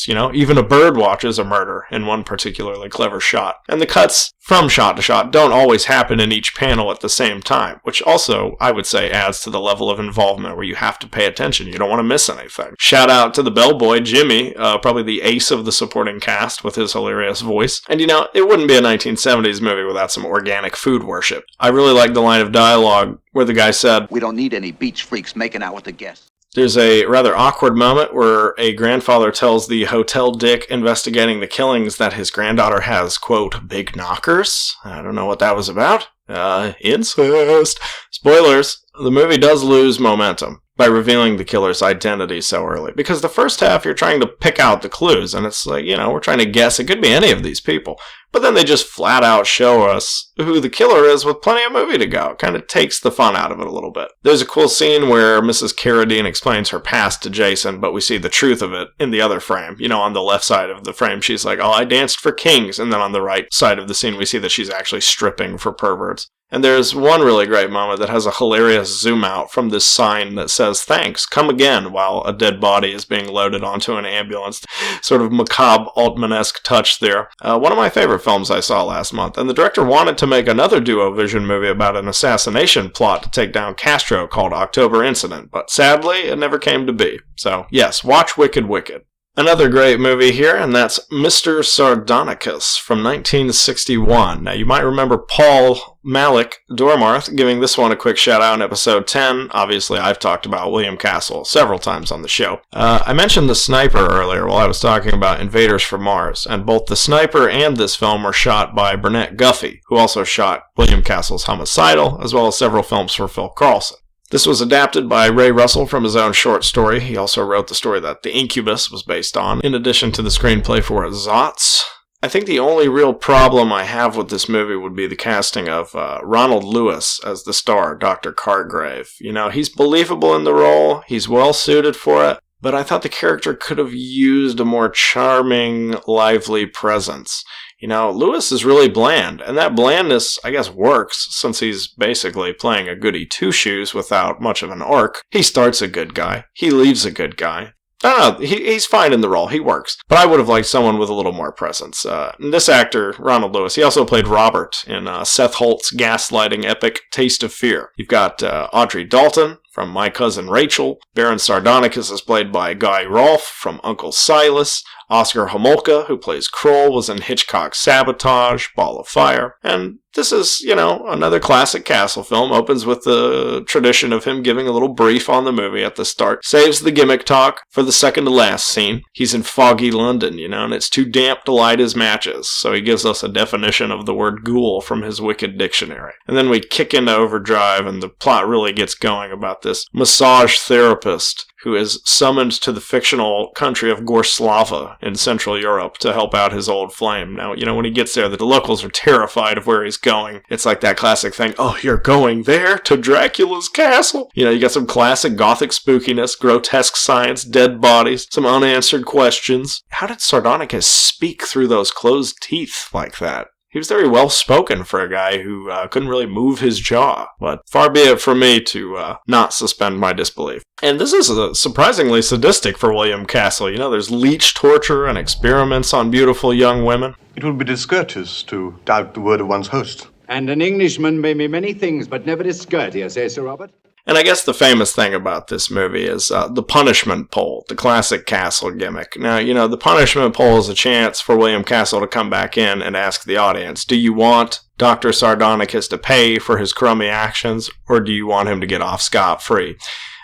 Even a bird watches a murder in one particularly clever shot. And the cuts from shot to shot don't always happen in each panel at the same time, which also, I would say, adds to the level of involvement where you have to pay attention. You don't want to miss anything. Shout out to the bellboy, Jimmy, probably the ace of the supporting cast with his hilarious voice. And it wouldn't be a 1970s movie without some organic food worship. I really like the line of dialogue where the guy said, "We don't need any beach freaks making out with the guests." There's a rather awkward moment where a grandfather tells the hotel dick investigating the killings that his granddaughter has, quote, big knockers. I don't know what that was about. Incest. Spoilers, the movie does lose momentum by revealing the killer's identity so early. Because the first half, you're trying to pick out the clues, and it's like, we're trying to guess. It could be any of these people. But then they just flat out show us who the killer is with plenty of movie to go. It kind of takes the fun out of it a little bit. There's a cool scene where Mrs. Carradine explains her past to Jason, but we see the truth of it in the other frame. On the left side of the frame, she's like, I danced for kings. And then on the right side of the scene, we see that she's actually stripping for perverts. And there's one really great moment that has a hilarious zoom out from this sign that says, thanks, come again, while a dead body is being loaded onto an ambulance. Sort of macabre Altman-esque touch there. One of my favorite films I saw last month. And the director wanted to make another Duo-Vision movie about an assassination plot to take down Castro called October Incident. But sadly, it never came to be. So yes, watch Wicked Wicked. Another great movie here, and that's Mr. Sardonicus from 1961. Now, you might remember Paul Malik Dormarth giving this one a quick shout-out in episode 10. Obviously, I've talked about William Castle several times on the show. I mentioned The Sniper earlier while I was talking about Invaders from Mars, and both The Sniper and this film were shot by Burnett Guffey, who also shot William Castle's Homicidal, as well as several films for Phil Carlson. This was adapted by Ray Russell from his own short story. He also wrote the story that The Incubus was based on, in addition to the screenplay for Zotz. I think the only real problem I have with this movie would be the casting of Ronald Lewis as the star, Dr. Cargrave. He's believable in the role, he's well suited for it, but I thought the character could have used a more charming, lively presence. Lewis is really bland, and that blandness, I guess, works since he's basically playing a goody two-shoes without much of an arc. He starts a good guy. He leaves a good guy. I don't know, he's fine in the role. He works. But I would have liked someone with a little more presence. This actor, Ronald Lewis, he also played Robert in Seth Holt's gaslighting epic Taste of Fear. You've got Audrey Dalton from My Cousin Rachel. Baron Sardonicus is played by Guy Rolfe from Uncle Silas. Oscar Homolka, who plays Kroll, was in Hitchcock's Sabotage, Ball of Fire. And this is, another classic Castle film. Opens with the tradition of him giving a little brief on the movie at the start. Saves the gimmick talk for the second to last scene. He's in foggy London, and it's too damp to light his matches. So he gives us a definition of the word ghoul from his wicked dictionary. And then we kick into overdrive, and the plot really gets going about this massage therapist who is summoned to the fictional country of Gorslava in Central Europe to help out his old flame. Now, when he gets there, the locals are terrified of where he's going. It's like that classic thing, oh, you're going there? To Dracula's castle? You got some classic gothic spookiness, grotesque science, dead bodies, some unanswered questions. How did Sardonicus speak through those closed teeth like that? He was very well-spoken for a guy who couldn't really move his jaw. But far be it from me to not suspend my disbelief. And this is surprisingly sadistic for William Castle. There's leech torture and experiments on beautiful young women. It would be discourteous to doubt the word of one's host. And an Englishman may be many things, but never discourteous, eh, Sir Robert? And I guess the famous thing about this movie is the punishment poll, the classic Castle gimmick. Now, the punishment poll is a chance for William Castle to come back in and ask the audience, do you want Dr. Sardonicus to pay for his crummy actions, or do you want him to get off scot-free?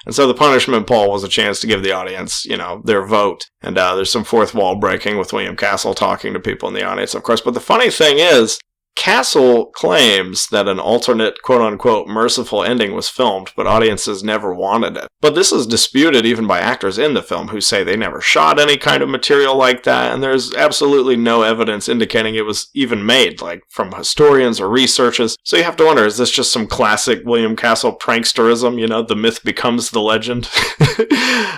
And so the punishment poll was a chance to give the audience, their vote. And there's some fourth wall breaking with William Castle talking to people in the audience, of course. But the funny thing is, Castle claims that an alternate quote-unquote merciful ending was filmed, but audiences never wanted it. But this is disputed even by actors in the film who say they never shot any kind of material like that, and there's absolutely no evidence indicating it was even made, like from historians or researchers. So you have to wonder, is this just some classic William Castle pranksterism? You know, the myth becomes the legend.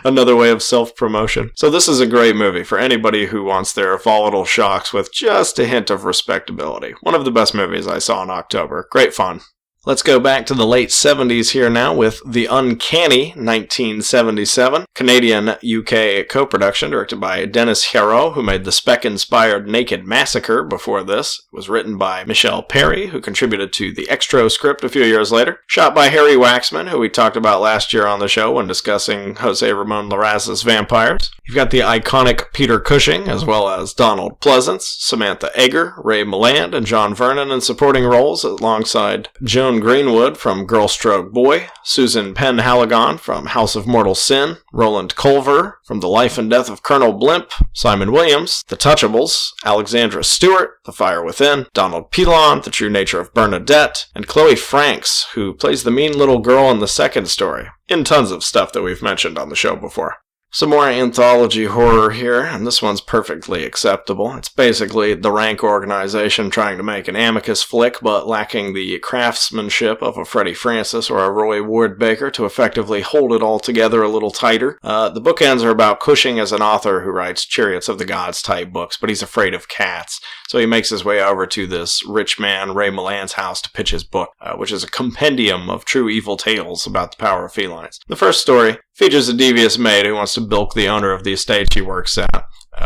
Another way of self-promotion. So this is a great movie for anybody who wants their volatile shocks with just a hint of respectability. One of the best movies I saw in October. Great fun. Let's go back to the late 70s here now with The Uncanny, 1977. Canadian-UK co-production directed by Dennis Hero, who made the Spec-inspired Naked Massacre before this. It was written by Michelle Perry, who contributed to the Extro script a few years later. Shot by Harry Waxman, who we talked about last year on the show when discussing Jose Ramon Larraz's Vampires. You've got the iconic Peter Cushing, as well as Donald Pleasance, Samantha Eggar, Ray Milland, and John Vernon in supporting roles alongside Joan Greenwood from Girl Stroke Boy, Susan Penn-Halligan from House of Mortal Sin, Roland Culver from The Life and Death of Colonel Blimp, Simon Williams, The Touchables, Alexandra Stewart, The Fire Within, Donald Pilon, The True Nature of Bernadette, and Chloe Franks, who plays the mean little girl in the second story, in tons of stuff that we've mentioned on the show before. Some more anthology horror here, and this one's perfectly acceptable. It's basically the rank organization trying to make an Amicus flick, but lacking the craftsmanship of a Freddie Francis or a Roy Ward Baker to effectively hold it all together a little tighter. The bookends are about Cushing as an author who writes Chariots of the Gods type books, but he's afraid of cats. So he makes his way over to this rich man, Ray Milland's house, to pitch his book, which is a compendium of true evil tales about the power of felines. The first story features a devious maid who wants to bilk the owner of the estate she works at,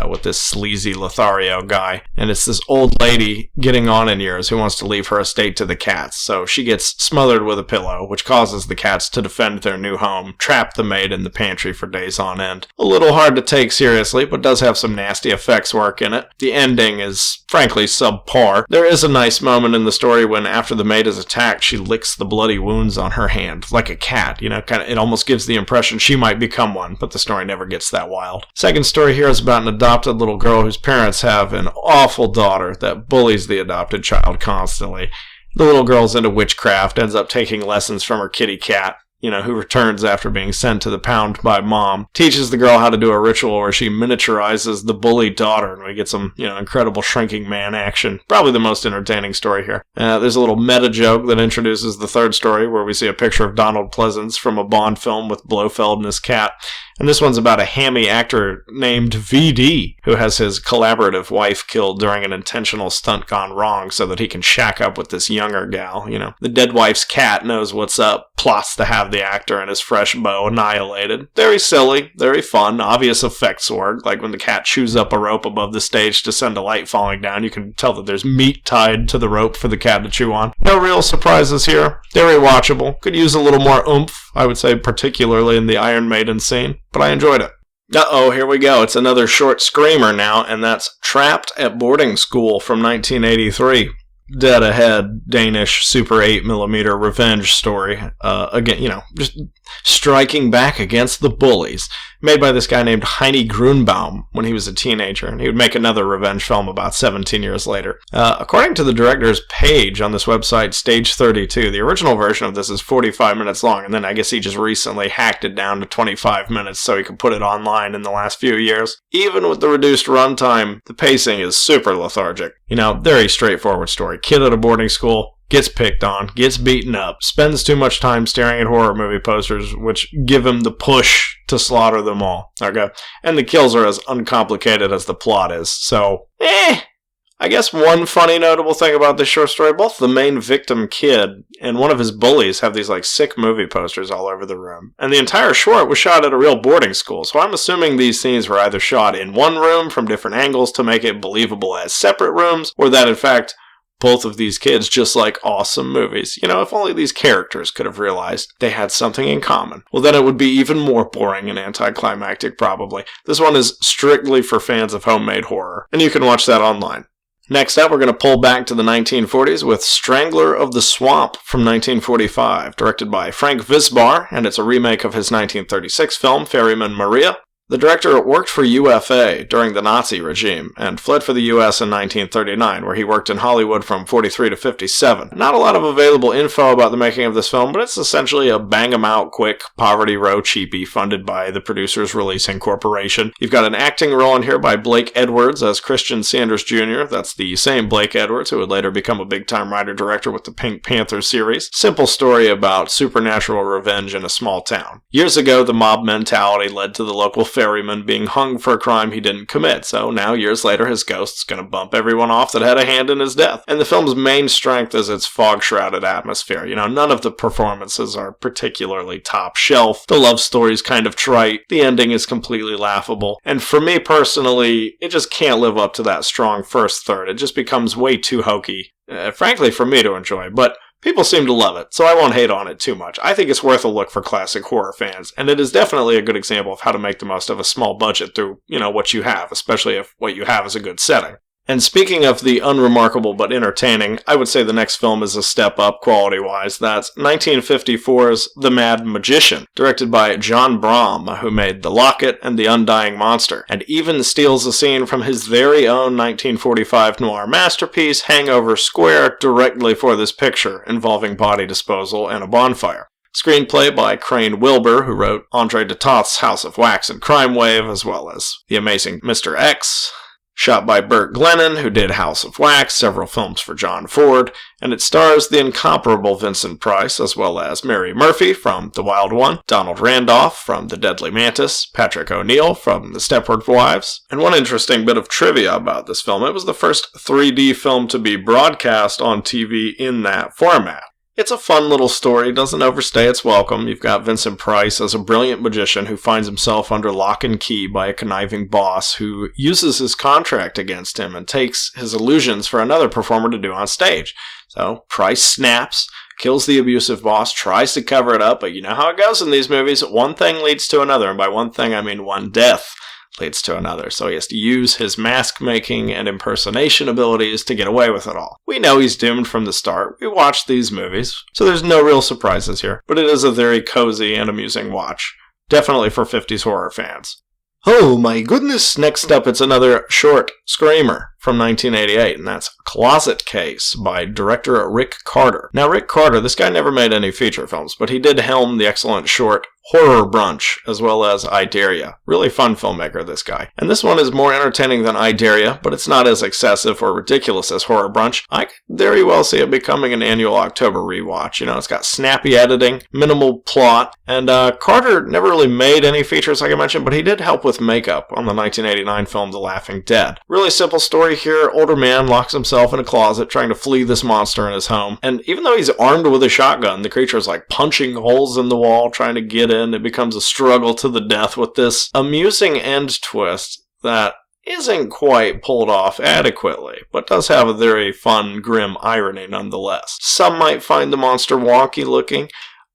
with this sleazy Lothario guy. And it's this old lady getting on in years who wants to leave her estate to the cats. So she gets smothered with a pillow, which causes the cats to defend their new home, trap the maid in the pantry for days on end. A little hard to take seriously, but does have some nasty effects work in it. The ending is frankly subpar. There is a nice moment in the story when after the maid is attacked, she licks the bloody wounds on her hand, like a cat. You know, it almost gives the impression she might become one, but the story never gets that wild. Second story here is about an adopted little girl whose parents have an awful daughter that bullies the adopted child constantly. The little girl's into witchcraft, ends up taking lessons from her kitty cat, who returns after being sent to the pound by mom, teaches the girl how to do a ritual where she miniaturizes the bullied daughter, and we get some, incredible shrinking man action. Probably the most entertaining story here. There's a little meta joke that introduces the third story, where we see a picture of Donald Pleasance from a Bond film with Blofeld and his cat. And this one's about a hammy actor named VD, who has his collaborative wife killed during an intentional stunt gone wrong so that he can shack up with this younger gal. The dead wife's cat knows what's up, plots to have the actor and his fresh beau annihilated. Very silly, very fun, obvious effects work, like when the cat chews up a rope above the stage to send a light falling down. You can tell that there's meat tied to the rope for the cat to chew on. No real surprises here. Very watchable. Could use a little more oomph, I would say, particularly in the Iron Maiden scene. But I enjoyed it. Uh-oh, here we go. It's another short screamer now, and that's Trapped at Boarding School from 1983. Dead ahead, Danish Super 8mm revenge story. Again, just striking back against the bullies. Made by this guy named Heine Grunbaum when he was a teenager, and he would make another revenge film about 17 years later. According to the director's page on this website, Stage 32, the original version of this is 45 minutes long, and then I guess he just recently hacked it down to 25 minutes so he could put it online in the last few years. Even with the reduced runtime, the pacing is super lethargic. Very straightforward story. Kid at a boarding school, gets picked on, gets beaten up, spends too much time staring at horror movie posters, which give him the push to slaughter them all. Okay? And the kills are as uncomplicated as the plot is. So, I guess one funny notable thing about this short story, both the main victim kid and one of his bullies have these sick movie posters all over the room. And the entire short was shot at a real boarding school, so I'm assuming these scenes were either shot in one room from different angles to make it believable as separate rooms, or that in fact both of these kids just like awesome movies. If only these characters could have realized they had something in common. Well, then it would be even more boring and anticlimactic, probably. This one is strictly for fans of homemade horror, and you can watch that online. Next up, we're going to pull back to the 1940s with Strangler of the Swamp from 1945, directed by Frank Wisbar, and it's a remake of his 1936 film, Ferryman Maria. The director worked for UFA during the Nazi regime and fled for the US in 1939, where he worked in Hollywood from 43 to 57. Not a lot of available info about the making of this film, but it's essentially a bang-em-out quick Poverty Row cheapie funded by the Producers Releasing Corporation. You've got an acting role in here by Blake Edwards as Christian Sanders Jr. That's the same Blake Edwards who would later become a big-time writer-director with the Pink Panther series. Simple story about supernatural revenge in a small town. Years ago, the mob mentality led to the local ferryman being hung for a crime he didn't commit, so now years later his ghost's gonna bump everyone off that had a hand in his death. And the film's main strength is its fog-shrouded atmosphere. You know, none of the performances are particularly top shelf. The love story's kind of trite, the ending is completely laughable, and for me personally, it just can't live up to that strong first third. It just becomes way too hokey, frankly for me to enjoy, but people seem to love it, so I won't hate on it too much. I think it's worth a look for classic horror fans, and it is definitely a good example of how to make the most of a small budget through, what you have, especially if what you have is a good setting. And speaking of the unremarkable but entertaining, I would say the next film is a step up quality-wise. That's 1954's The Mad Magician, directed by John Brahm, who made The Locket and The Undying Monster, and even steals a scene from his very own 1945 noir masterpiece, Hangover Square, directly for this picture, involving body disposal and a bonfire. Screenplay by Crane Wilbur, who wrote Andre de Toth's House of Wax and Crime Wave, as well as The Amazing Mr. X. Shot by Burt Glennon, who did House of Wax, several films for John Ford, and it stars the incomparable Vincent Price, as well as Mary Murphy from The Wild One, Donald Randolph from The Deadly Mantis, Patrick O'Neill from The Stepford Wives. And one interesting bit of trivia about this film, it was the first 3D film to be broadcast on TV in that format. It's a fun little story, doesn't overstay its welcome. You've got Vincent Price as a brilliant magician who finds himself under lock and key by a conniving boss who uses his contract against him and takes his illusions for another performer to do on stage. So Price snaps, kills the abusive boss, tries to cover it up, but you know how it goes in these movies. One thing leads to another, and by one thing I mean one death leads to another, so he has to use his mask-making and impersonation abilities to get away with it all. We know he's doomed from the start. We watched these movies, so there's no real surprises here, but it is a very cozy and amusing watch. Definitely for 50s horror fans. Oh my goodness! Next up, it's another short screamer from 1988, and that's Closet Case by director Rick Carter. Now, Rick Carter, this guy never made any feature films, but he did helm the excellent short Horror Brunch, as well as I Dare Ya. Really fun filmmaker, this guy. And this one is more entertaining than I Dare Ya, but it's not as excessive or ridiculous as Horror Brunch. I could very well see it becoming an annual October rewatch. It's got snappy editing, minimal plot, and Carter never really made any features like I mentioned, but he did help with makeup on the 1989 film The Laughing Dead. Really simple story here. Older man locks himself in a closet trying to flee this monster in his home, and even though he's armed with a shotgun, the creature is like punching holes in the wall trying to get in. It becomes a struggle to the death with this amusing end twist that isn't quite pulled off adequately, but does have a very fun, grim irony nonetheless. Some might find the monster wonky looking.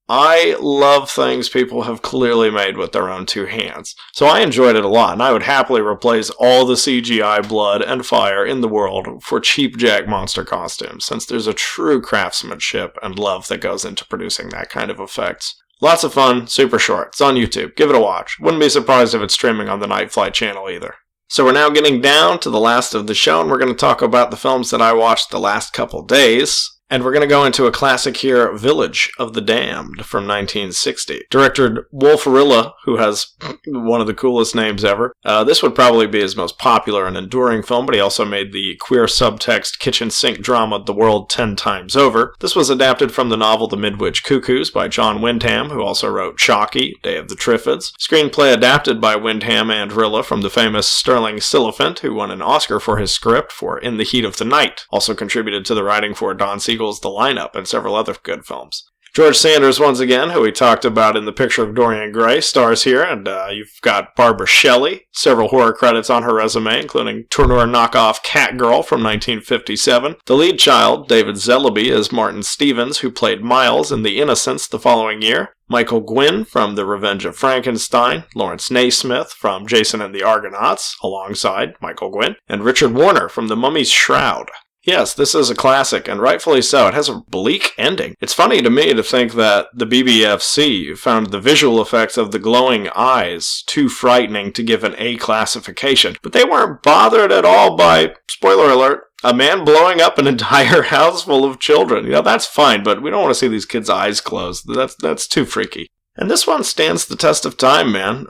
I love things people have clearly made with their own two hands, so I enjoyed it a lot, and I would happily replace all the CGI blood and fire in the world for cheap jack monster costumes, since there's a true craftsmanship and love that goes into producing that kind of effects. Lots of fun, super short. It's on YouTube. Give it a watch. Wouldn't be surprised if it's streaming on the Night Flight channel either. So we're now getting down to the last of the show, and we're going to talk about the films that I watched the last couple days. And we're going to go into a classic here, Village of the Damned from 1960. Director Wolf Rilla, who has one of the coolest names ever. This would probably be his most popular and enduring film, but he also made the queer subtext kitchen sink drama The World 10 Times Over. This was adapted from the novel The Midwich Cuckoos by John Wyndham, who also wrote Chalky, Day of the Triffids. Screenplay adapted by Wyndham and Rilla from the famous Sterling Siliphant, who won an Oscar for his script for In the Heat of the Night. Also contributed to the writing for Don Siegel's The Lineup and several other good films. George Sanders, once again, who we talked about in The Picture of Dorian Gray, stars here, and you've got Barbara Shelley, several horror credits on her resume, including Tourneur knockoff Catgirl from 1957. The lead child, David Zellaby, is Martin Stevens, who played Miles in The Innocents the following year. Michael Gwynn from The Revenge of Frankenstein, Lawrence Naismith from Jason and the Argonauts, alongside Michael Gwynn, and Richard Warner from The Mummy's Shroud. Yes, this is a classic, and rightfully so. It has a bleak ending. It's funny to me to think that the BBFC found the visual effects of the glowing eyes too frightening to give an A classification, but they weren't bothered at all by, spoiler alert, a man blowing up an entire house full of children. That's fine, but we don't want to see these kids' eyes closed. That's too freaky. And this one stands the test of time, man.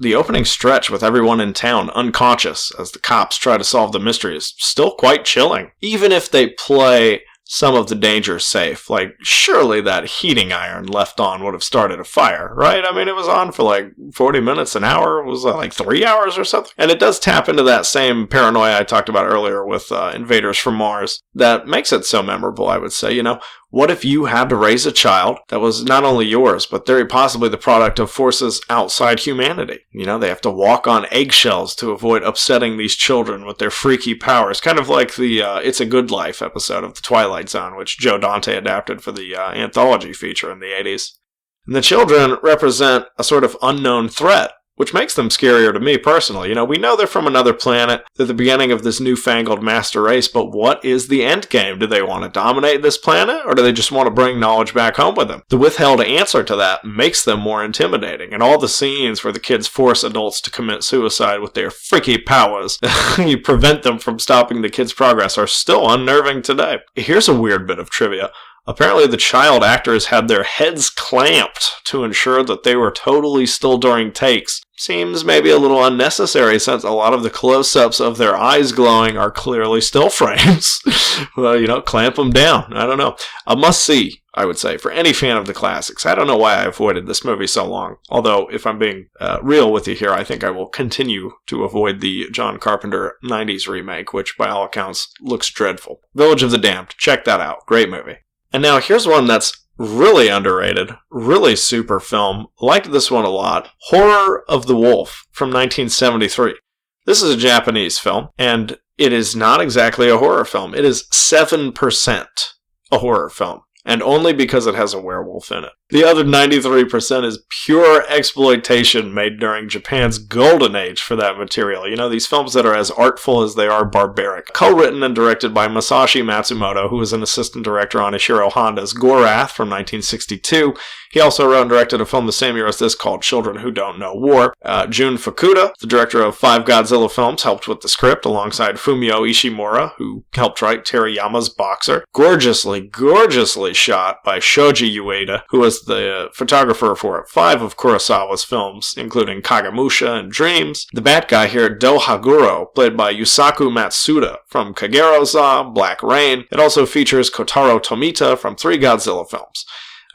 The opening stretch with everyone in town unconscious as the cops try to solve the mystery is still quite chilling. Even if they play some of the danger safe. Like, surely that heating iron left on would have started a fire, right? I mean, it was on for like 40 minutes, an hour. Was that like 3 hours or something? And it does tap into that same paranoia I talked about earlier with Invaders from Mars that makes it so memorable, I would say. What if you had to raise a child that was not only yours, but very possibly the product of forces outside humanity? They have to walk on eggshells to avoid upsetting these children with their freaky powers. Kind of like the It's a Good Life episode of The Twilight Zone, which Joe Dante adapted for the anthology feature in the 80s. And the children represent a sort of unknown threat, which makes them scarier to me personally. We know they're from another planet. They're the beginning of this newfangled master race, but what is the end game? Do they want to dominate this planet, or do they just want to bring knowledge back home with them? The withheld answer to that makes them more intimidating, and all the scenes where the kids force adults to commit suicide with their freaky powers, you prevent them from stopping the kids' progress, are still unnerving today. Here's a weird bit of trivia. Apparently the child actors had their heads clamped to ensure that they were totally still during takes. Seems maybe a little unnecessary since a lot of the close-ups of their eyes glowing are clearly still frames. Well, clamp them down. I don't know. A must-see, I would say, for any fan of the classics. I don't know why I avoided this movie so long. Although, if I'm being real with you here, I think I will continue to avoid the John Carpenter 90s remake, which by all accounts looks dreadful. Village of the Damned. Check that out. Great movie. And now here's one that's really underrated, really super film. Liked this one a lot. Horror of the Wolf from 1973. This is a Japanese film, and it is not exactly a horror film. It is 7% a horror film, and only because it has a werewolf in it. The other 93% is pure exploitation made during Japan's golden age for that material. These films that are as artful as they are barbaric. Co-written and directed by Masashi Matsumoto, who was an assistant director on Ishiro Honda's Gorath from 1962. He also wrote and directed a film the same year as this called Children Who Don't Know War. Jun Fukuda, the director of 5 Godzilla films, helped with the script alongside Fumio Ishimura, who helped write Teriyama's Boxer. Gorgeously shot by Shoji Ueda, who was the photographer for 5 of Kurosawa's films, including Kagemusha and Dreams. The bad guy here, Do Haguro, played by Yusaku Matsuda from Kagerosa, Black Rain. It also features Kotaro Tomita from 3 Godzilla films.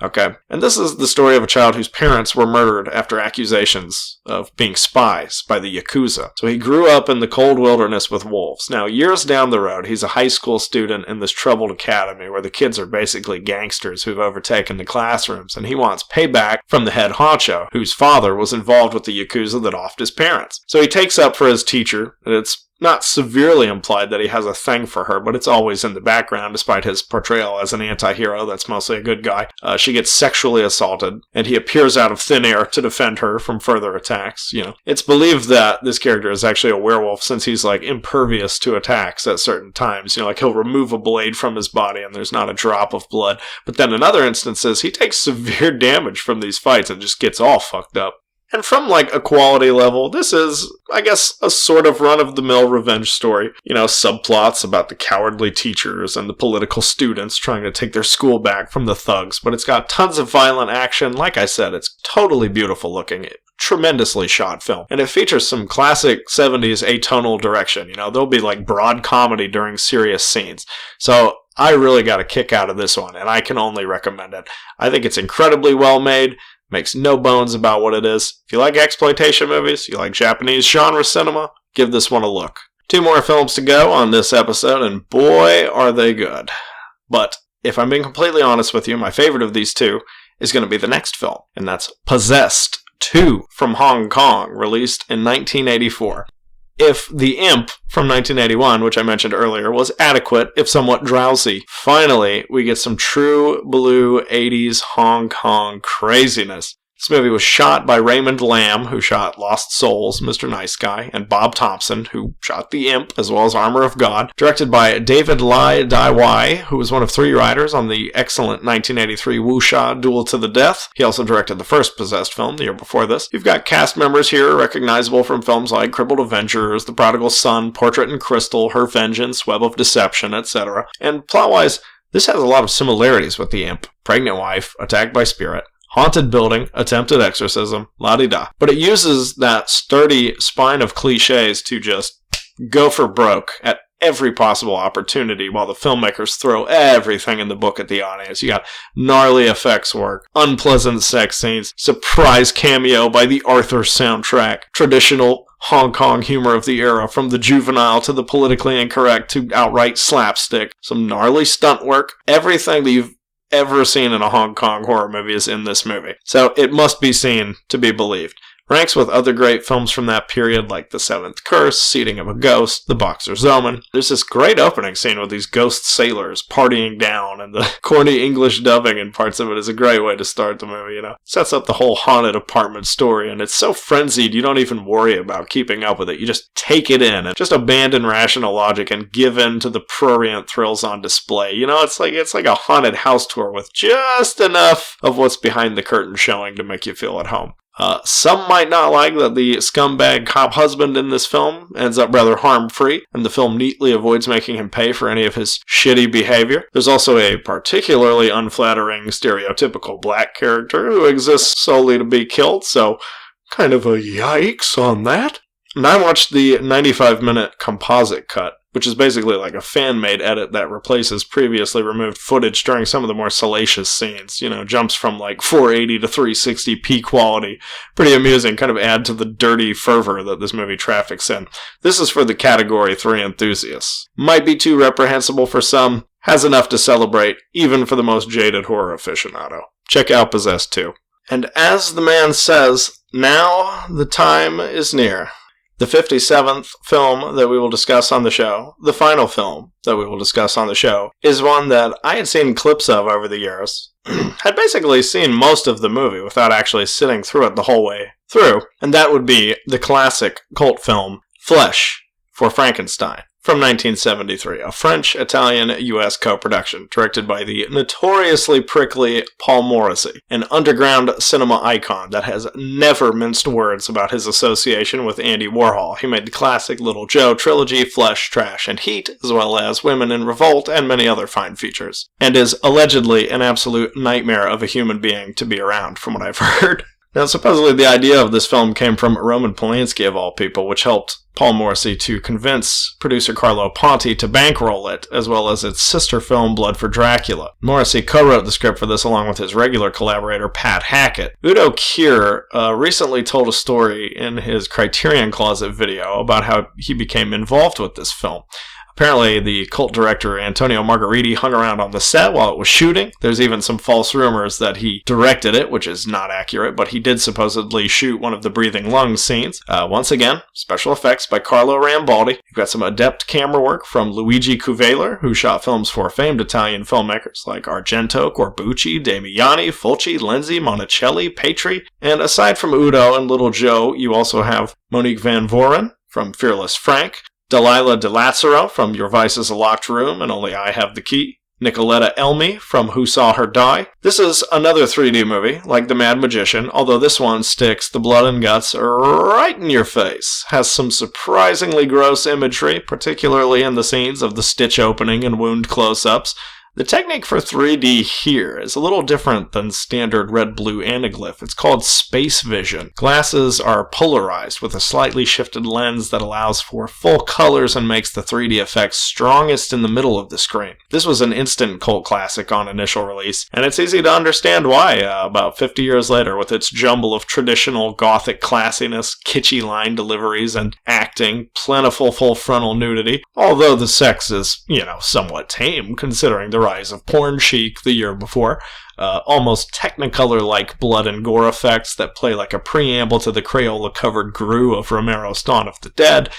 Okay, and this is the story of a child whose parents were murdered after accusations of being spies by the Yakuza. So he grew up in the cold wilderness with wolves. Now, years down the road, he's a high school student in this troubled academy where the kids are basically gangsters who've overtaken the classrooms, and he wants payback from the head honcho, whose father was involved with the Yakuza that offed his parents. So he takes up for his teacher, and it's not severely implied that he has a thing for her, but it's always in the background despite his portrayal as an anti-hero that's mostly a good guy. She gets sexually assaulted, and he appears out of thin air to defend her from further attacks. It's believed that this character is actually a werewolf since he's impervious to attacks at certain times. He'll remove a blade from his body and there's not a drop of blood. But then in other instances, he takes severe damage from these fights and just gets all fucked up. And from, a quality level, this is, I guess, a sort of run-of-the-mill revenge story. Subplots about the cowardly teachers and the political students trying to take their school back from the thugs. But it's got tons of violent action. Like I said, it's totally beautiful looking. Tremendously shot film. And it features some classic 70s atonal direction. There'll be, broad comedy during serious scenes. So I really got a kick out of this one, and I can only recommend it. I think it's incredibly well made. Makes no bones about what it is. If you like exploitation movies, you like Japanese genre cinema, give this one a look. 2 more films to go on this episode, and boy, are they good. But if I'm being completely honest with you, my favorite of these 2 is going to be the next film, and that's Possessed 2 from Hong Kong, released in 1984. If The Imp from 1981, which I mentioned earlier, was adequate, if somewhat drowsy, finally we get some true blue 80s Hong Kong craziness. This movie was shot by Raymond Lamb, who shot Lost Souls, Mr. Nice Guy, and Bob Thompson, who shot The Imp, as well as Armor of God. Directed by David Lai Dai Wai, who was one of 3 writers on the excellent 1983 Wuxia Duel to the Death. He also directed the first Possessed film the year before this. You've got cast members here recognizable from films like Crippled Avengers, The Prodigal Son, Portrait in Crystal, Her Vengeance, Web of Deception, etc. And plot-wise, this has a lot of similarities with The Imp. Pregnant wife, attacked by spirit, haunted building, attempted exorcism, la-di-da. But it uses that sturdy spine of cliches to just go for broke at every possible opportunity while the filmmakers throw everything in the book at the audience. You got gnarly effects work, unpleasant sex scenes, surprise cameo by the Arthur soundtrack, traditional Hong Kong humor of the era, from the juvenile to the politically incorrect to outright slapstick, some gnarly stunt work, everything that you've ever seen in a Hong Kong horror movie is in this movie. So it must be seen to be believed. Ranks with other great films from that period like The Seventh Curse, Seeding of a Ghost, The Boxer's Omen. There's this great opening scene with these ghost sailors partying down, and the corny English dubbing in parts of it is a great way to start the movie, you know. Sets up the whole haunted apartment story, and it's so frenzied you don't even worry about keeping up with it. You just take it in and just abandon rational logic and give in to the prurient thrills on display. You know, it's like a haunted house tour with just enough of what's behind the curtain showing to make you feel at home. Some might not like that the scumbag cop husband in this film ends up rather harm-free, and the film neatly avoids making him pay for any of his shitty behavior. There's also a particularly unflattering, stereotypical black character who exists solely to be killed, so kind of a yikes on that. And I watched the 95-minute composite cut, which is basically like a fan-made edit that replaces previously removed footage during some of the more salacious scenes. You know, jumps from like 480 to 360p quality. Pretty amusing, kind of add to the dirty fervor that this movie traffics in. This is for the Category 3 enthusiasts. Might be too reprehensible for some, has enough to celebrate, even for the most jaded horror aficionado. Check out Possessed 2. And as the man says, now the time is near. The 57th film that we will discuss on the show, the final film that we will discuss on the show, is one that I had seen clips of over the years. Had basically seen most of the movie without actually sitting through it the whole way through, and that would be the classic cult film Flesh for Frankenstein from 1973, a French-Italian-US co-production directed by the notoriously prickly Paul Morrissey, an underground cinema icon that has never minced words about his association with Andy Warhol. He made the classic Little Joe trilogy, Flesh, Trash, and Heat, as well as Women in Revolt and many other fine features, and is allegedly an absolute nightmare of a human being to be around, from what I've heard. Now, supposedly the idea of this film came from Roman Polanski, of all people, which helped Paul Morrissey to convince producer Carlo Ponti to bankroll it, as well as its sister film Blood for Dracula. Morrissey co-wrote the script for this along with his regular collaborator Pat Hackett. Udo Kier recently told a story in his Criterion Closet video about how he became involved with this film. Apparently, the cult director Antonio Margheriti hung around on the set while it was shooting. There's even some false rumors that he directed it, which is not accurate, but he did supposedly shoot one of the breathing lungs scenes. Once again, special effects by Carlo Rambaldi. You've got some adept camera work from Luigi Cuveler, who shot films for famed Italian filmmakers like Argento, Corbucci, Damiani, Fulci, Lenzi, Monticelli, Petri. And aside from Udo and Little Joe, you also have Monique Van Voren from Fearless Frank, Delilah De Lazzaro from Your Vice is a Locked Room and Only I Have the Key, Nicoletta Elmi from Who Saw Her Die. This is another 3D movie, like The Mad Magician, although this one sticks the blood and guts right in your face. Has some surprisingly gross imagery, particularly in the scenes of the stitch opening and wound close-ups. The technique for 3D here is a little different than standard red-blue anaglyph. It's called space vision. Glasses are polarized with a slightly shifted lens that allows for full colors and makes the 3D effects strongest in the middle of the screen. This was an instant cult classic on initial release, and it's easy to understand why about 50 years later with its jumble of traditional gothic classiness, kitschy line deliveries, and acting, plentiful full frontal nudity, although the sex is, somewhat tame considering the rise of porn chic the year before, almost Technicolor-like blood and gore effects that play like a preamble to the Crayola-covered Gru of Romero's Dawn of the Dead.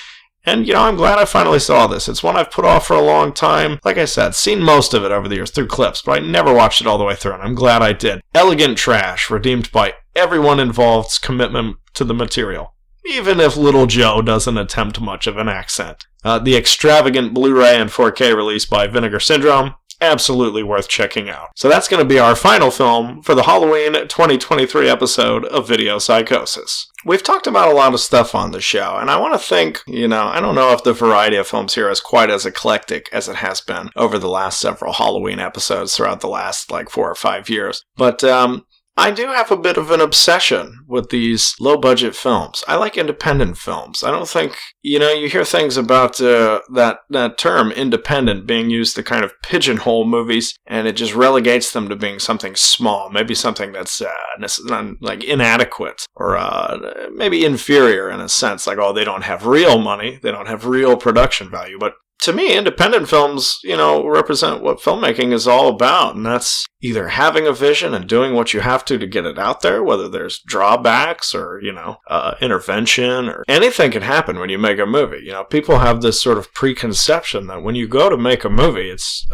And, I'm glad I finally saw this. It's one I've put off for a long time. Like I said, seen most of it over the years through clips, but I never watched it all the way through, and I'm glad I did. Elegant trash, redeemed by everyone involved's commitment to the material, even if Little Joe doesn't attempt much of an accent. The extravagant Blu-ray and 4K release by Vinegar Syndrome, absolutely worth checking out. So that's going to be our final film for the Halloween 2023 episode of Video Psychosis. We've talked about a lot of stuff on the show, and I want to think, I don't know if the variety of films here is quite as eclectic as it has been over the last several Halloween episodes throughout the last, 4 or 5 years. But, I do have a bit of an obsession with these low-budget films. I like independent films. I don't think, you hear things about that term, independent, being used to kind of pigeonhole movies, and it just relegates them to being something small, maybe something that's inadequate, or maybe inferior in a sense, they don't have real money, they don't have real production value, but to me, independent films, represent what filmmaking is all about, and that's either having a vision and doing what you have to get it out there, whether there's drawbacks or, intervention, or anything can happen when you make a movie. People have this sort of preconception that when you go to make a movie, it's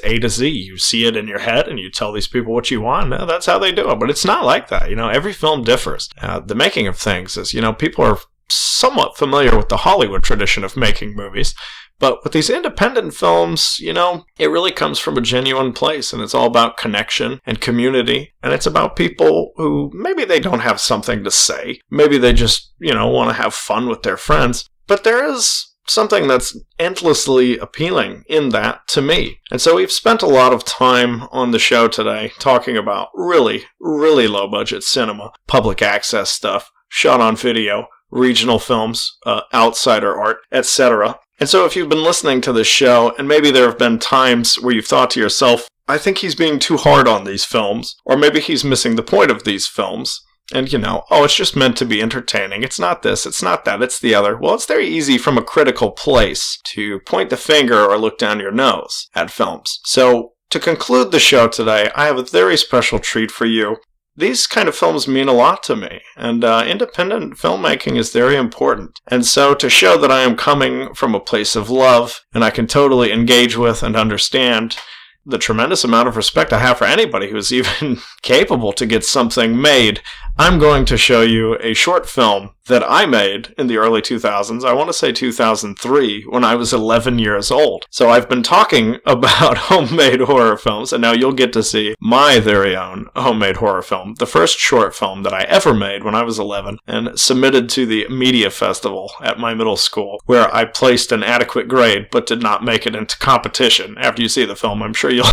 A to Z. You see it in your head and you tell these people what you want. No, that's how they do it, but it's not like that. Every film differs. The making of things is, people are somewhat familiar with the Hollywood tradition of making movies. But with these independent films, it really comes from a genuine place, and it's all about connection and community, and it's about people who maybe they don't have something to say, maybe they just, want to have fun with their friends, but there is something that's endlessly appealing in that to me. And so we've spent a lot of time on the show today talking about really, really low-budget cinema, public access stuff, shot on video, regional films, outsider art, etc. And so if you've been listening to this show, and maybe there have been times where you've thought to yourself, I think he's being too hard on these films, or maybe he's missing the point of these films, and it's just meant to be entertaining, it's not this, it's not that, it's the other. Well, it's very easy from a critical place to point the finger or look down your nose at films. So to conclude the show today, I have a very special treat for you. These kind of films mean a lot to me, and independent filmmaking is very important. And so to show that I am coming from a place of love, and I can totally engage with and understand the tremendous amount of respect I have for anybody who's even capable to get something made, I'm going to show you a short film that I made in the early 2000s. I want to say 2003, when I was 11 years old. So I've been talking about homemade horror films, and now you'll get to see my very own homemade horror film, the first short film that I ever made when I was 11, and submitted to the media festival at my middle school, where I placed an adequate grade, but did not make it into competition. After you see the film, I'm sure you'll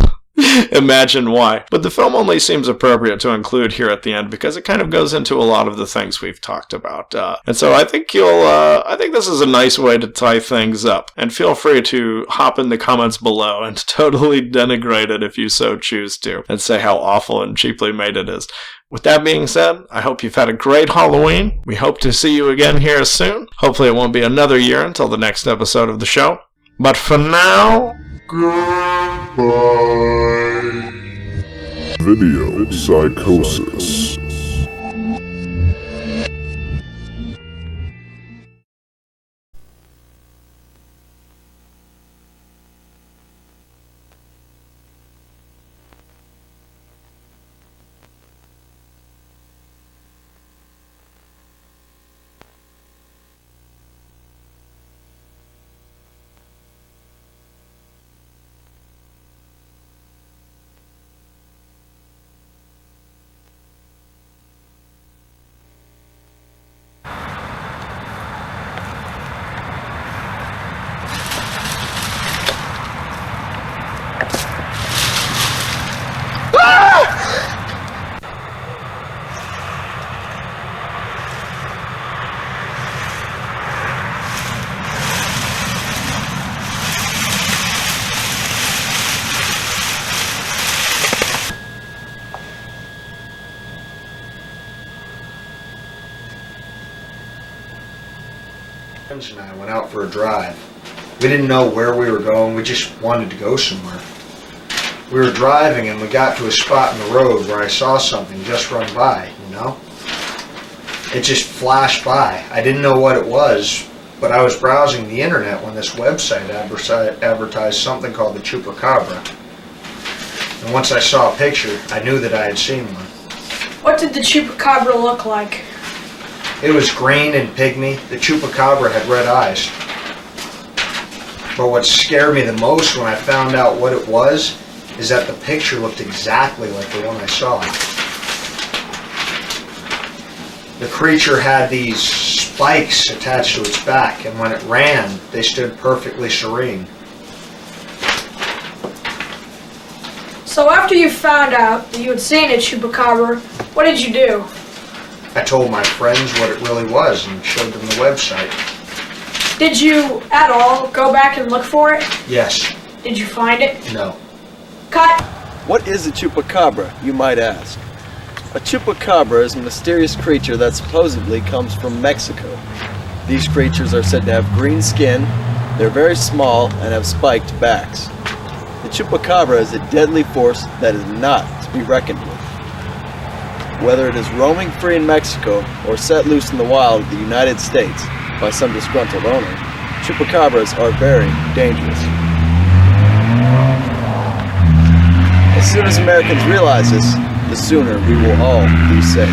imagine why. But the film only seems appropriate to include here at the end because it kind of goes into a lot of the things we've talked about. And so I think I think this is a nice way to tie things up. And feel free to hop in the comments below and totally denigrate it if you so choose to, and say how awful and cheaply made it is. With that being said, I hope you've had a great Halloween. We hope to see you again here soon. Hopefully it won't be another year until the next episode of the show. But for now, goodbye. Video Psychosis. Friends and I went out for a drive. We didn't know where we were going, we just wanted to go somewhere. We were driving and we got to a spot in the road where I saw something just run by, you know? It just flashed by. I didn't know what it was, but but I was browsing the internet when this website advertised something called the Chupacabra. And once I saw a picture, I knew that I had seen one. What did the Chupacabra look like? It was green and pygmy. The Chupacabra had red eyes. But what scared me the most when I found out what it was is that the picture looked exactly like the one I saw. The creature had these spikes attached to its back, and when it ran, they stood perfectly serene. So after you found out that you had seen a Chupacabra, what did you do? I told my friends what it really was and showed them the website. Did you, at all, go back and look for it? Yes. Did you find it? No. Cut! What is a Chupacabra, you might ask? A Chupacabra is a mysterious creature that supposedly comes from Mexico. These creatures are said to have green skin, they're very small, and have spiked backs. The Chupacabra is a deadly force that is not to be reckoned with. Whether it is roaming free in Mexico or set loose in the wild of the United States by some disgruntled owner, Chupacabras are very dangerous. As soon as Americans realize this, the sooner we will all be safe.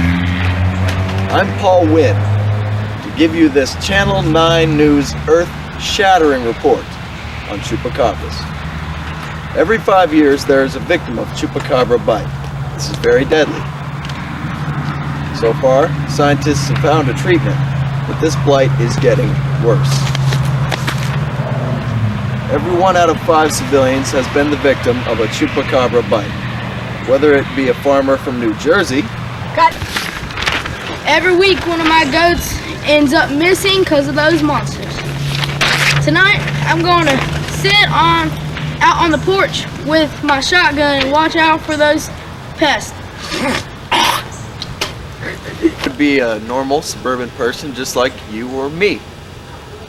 I'm Paul Wynn to give you this Channel 9 News earth-shattering report on Chupacabras. Every 5 years there is a victim of Chupacabra bite. This is very deadly. So far, scientists have found a treatment, but this blight is getting worse. Every 1 out of 5 civilians has been the victim of a Chupacabra bite. Whether it be a farmer from New Jersey. Cut. Every week one of my goats ends up missing because of those monsters. Tonight I'm going to sit out on the porch with my shotgun and watch out for those pests. Could be a normal suburban person just like you or me.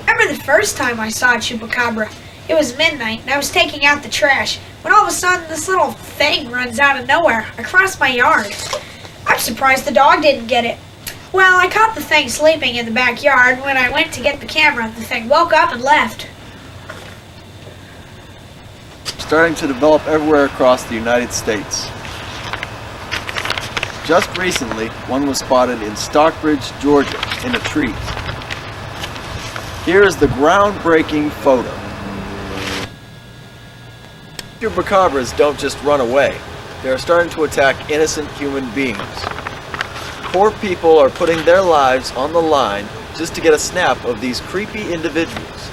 Remember the first time I saw a Chupacabra? It was midnight and I was taking out the trash when all of a sudden this little thing runs out of nowhere across my yard. I'm surprised the dog didn't get it. Well, I caught the thing sleeping in the backyard. When I went to get the camera, the thing woke up and left. Starting to develop everywhere across the United States. Just recently, one was spotted in Stockbridge, Georgia, in a tree. Here is the groundbreaking photo. Chupacabras don't just run away. They are starting to attack innocent human beings. Poor people are putting their lives on the line just to get a snap of these creepy individuals.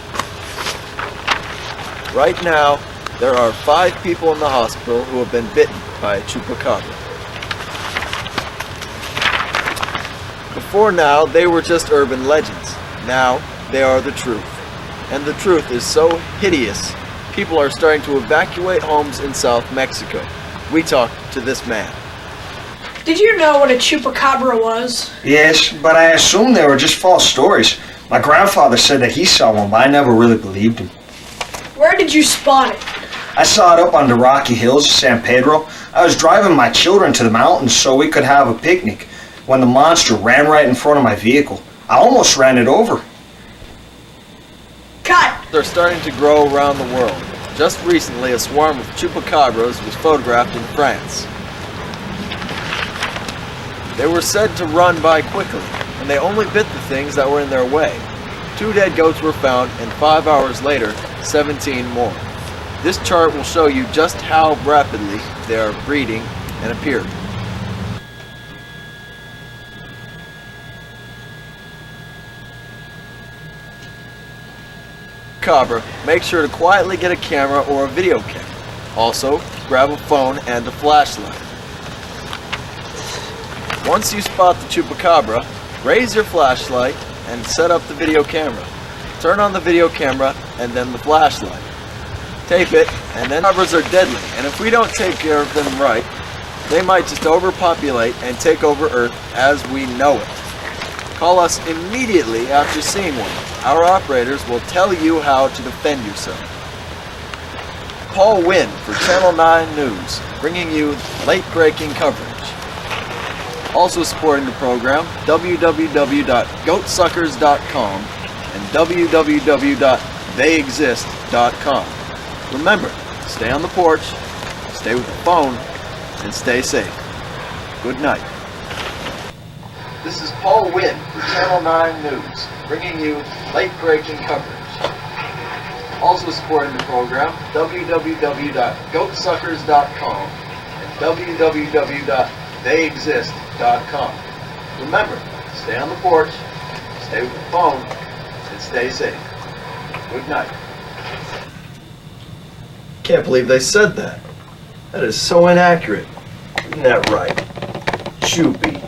Right now, there are 5 people in the hospital who have been bitten by a Chupacabra. Before now, they were just urban legends. Now, they are the truth. And the truth is so hideous, people are starting to evacuate homes in South Mexico. We talked to this man. Did you know what a Chupacabra was? Yes, but I assumed they were just false stories. My grandfather said that he saw one, but I never really believed him. Where did you spot it? I saw it up on the rocky hills of San Pedro. I was driving my children to the mountains so we could have a picnic when the monster ran right in front of my vehicle. I almost ran it over. Cut! They're starting to grow around the world. Just recently, a swarm of Chupacabras was photographed in France. They were said to run by quickly, and they only bit the things that were in their way. 2 dead goats were found, and 5 hours later, 17 more. This chart will show you just how rapidly they are breeding and appearing. Chupacabra, make sure to quietly get a camera or a video camera. Also, grab a phone and a flashlight. Once you spot the Chupacabra, raise your flashlight and set up the video camera. Turn on the video camera and then the flashlight. Tape it, and then Chupacabras are deadly, and if we don't take care of them right, they might just overpopulate and take over Earth as we know it. Call us immediately after seeing one. Our operators will tell you how to defend yourself. Paul Wynn for Channel 9 News, bringing you late-breaking coverage. Also supporting the program, www.goatsuckers.com and www.theyexist.com. Remember, stay on the porch, stay with the phone, and stay safe. Good night. This is Paul Wynn for Channel 9 News, bringing you late-breaking coverage. Also supporting the program, www.goatsuckers.com and www.theyexist.com. Remember, stay on the porch, stay with the phone, and stay safe. Good night. Can't believe they said that. That is so inaccurate. Isn't that right? Choopy.